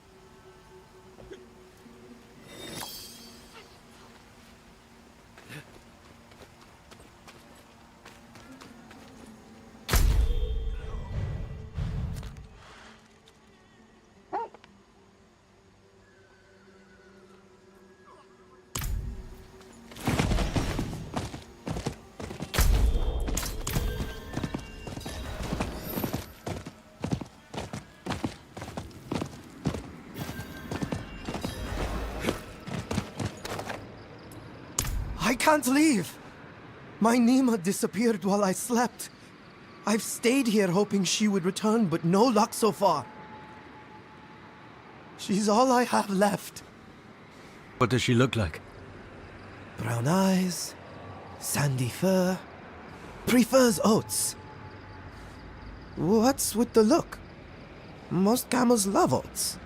I can't leave! My Nima disappeared while I slept. I've stayed here hoping she would return, but no luck so far. She's all I have left. What does she look like? Brown eyes, sandy fur, prefers oats. What's with the look? Most camels love oats.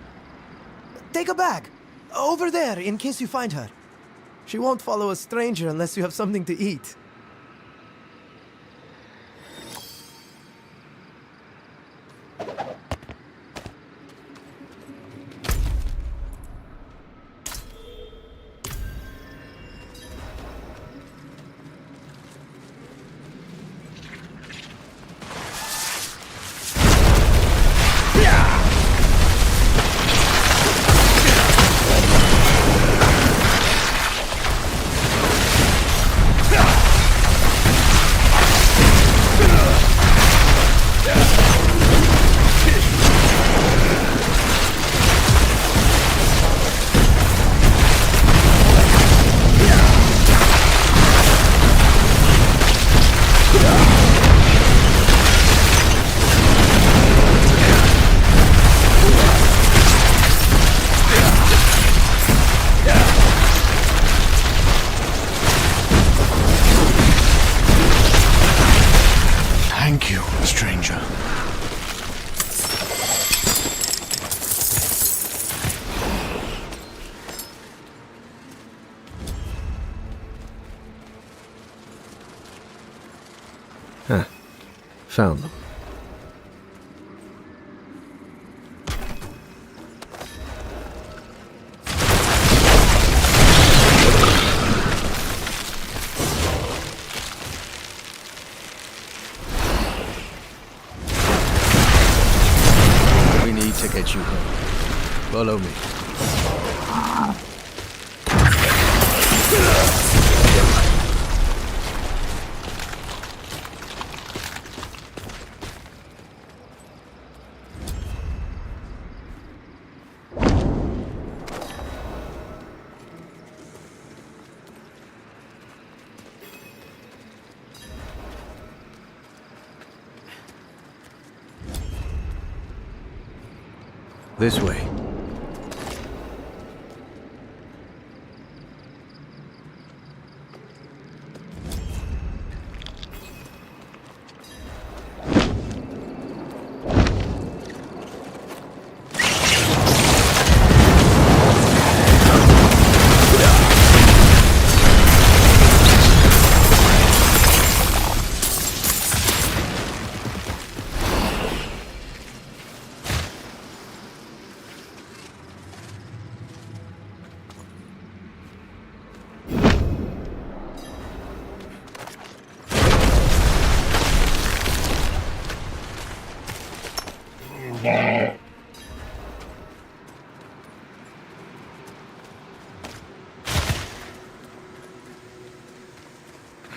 Take a bag. Over there, in case you find her. She won't follow a stranger unless you have something to eat. Thank you, stranger. Huh. Found them. We need to get you home. Follow me. This way.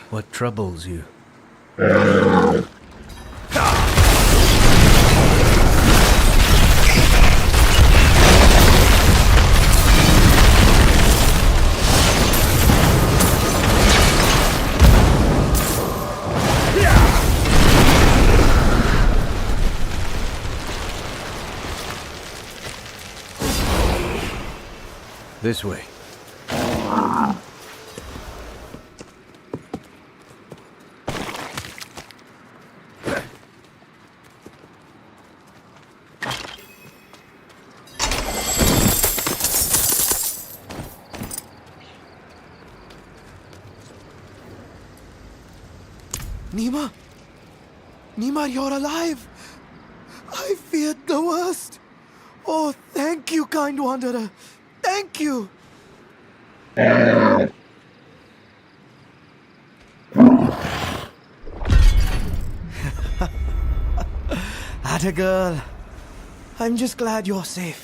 What troubles you? This way. Nima? Nima, you're alive! I feared the worst! Oh, thank you, kind wanderer! Thank you! Atta girl. I'm just glad you're safe.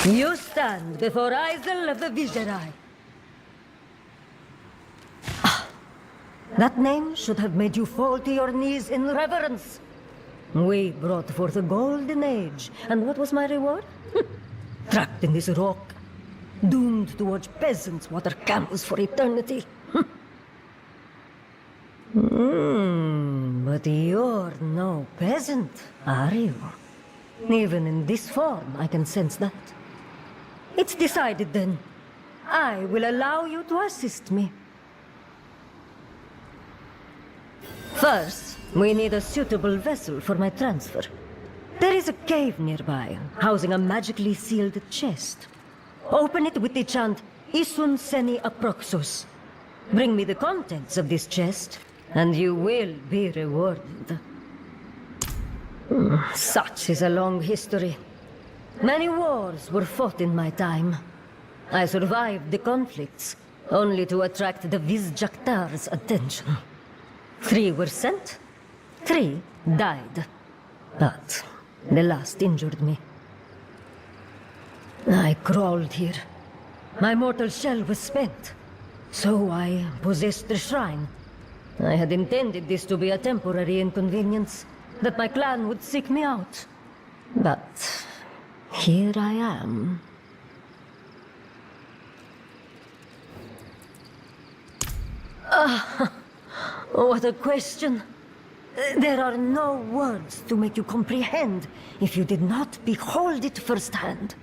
You stand before Isle of the Viserai. That name should have made you fall to your knees in reverence. We brought forth a golden age, and what was my reward? Trapped in this rock, doomed to watch peasants water camels for eternity. But you're no peasant, are you? Even in this form, I can sense that. It's decided then. I will allow you to assist me. First, we need a suitable vessel for my transfer. There is a cave nearby, housing a magically sealed chest. Open it with the chant, Isun Seni Aproxos. Bring me the contents of this chest, and you will be rewarded. Such is a long history. Many wars were fought in my time. I survived the conflicts, only to attract the Vizjaktar's attention. 3 were sent, 3 died. But the last injured me. I crawled here. My mortal shell was spent, so I possessed the shrine. I had intended this to be a temporary inconvenience, that my clan would seek me out. But here I am. What a question. There are no words to make you comprehend if you did not behold it firsthand.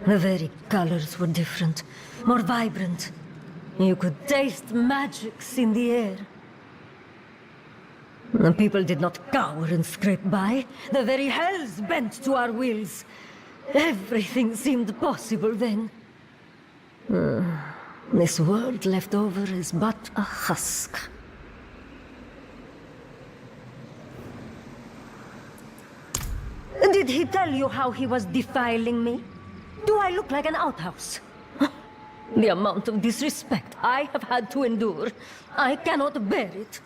The very colors were different, more vibrant. You could taste magics in the air. The people did not cower and scrape by. The very hells bent to our wills. Everything seemed possible then. This world left over is but a husk. Did he tell you how he was defiling me? Do I look like an outhouse? The amount of disrespect I have had to endure, I cannot bear it.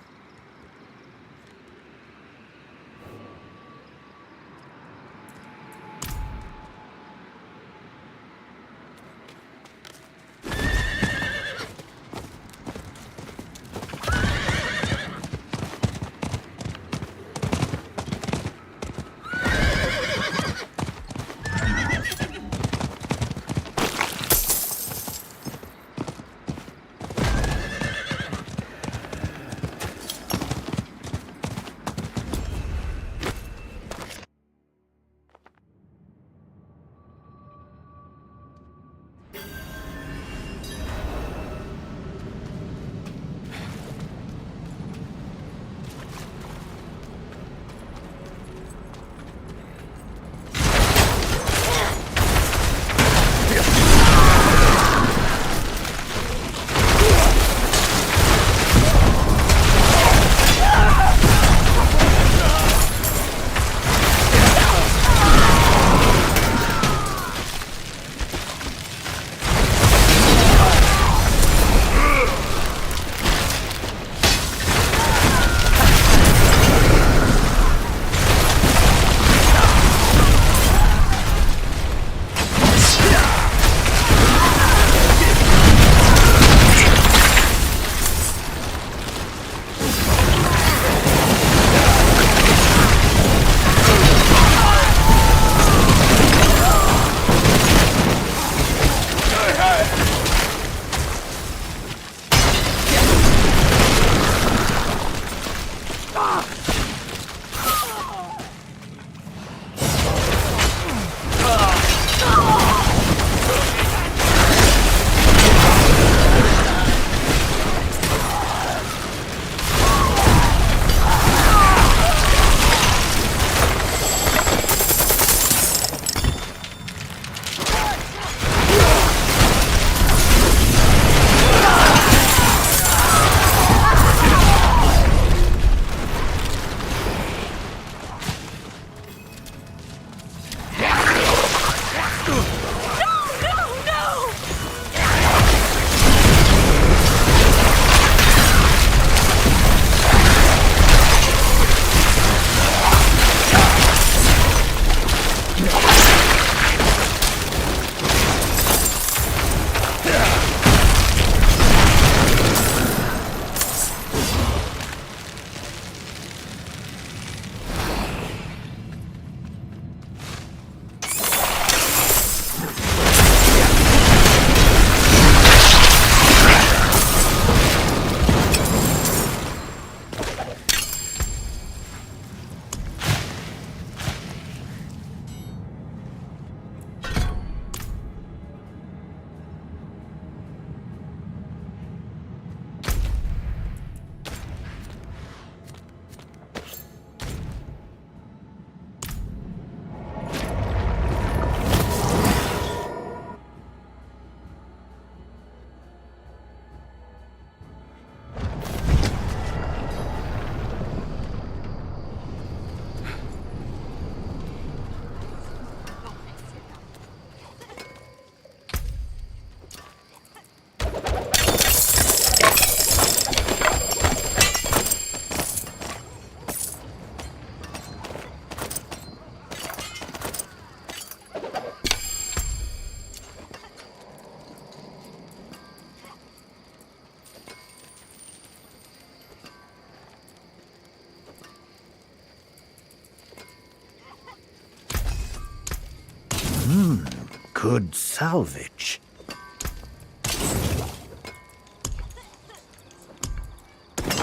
Good salvage.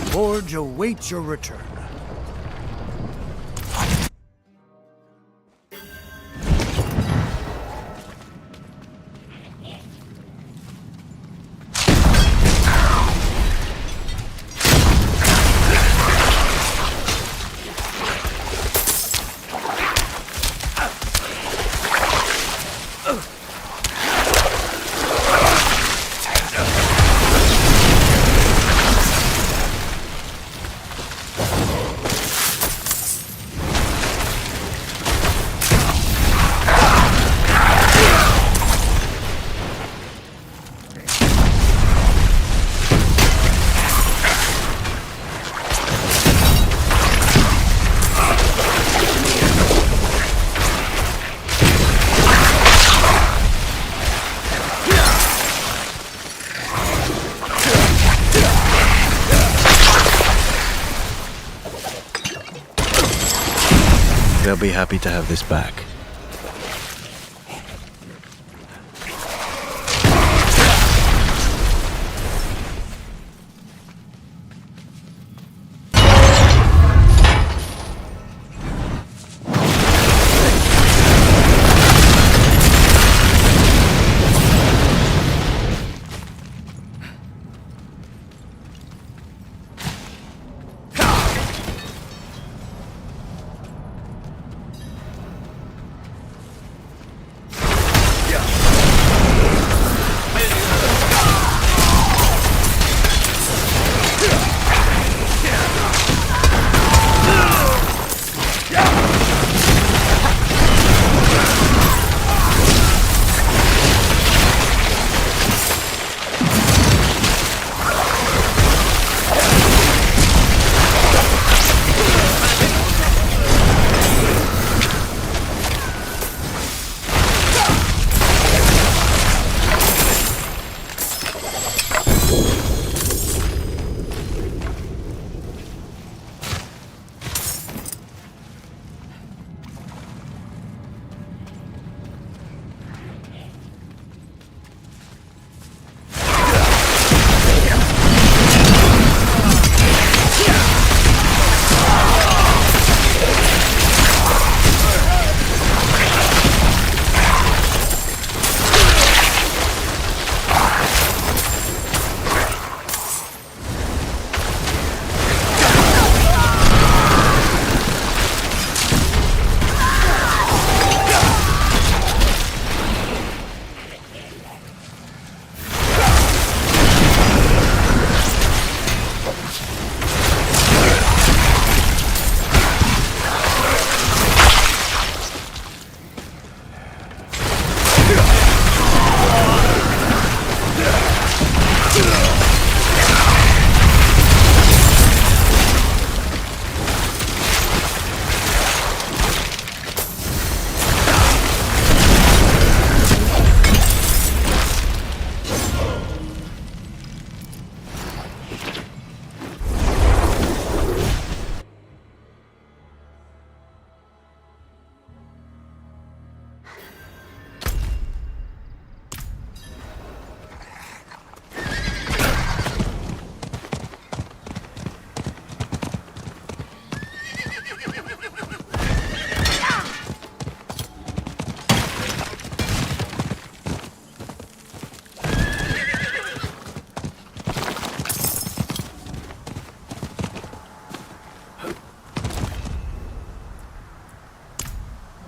Forge awaits your return. they'll be happy to have this back.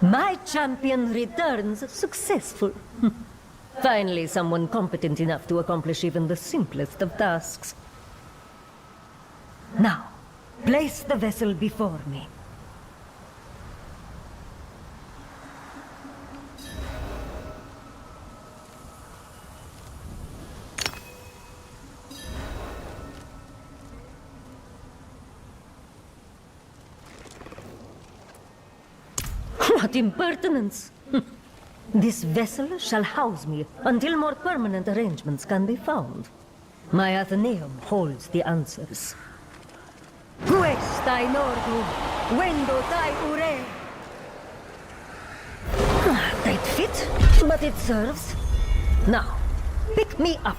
My champion returns successful. Finally, someone competent enough to accomplish even the simplest of tasks. Now, place the vessel before me. What impertinence! This vessel shall house me until more permanent arrangements can be found. My Athenaeum holds the answers. Questai nordu, vendo tai ure. Tight fit, but it serves. Now, pick me up.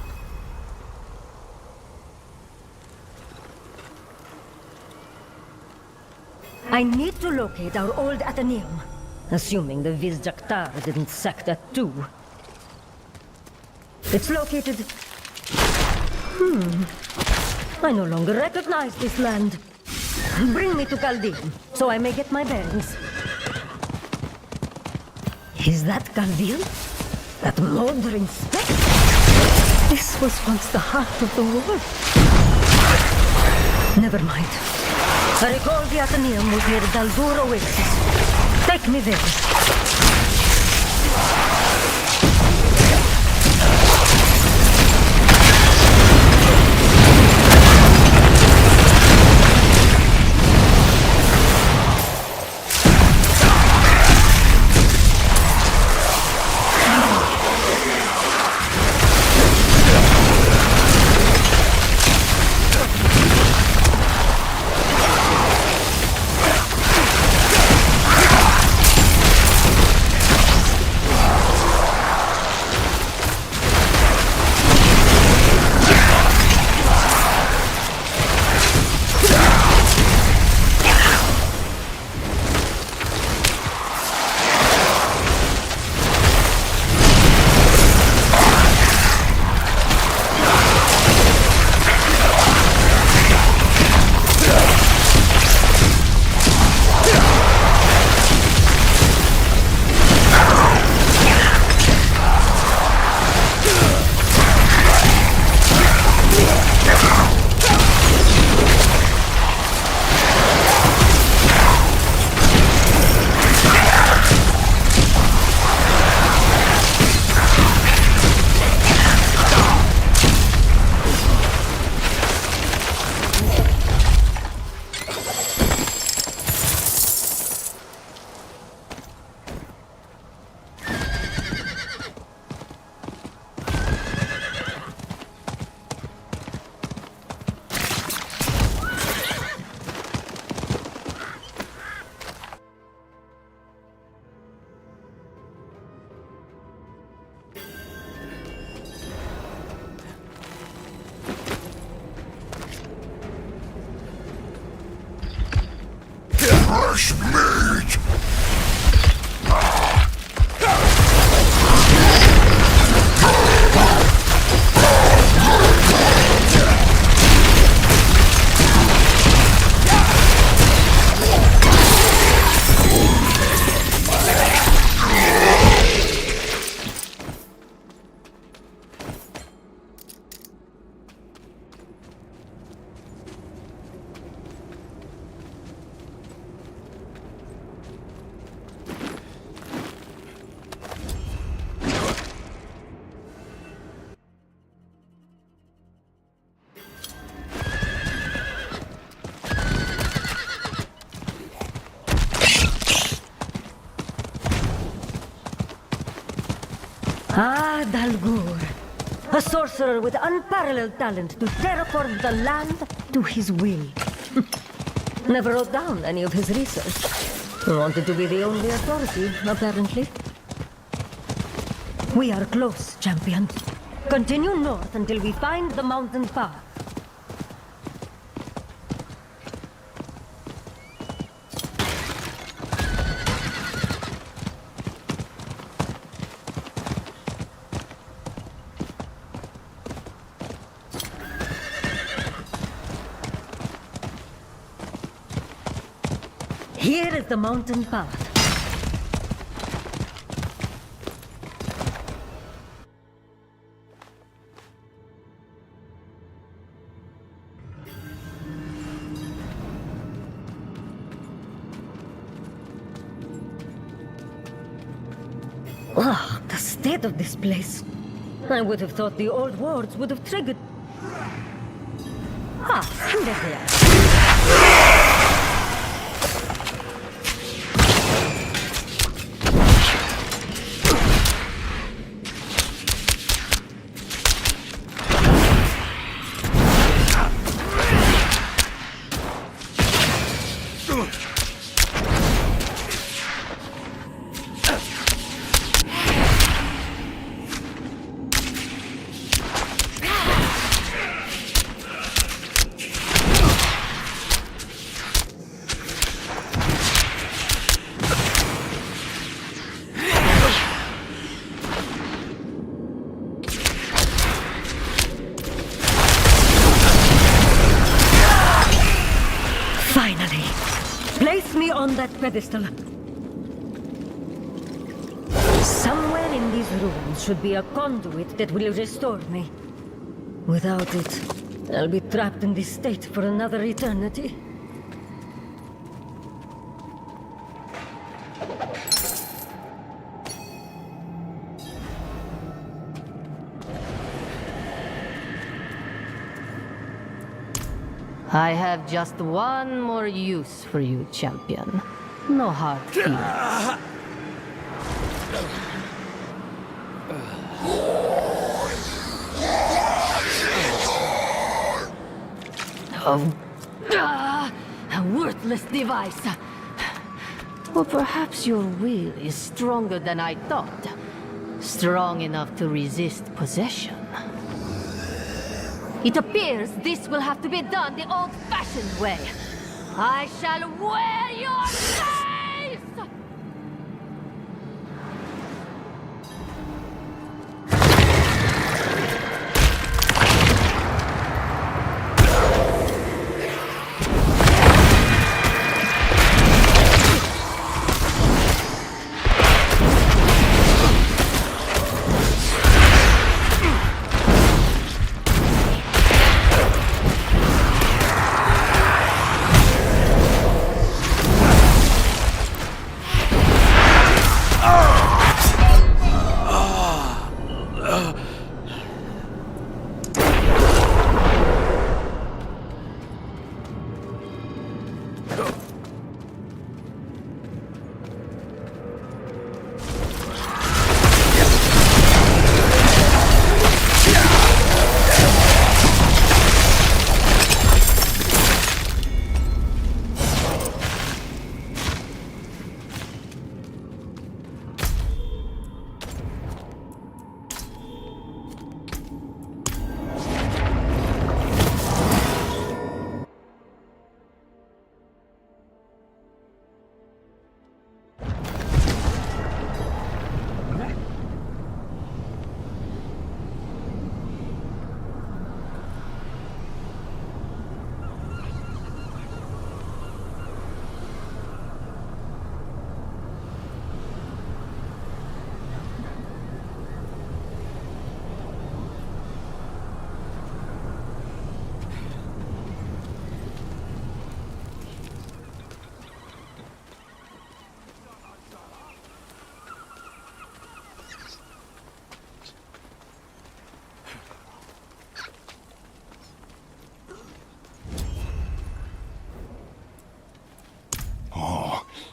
I need to locate our old Athenaeum. Assuming the Vizjaktar didn't sack that too. It's located... I no longer recognize this land. Bring me to Chaldean, so I may get my bearings. Is that Chaldean? That moldering speck? This was once the heart of the world. Never mind. I recall the Athenaeum was near the Daldur Oasis. Take me there. fresh meat! Ah, Dalgur. A sorcerer with unparalleled talent to terraform the land to his will. Never wrote down any of his research. Wanted to be the only authority, apparently. We are close, champion. Continue north until we find the mountain path. Here is the mountain path. Ah, the state of this place. I would have thought the old wards would have triggered... Ah, there they are. Finally! Place me on that pedestal. Somewhere in these ruins should be a conduit that will restore me. Without it, I'll be trapped in this state for another eternity. I have just one more use for you, champion. No hard feelings. A worthless device. Or perhaps your will is stronger than I thought. Strong enough to resist possession. It appears this will have to be done the old-fashioned way. I shall wear your face!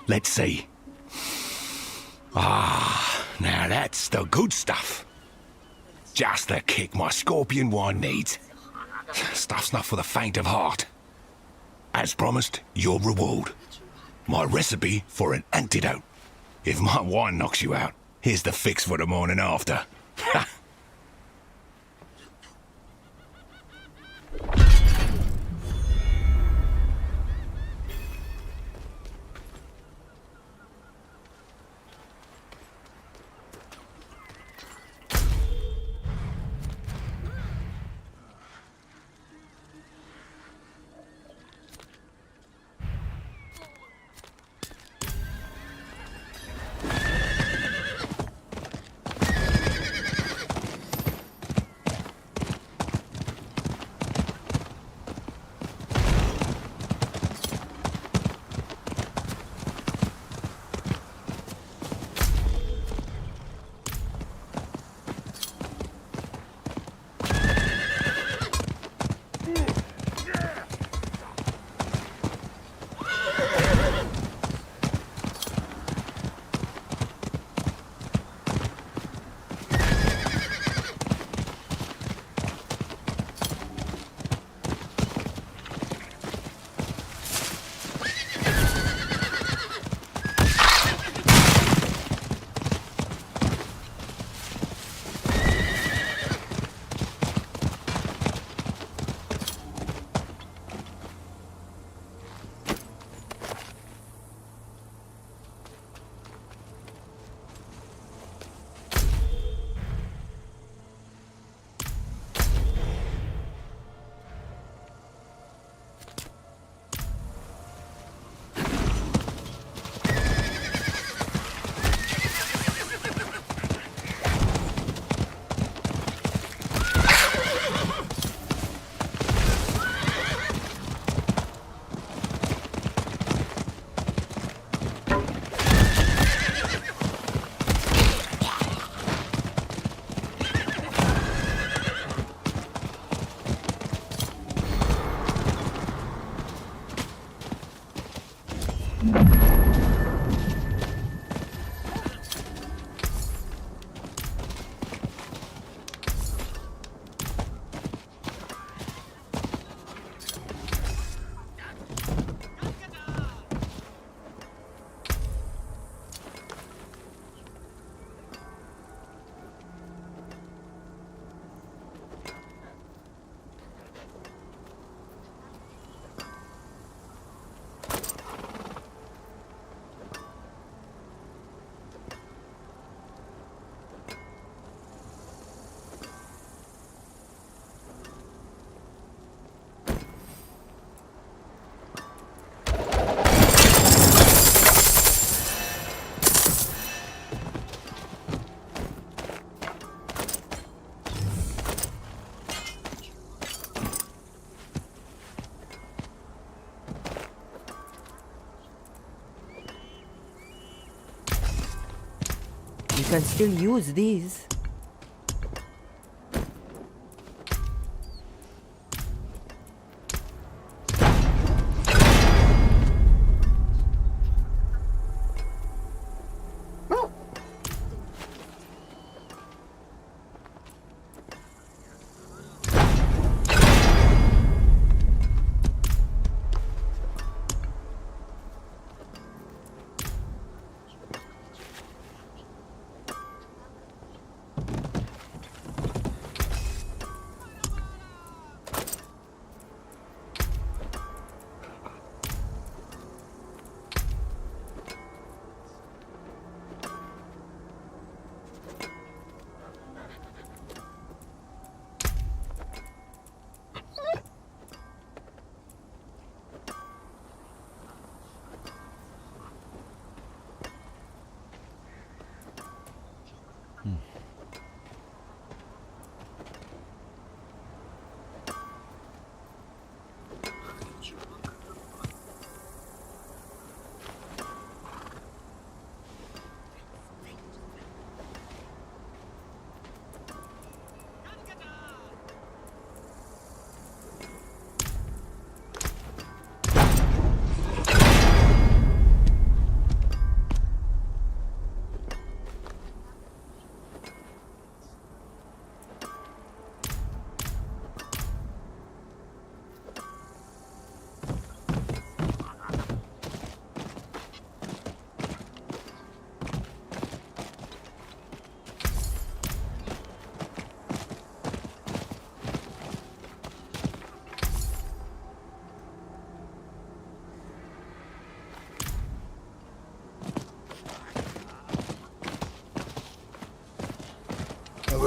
Let's see. Ah, now that's the good stuff. Just the kick my scorpion wine needs. Stuff's not for the faint of heart. As promised, your reward. My recipe for an antidote. If my wine knocks you out, here's the fix for the morning after. You can still use these.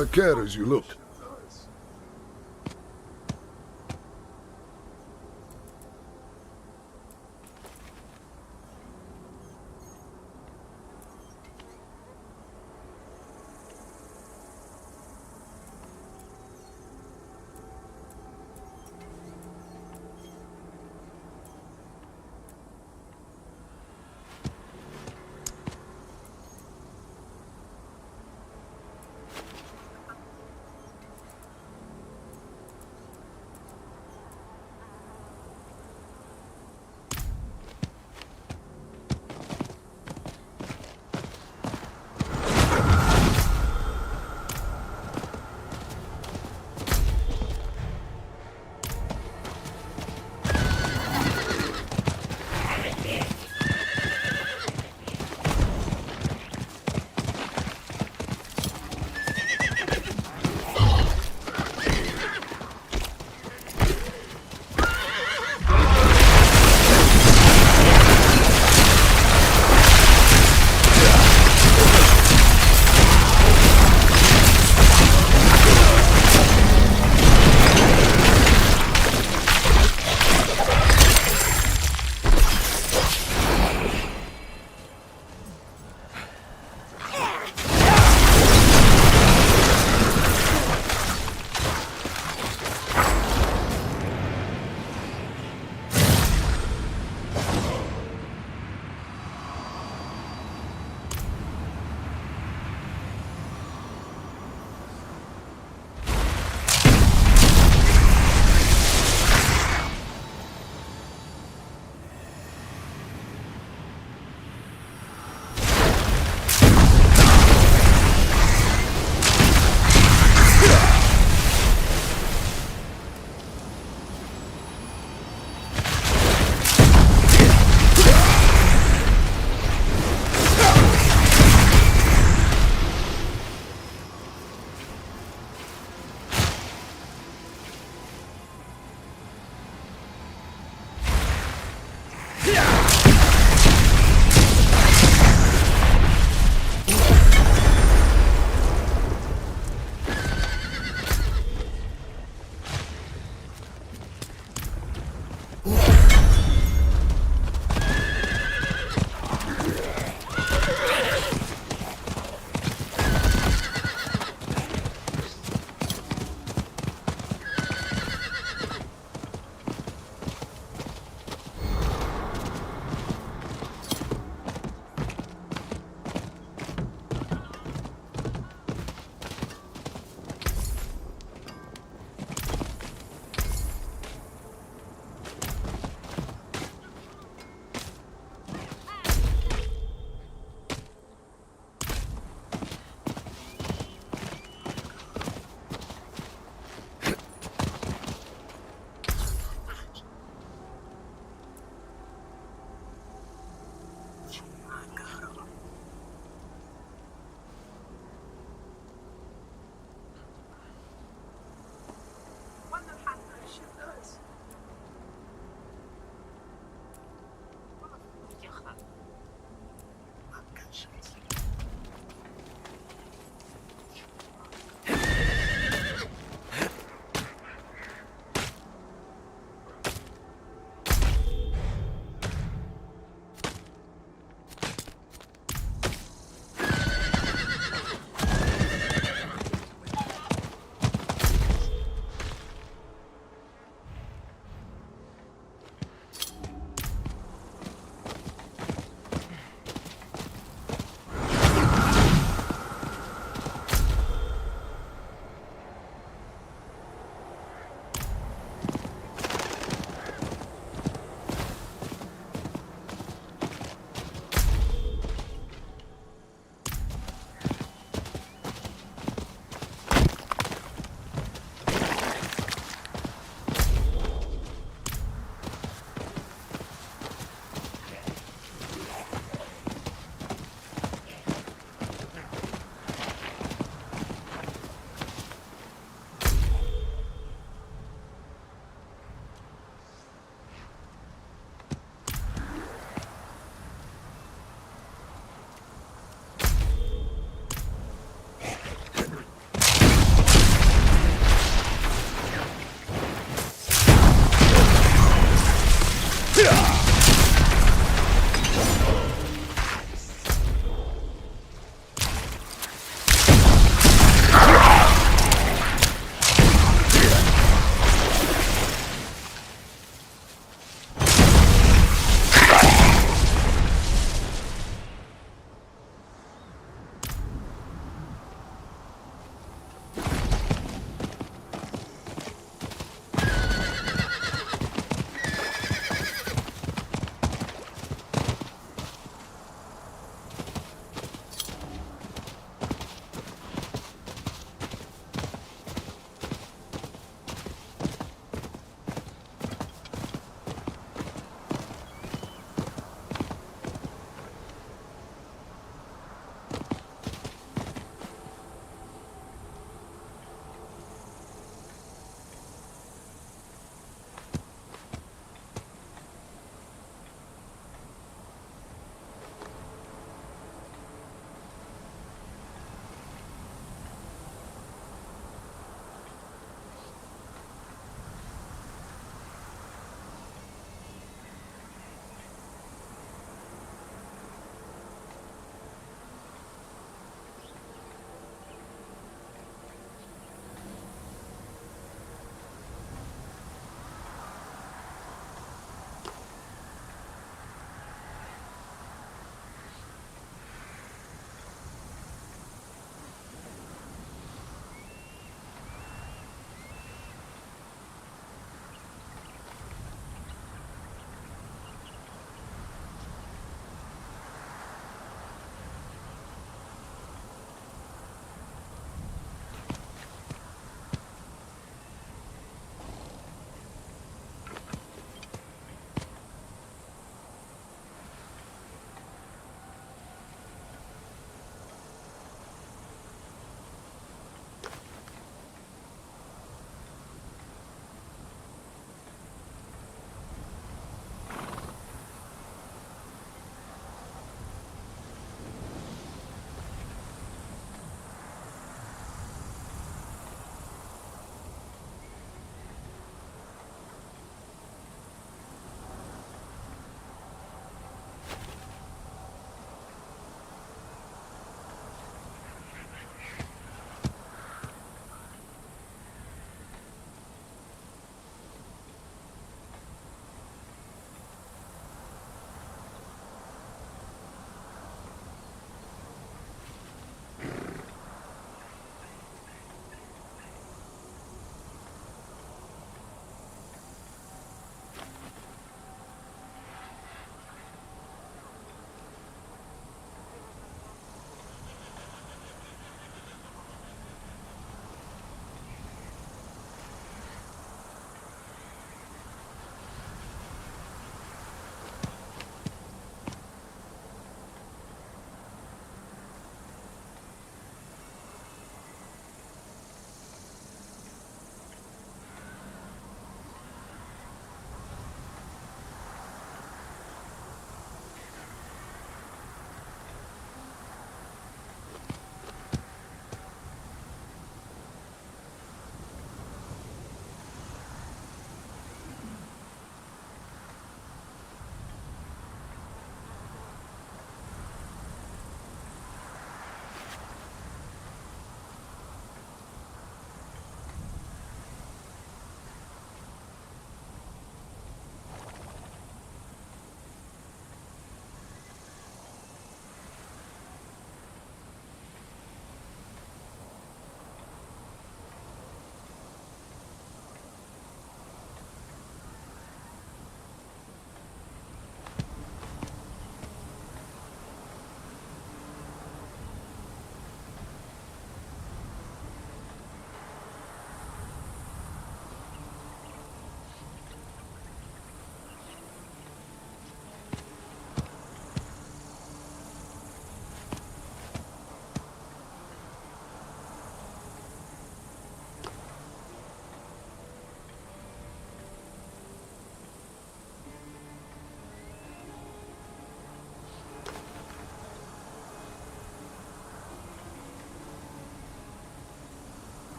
a care as you look.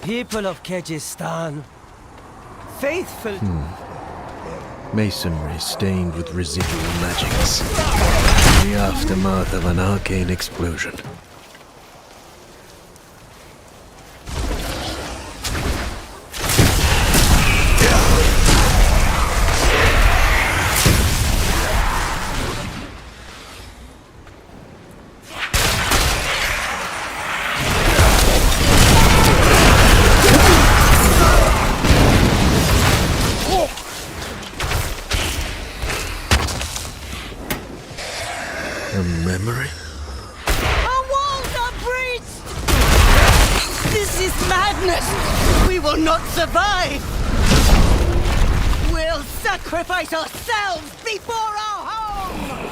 People of Kyrgyzstan, faithful... Masonry stained with residual magics. The aftermath of an arcane explosion. A memory? Our walls are breached! This is madness! We will not survive! We'll sacrifice ourselves before our home!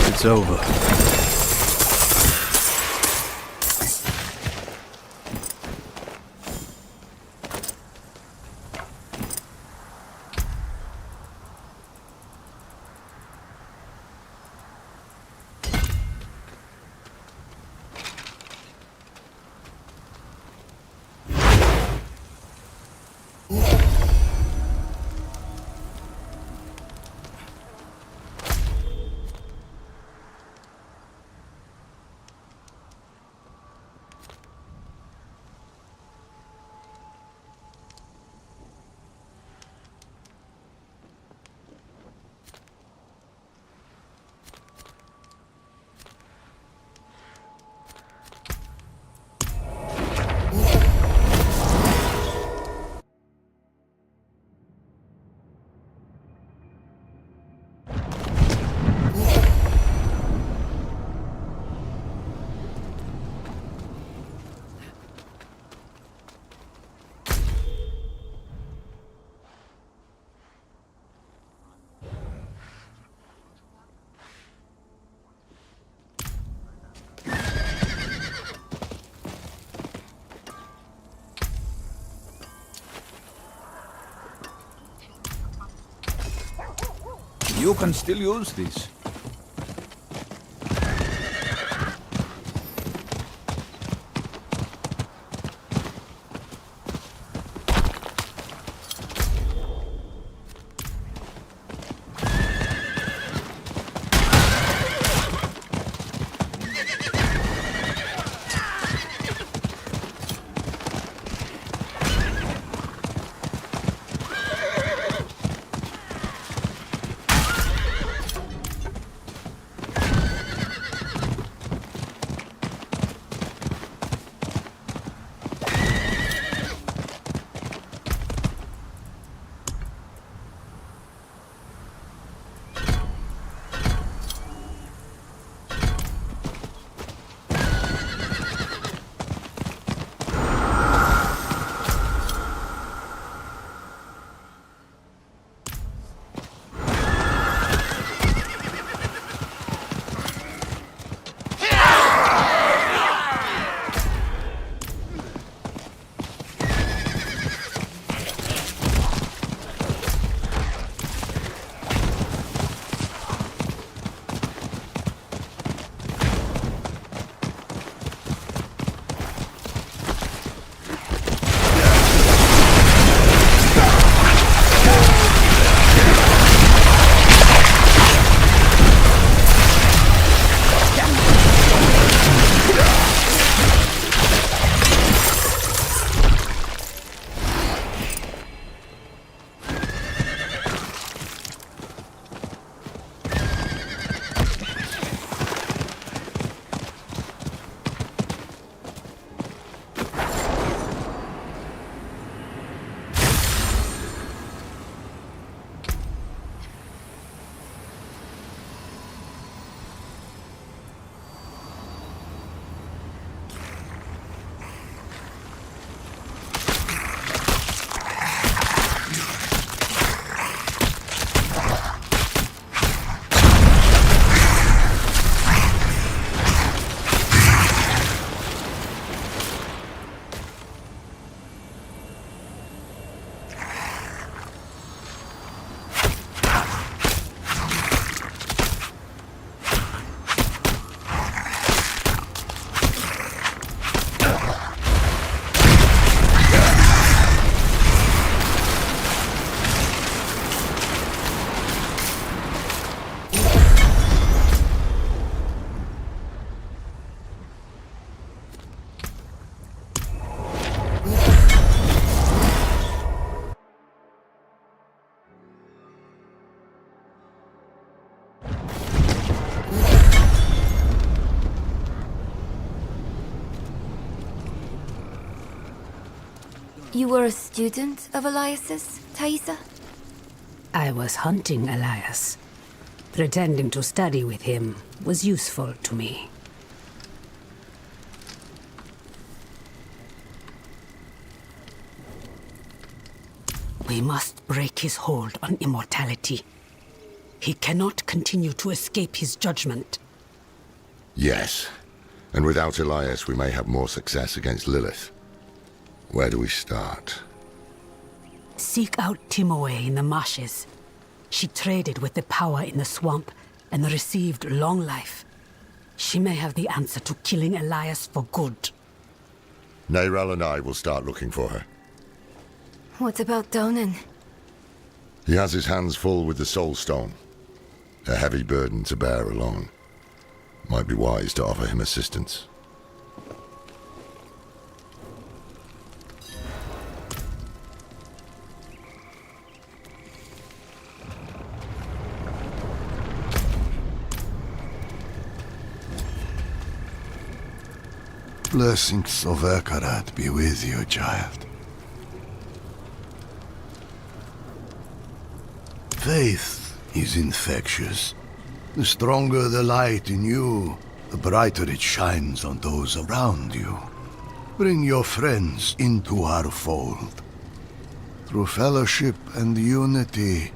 It's over. You can still use these. You were a student of Elias's, Thaisa? I was hunting Elias. Pretending to study with him was useful to me. We must break his hold on immortality. He cannot continue to escape his judgment. Yes. And without Elias, we may have more success against Lilith. Where do we start? Seek out Timoe in the marshes. She traded with the power in the swamp and received long life. She may have the answer to killing Elias for good. Neyrel and I will start looking for her. What about Donan? He has his hands full with the Soul Stone. A heavy burden to bear alone. Might be wise to offer him assistance. Blessings of Ekarat be with you, child. Faith is infectious. The stronger the light in you, the brighter it shines on those around you. Bring your friends into our fold. Through fellowship and unity,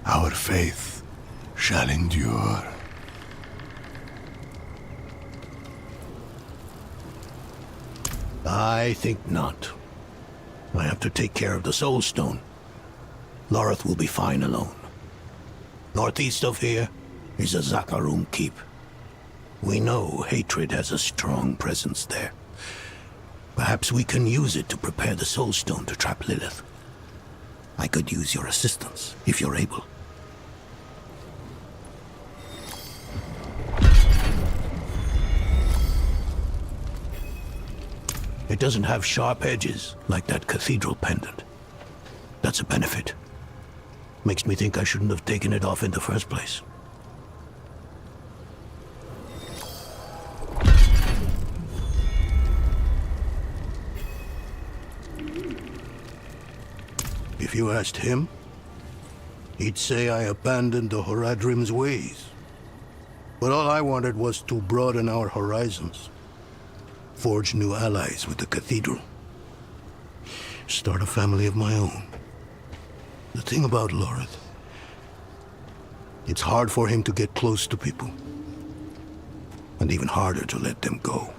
our faith shall endure. I think not. I have to take care of the Soul Stone. Lorith will be fine alone. Northeast of here is a Zakarum keep. We know hatred has a strong presence there. Perhaps we can use it to prepare the Soul Stone to trap Lilith. I could use your assistance, if you're able. It doesn't have sharp edges, like that cathedral pendant. That's a benefit. Makes me think I shouldn't have taken it off in the first place. If you asked him, he'd say I abandoned the Horadrim's ways. But all I wanted was to broaden our horizons. Forge new allies with the cathedral. Start a family of my own. The thing about Lorith, it's hard for him to get close to people. And even harder to let them go.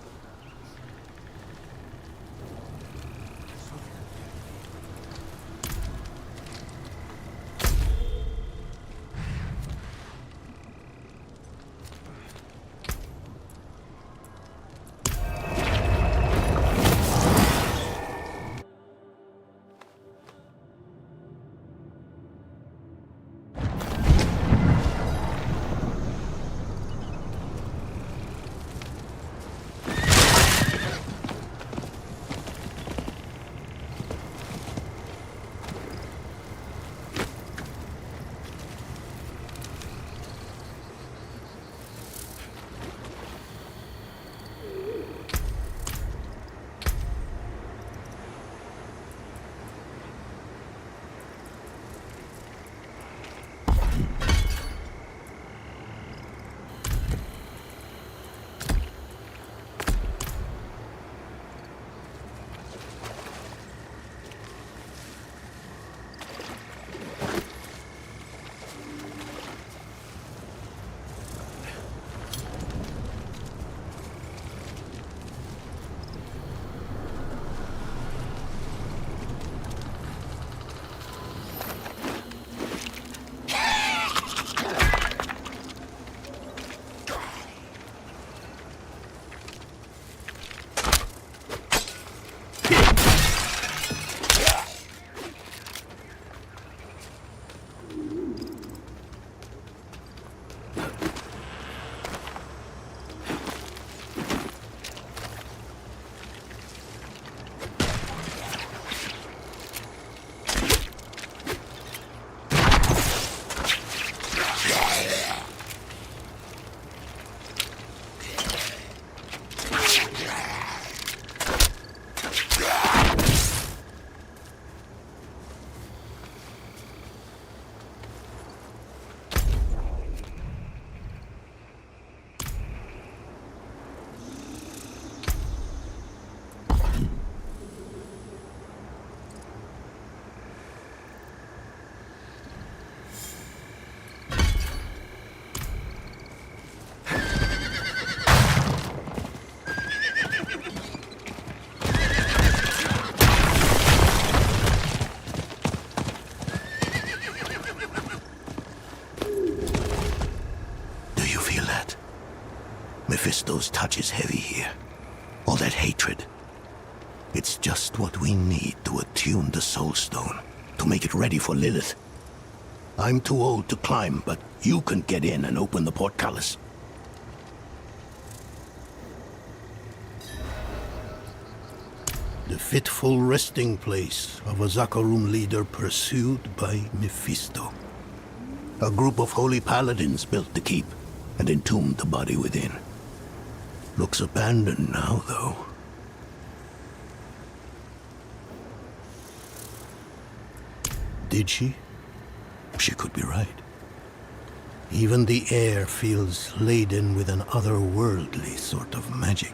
you feel that? Mephisto's touch is heavy here. All that hatred. It's just what we need to attune the Soul Stone, to make it ready for Lilith. I'm too old to climb, but you can get in and open the portcullis. The fitful resting place of a Zakarum leader pursued by Mephisto. A group of holy paladins built the keep and entombed the body within. Looks abandoned now, though. Did she? She could be right. Even the air feels laden with an otherworldly sort of magic.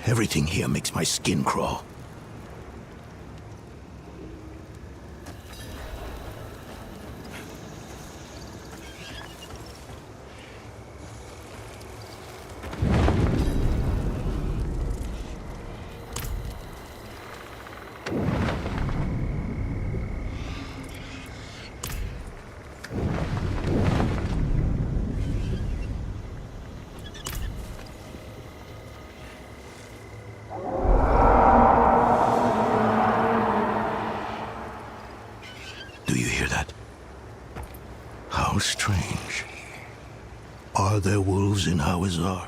Everything here makes my skin crawl. How strange. Are there wolves in Hawazar?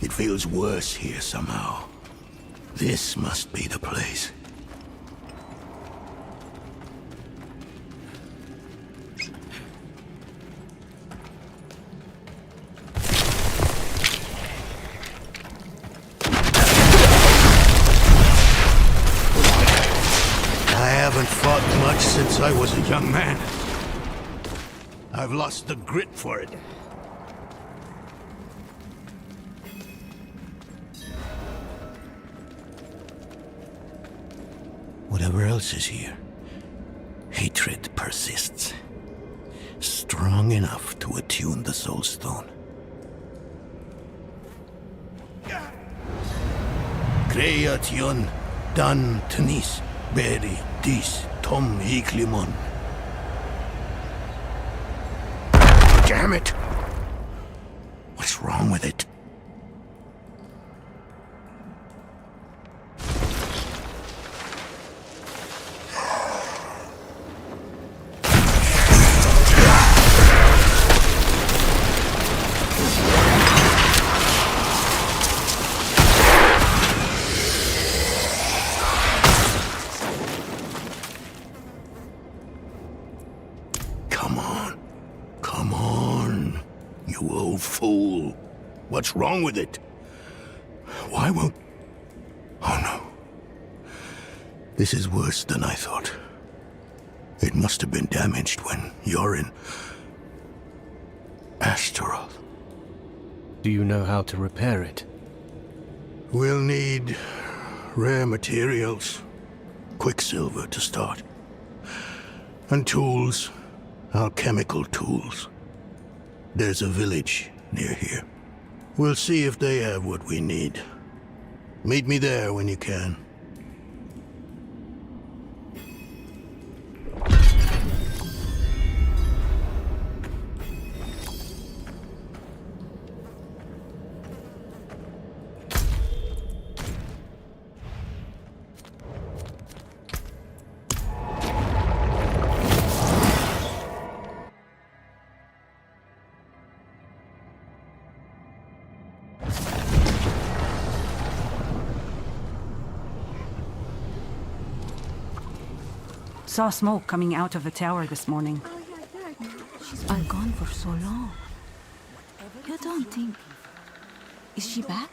It feels worse here somehow. This must be the place. I haven't fought much since I was a young man. I've lost the grit for it. Whatever else is here, hatred persists. Strong enough to attune the Soul Stone. Creation dan tenis beri dis tom hiklimon. Damn it! What's wrong with it? Come on, you old fool. What's wrong with it? Why won't... Oh no. This is worse than I thought. It must have been damaged when you're in Astaroth. Do you know how to repair it? We'll need rare materials, quicksilver to start, and tools, alchemical tools. There's a village near here. We'll see if they have what we need. Meet me there when you can. Saw smoke coming out of the tower this morning. She's been gone for so long. You don't think... Is she back?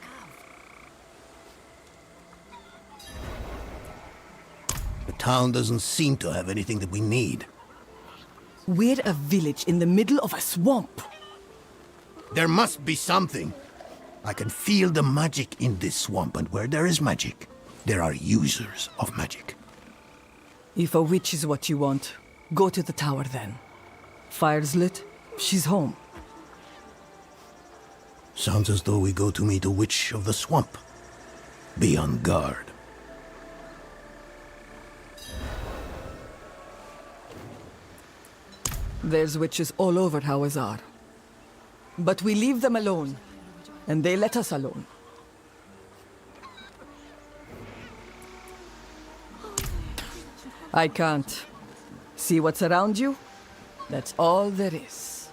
The town doesn't seem to have anything that we need. We're a village in the middle of a swamp. There must be something. I can feel the magic in this swamp, and where there is magic, there are users of magic. If a witch is what you want, go to the tower then. Fire's lit, she's home. Sounds as though we go to meet a witch of the swamp. Be on guard. There's witches all over Hawazar. But we leave them alone, and they let us alone. I can't. See what's around you? That's all there is.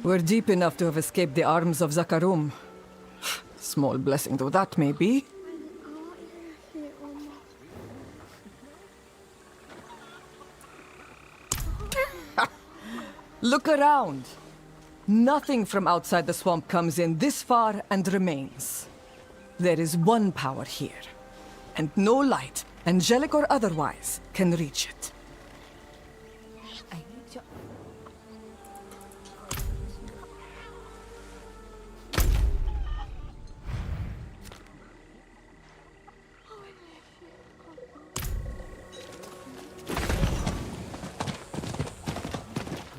We're deep enough to have escaped the arms of Zakarum. Small blessing though that may be. Look around. Nothing from outside the swamp comes in this far and remains. There is one power here, and no light, angelic or otherwise, can reach it.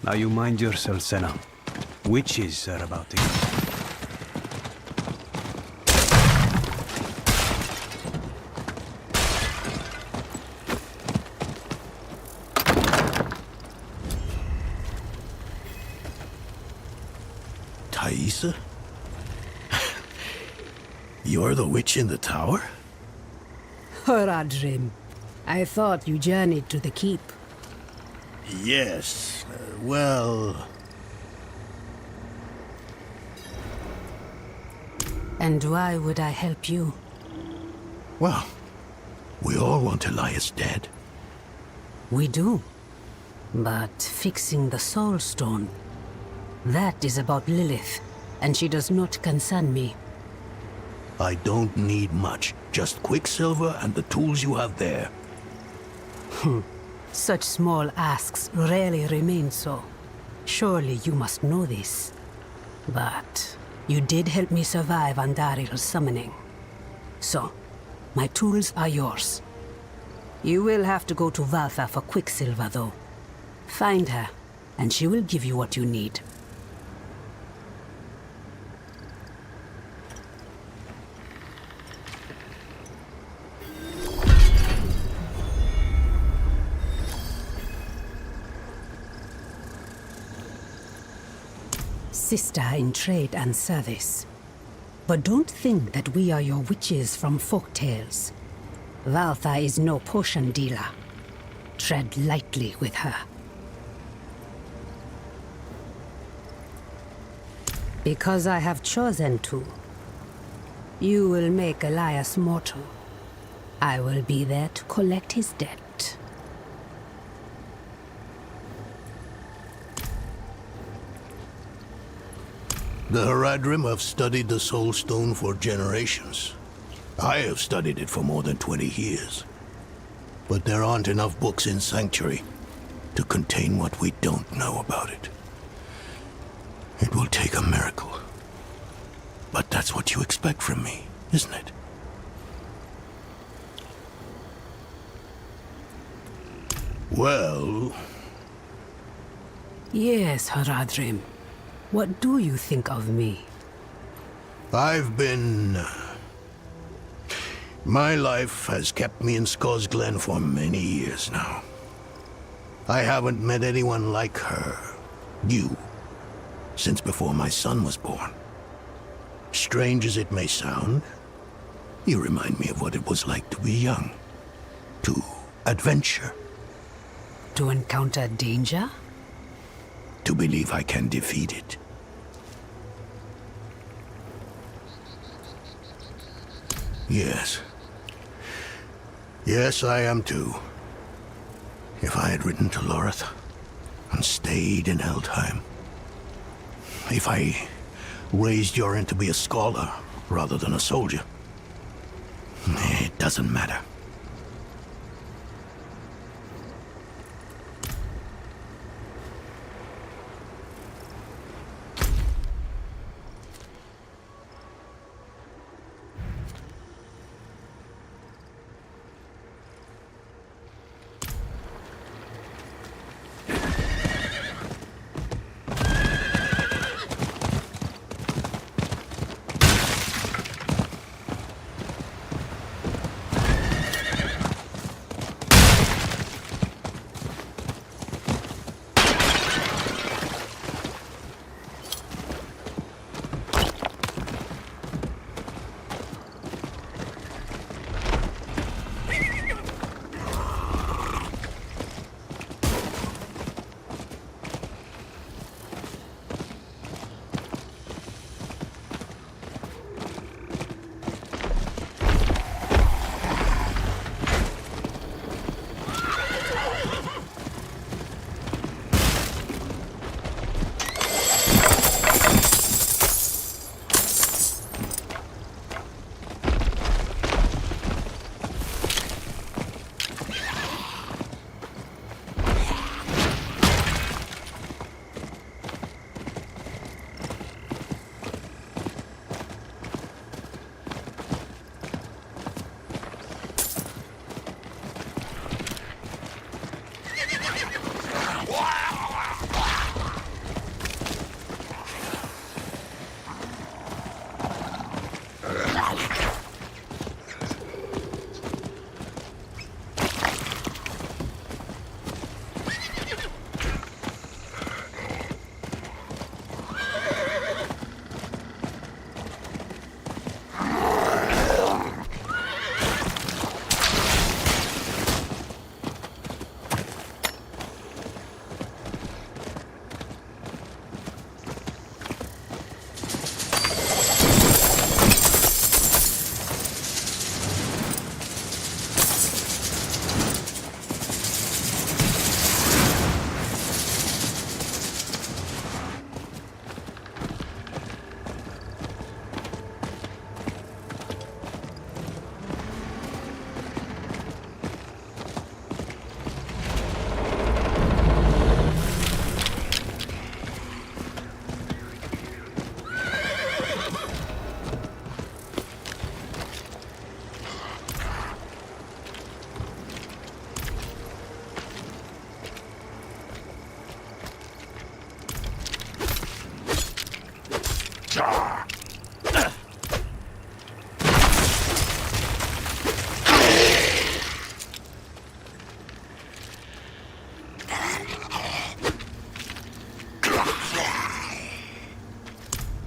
Now you mind yourself, Senna. Witches are about to come. Thaisa? You're the witch in the tower? Horadrim, I thought you journeyed to the keep. Yes, well... And why would I help you? Well, we all want Elias dead. We do. But fixing the Soul Stone, that is about Lilith, and she does not concern me. I don't need much, just quicksilver and the tools you have there. Such small asks rarely remain so. Surely you must know this. But you did help me survive Andaril's summoning. So, my tools are yours. You will have to go to Valtha for quicksilver, though. Find her, and she will give you what you need. Sister in trade and service. But don't think that we are your witches from folktales. Valtha is no potion dealer. Tread lightly with her. Because I have chosen to. You will make Elias mortal. I will be there to collect his debt. The Haradrim have studied the Soul Stone for generations. I have studied it for more than 20 years. But there aren't enough books in Sanctuary to contain what we don't know about it. It will take a miracle. But that's what you expect from me, isn't it? Well... Yes, Haradrim. What do you think of me? I've been... My life has kept me in Skull's Glen for many years now. I haven't met anyone like her, you, since before my son was born. Strange as it may sound, you remind me of what it was like to be young, to adventure. To encounter danger? To believe I can defeat it. Yes. Yes, I am too. If I had ridden to Loreth and stayed in Eldheim. If I raised Yorin to be a scholar rather than a soldier. It doesn't matter.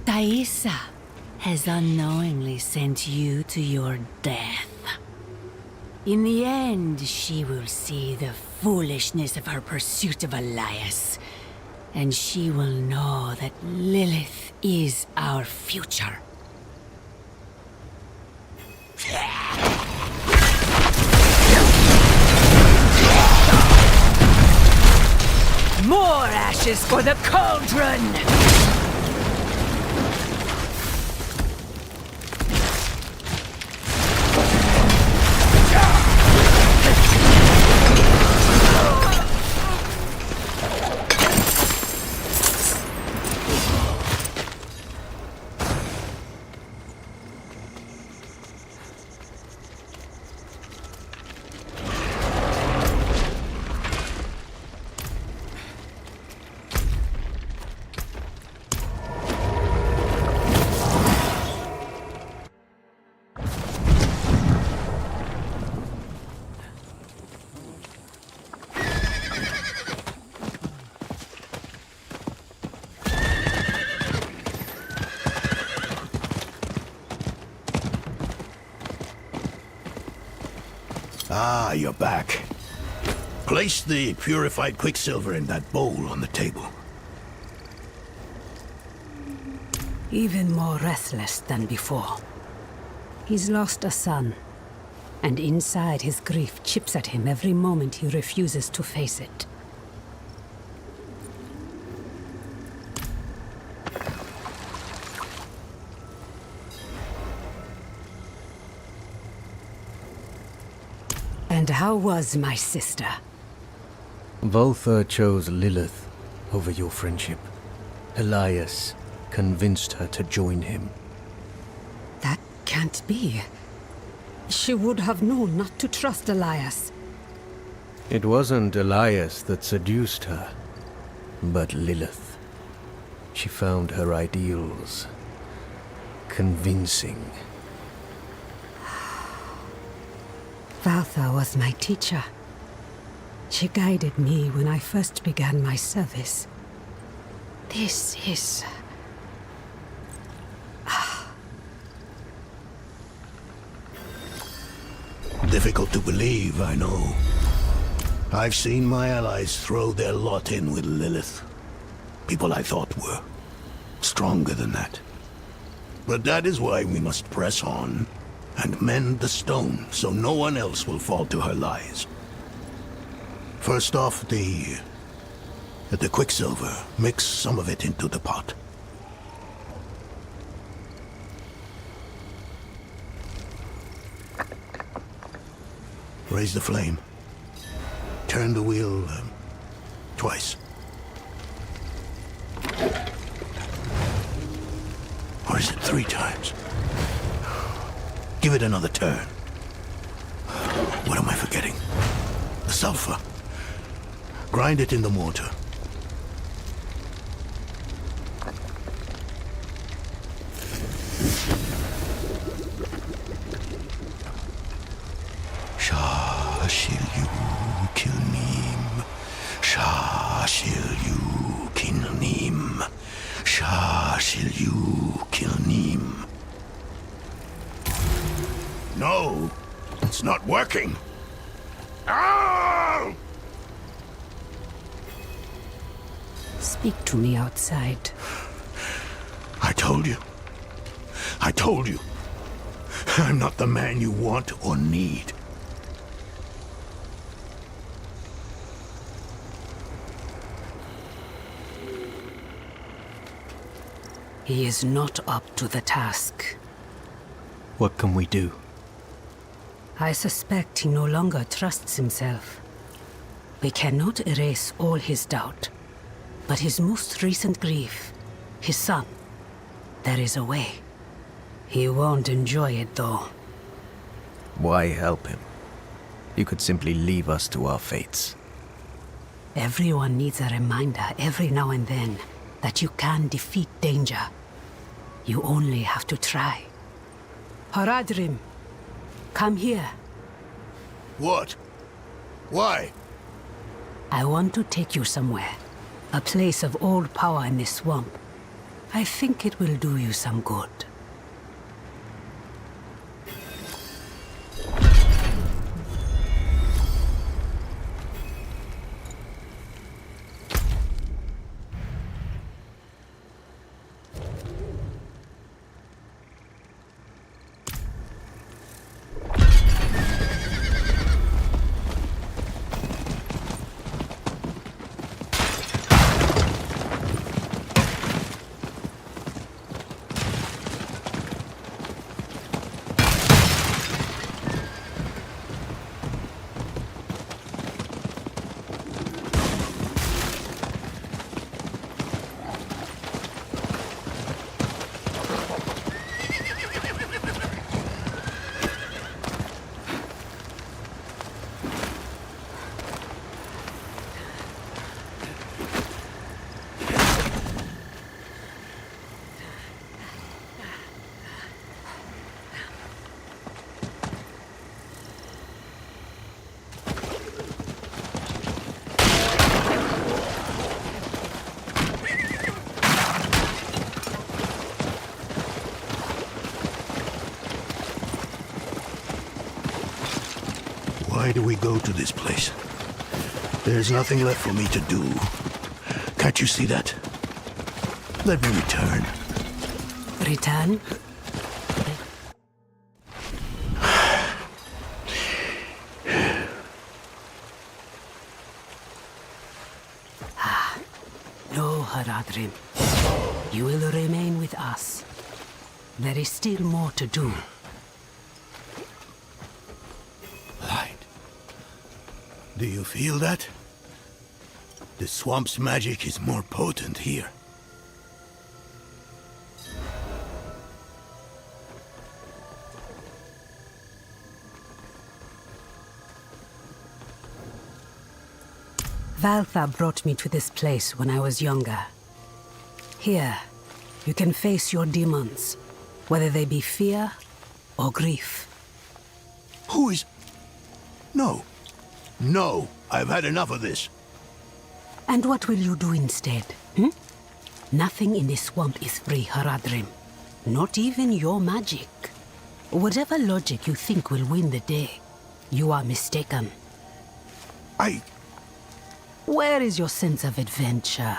Thaisa has unknowingly sent you to your death. In the end, she will see the foolishness of her pursuit of Elias, and she will know that Lilith is our future. More ashes for the cauldron! you're back. Place the purified quicksilver in that bowl on the table. Even more restless than before. He's lost a son, and inside his grief chips at him every moment he refuses to face it. And how was my sister? Volther chose Lilith over your friendship. Elias convinced her to join him. That can't be. She would have known not to trust Elias. It wasn't Elias that seduced her, but Lilith. She found her ideals convincing. Valtha was my teacher. She guided me when I first began my service. This is... Difficult to believe, I know. I've seen my allies throw their lot in with Lilith. People I thought were stronger than that. But that is why we must press on and mend the stone so no one else will fall to her lies. First off, the quicksilver. Mix some of it into the pot. Raise the flame. Turn the wheel twice. Or is it 3 times? Give it another turn. What am I forgetting? The sulfur. Grind it in the mortar. Shah shil you kilnim. Shah shil you kilnim. Shah shil you kilnim. No, it's not working. Ow! Speak to me outside. I told you. I told you. I'm not the man you want or need. He is not up to the task. What can we do? I suspect he no longer trusts himself. We cannot erase all his doubt, but his most recent grief, his son, there is a way. He won't enjoy it, though. Why help him? You could simply leave us to our fates. Everyone needs a reminder every now and then that you can defeat danger. You only have to try. Haradrim, come here. What? Why? I want to take you somewhere. A place of old power in this swamp. I think it will do you some good. Why do we go to this place? There's nothing left for me to do. Can't you see that? Let me return. Return? No, Haradrim. You will remain with us. There is still more to do. Light. Do you feel that? The swamp's magic is more potent here. Valtha brought me to this place when I was younger. Here, you can face your demons, whether they be fear or grief. Who is... No. No, I've had enough of this. And what will you do instead? Nothing in this swamp is free, Haradrim. Not even your magic. Whatever logic you think will win the day, you are mistaken. Where is your sense of adventure?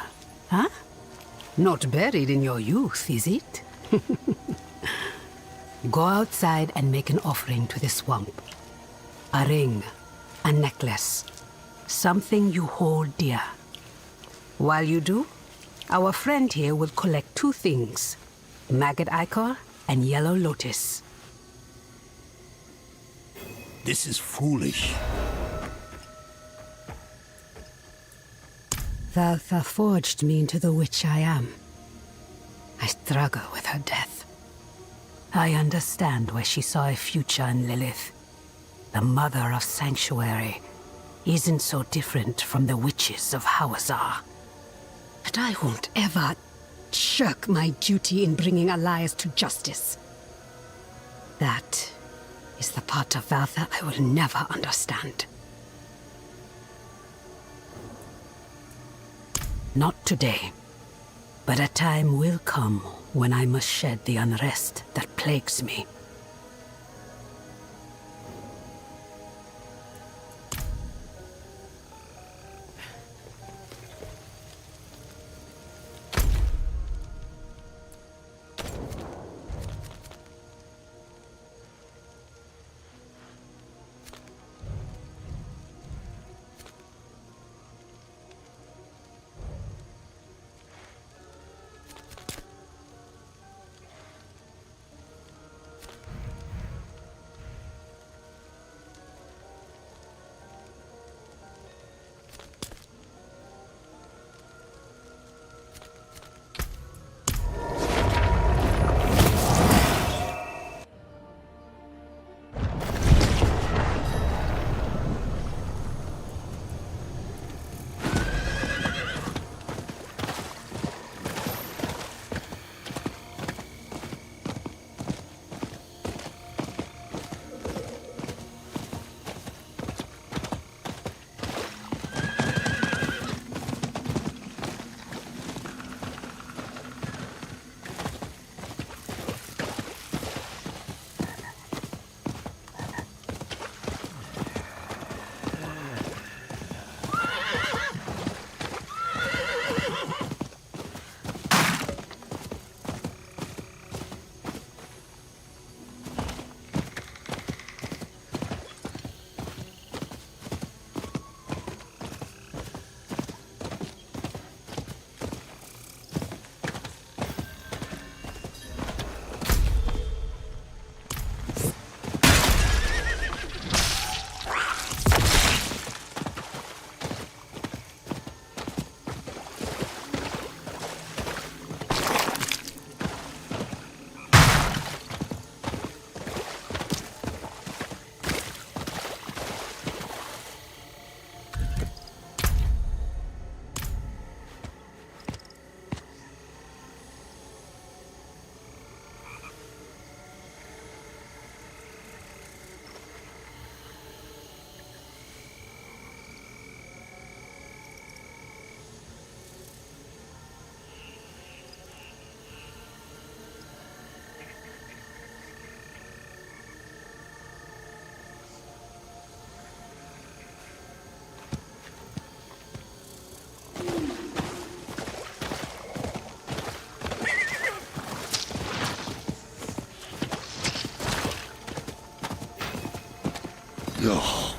Huh? Not buried in your youth, is it? Go outside and make an offering to the swamp. A ring, a necklace, something you hold dear. While you do, our friend here will collect two things, maggot ichor and yellow lotus. This is foolish. Valtha forged me into the witch I am. I struggle with her death. I understand why she saw a future in Lilith. The mother of Sanctuary isn't so different from the witches of Hawazar. But I won't ever shirk my duty in bringing allies to justice. That is the part of Valtha I will never understand. Not today, but a time will come when I must shed the unrest that plagues me.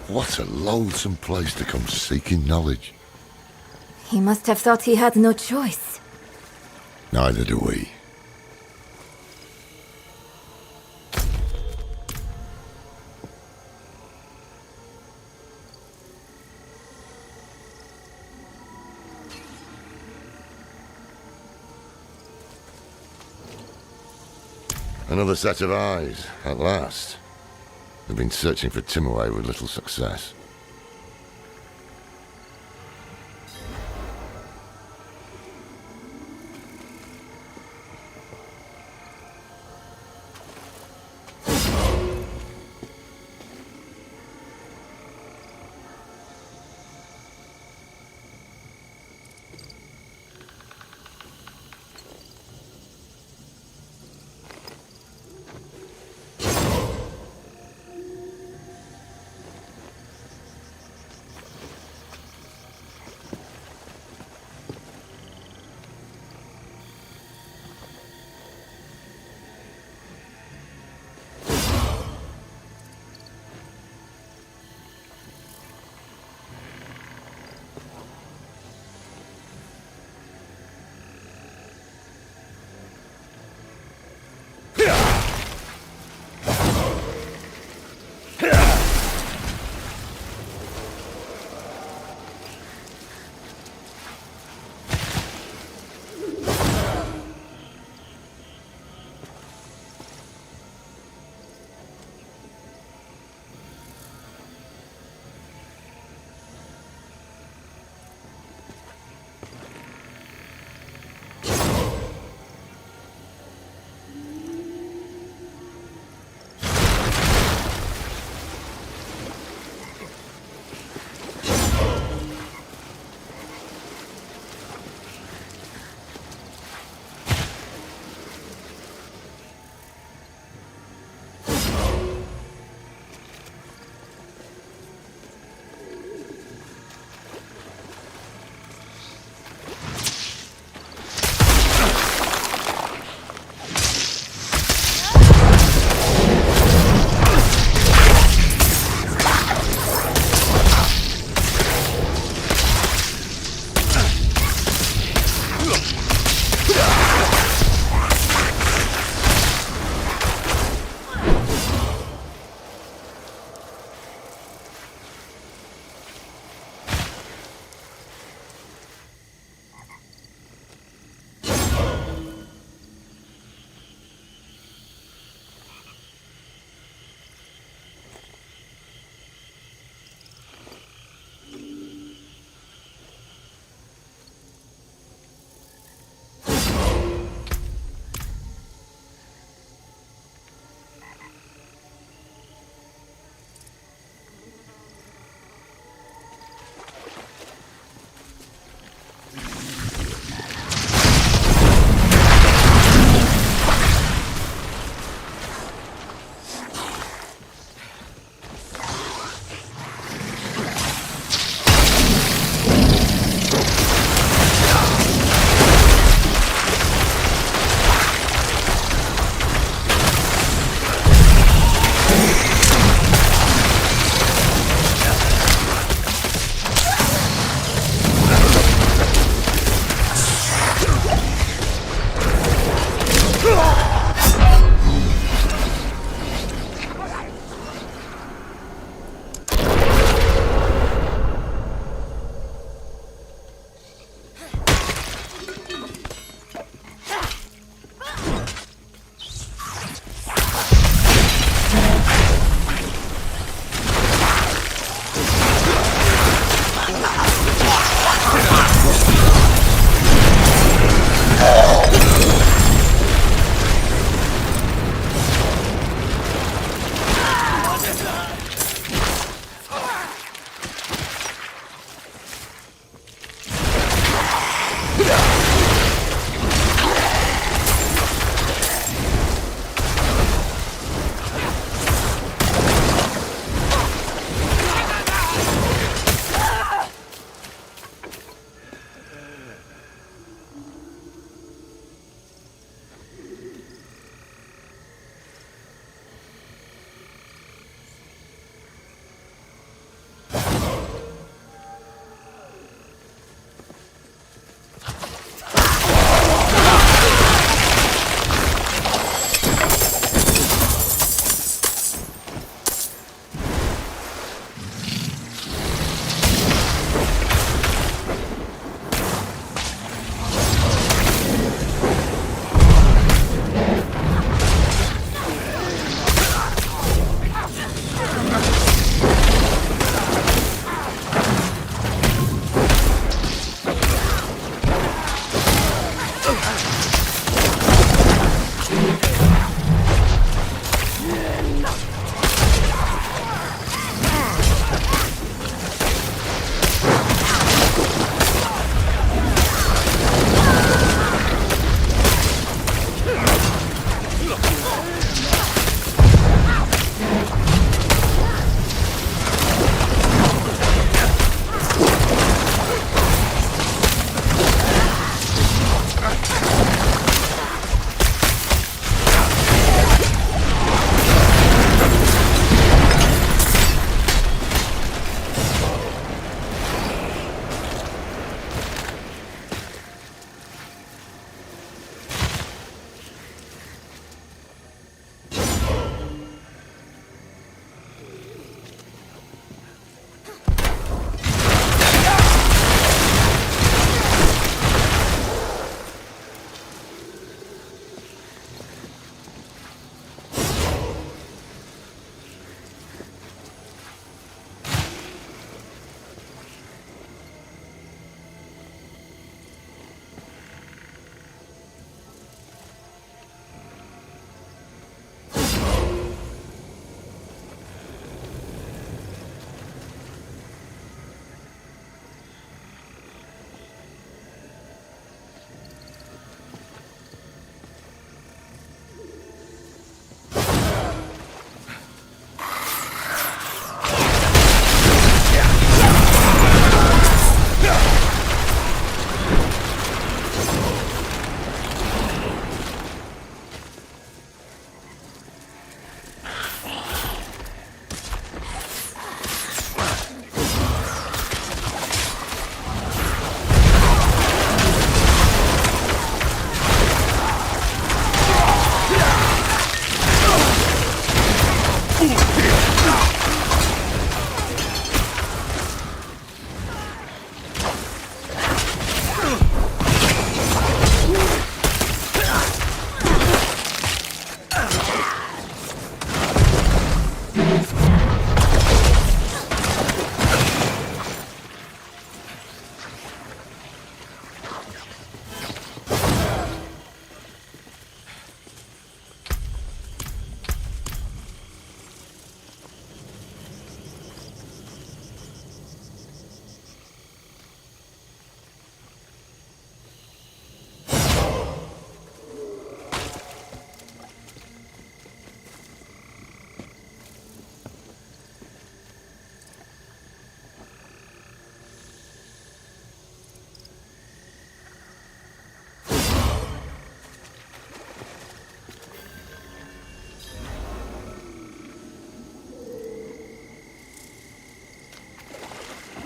What a loathsome place to come seeking knowledge. He must have thought he had no choice. Neither do we. Another set of eyes, at last. They've been searching for Timaway with little success.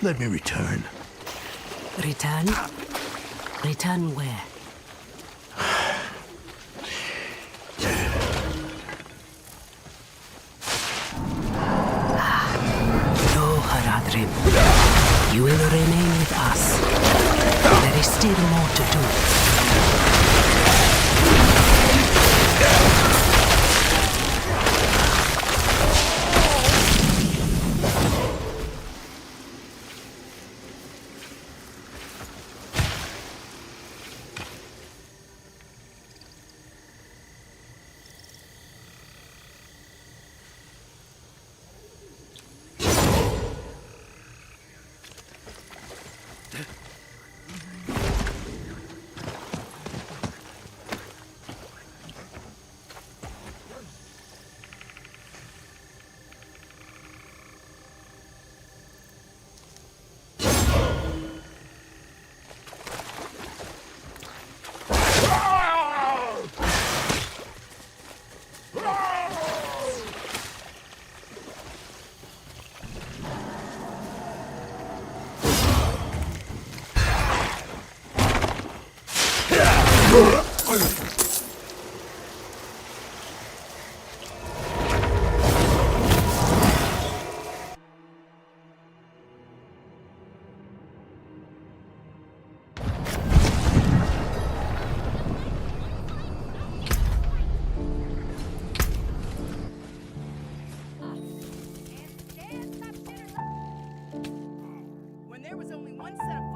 Let me return. Return? Return where? No, Haradrim. You will remain with us. There is still more to do. When there was only one set of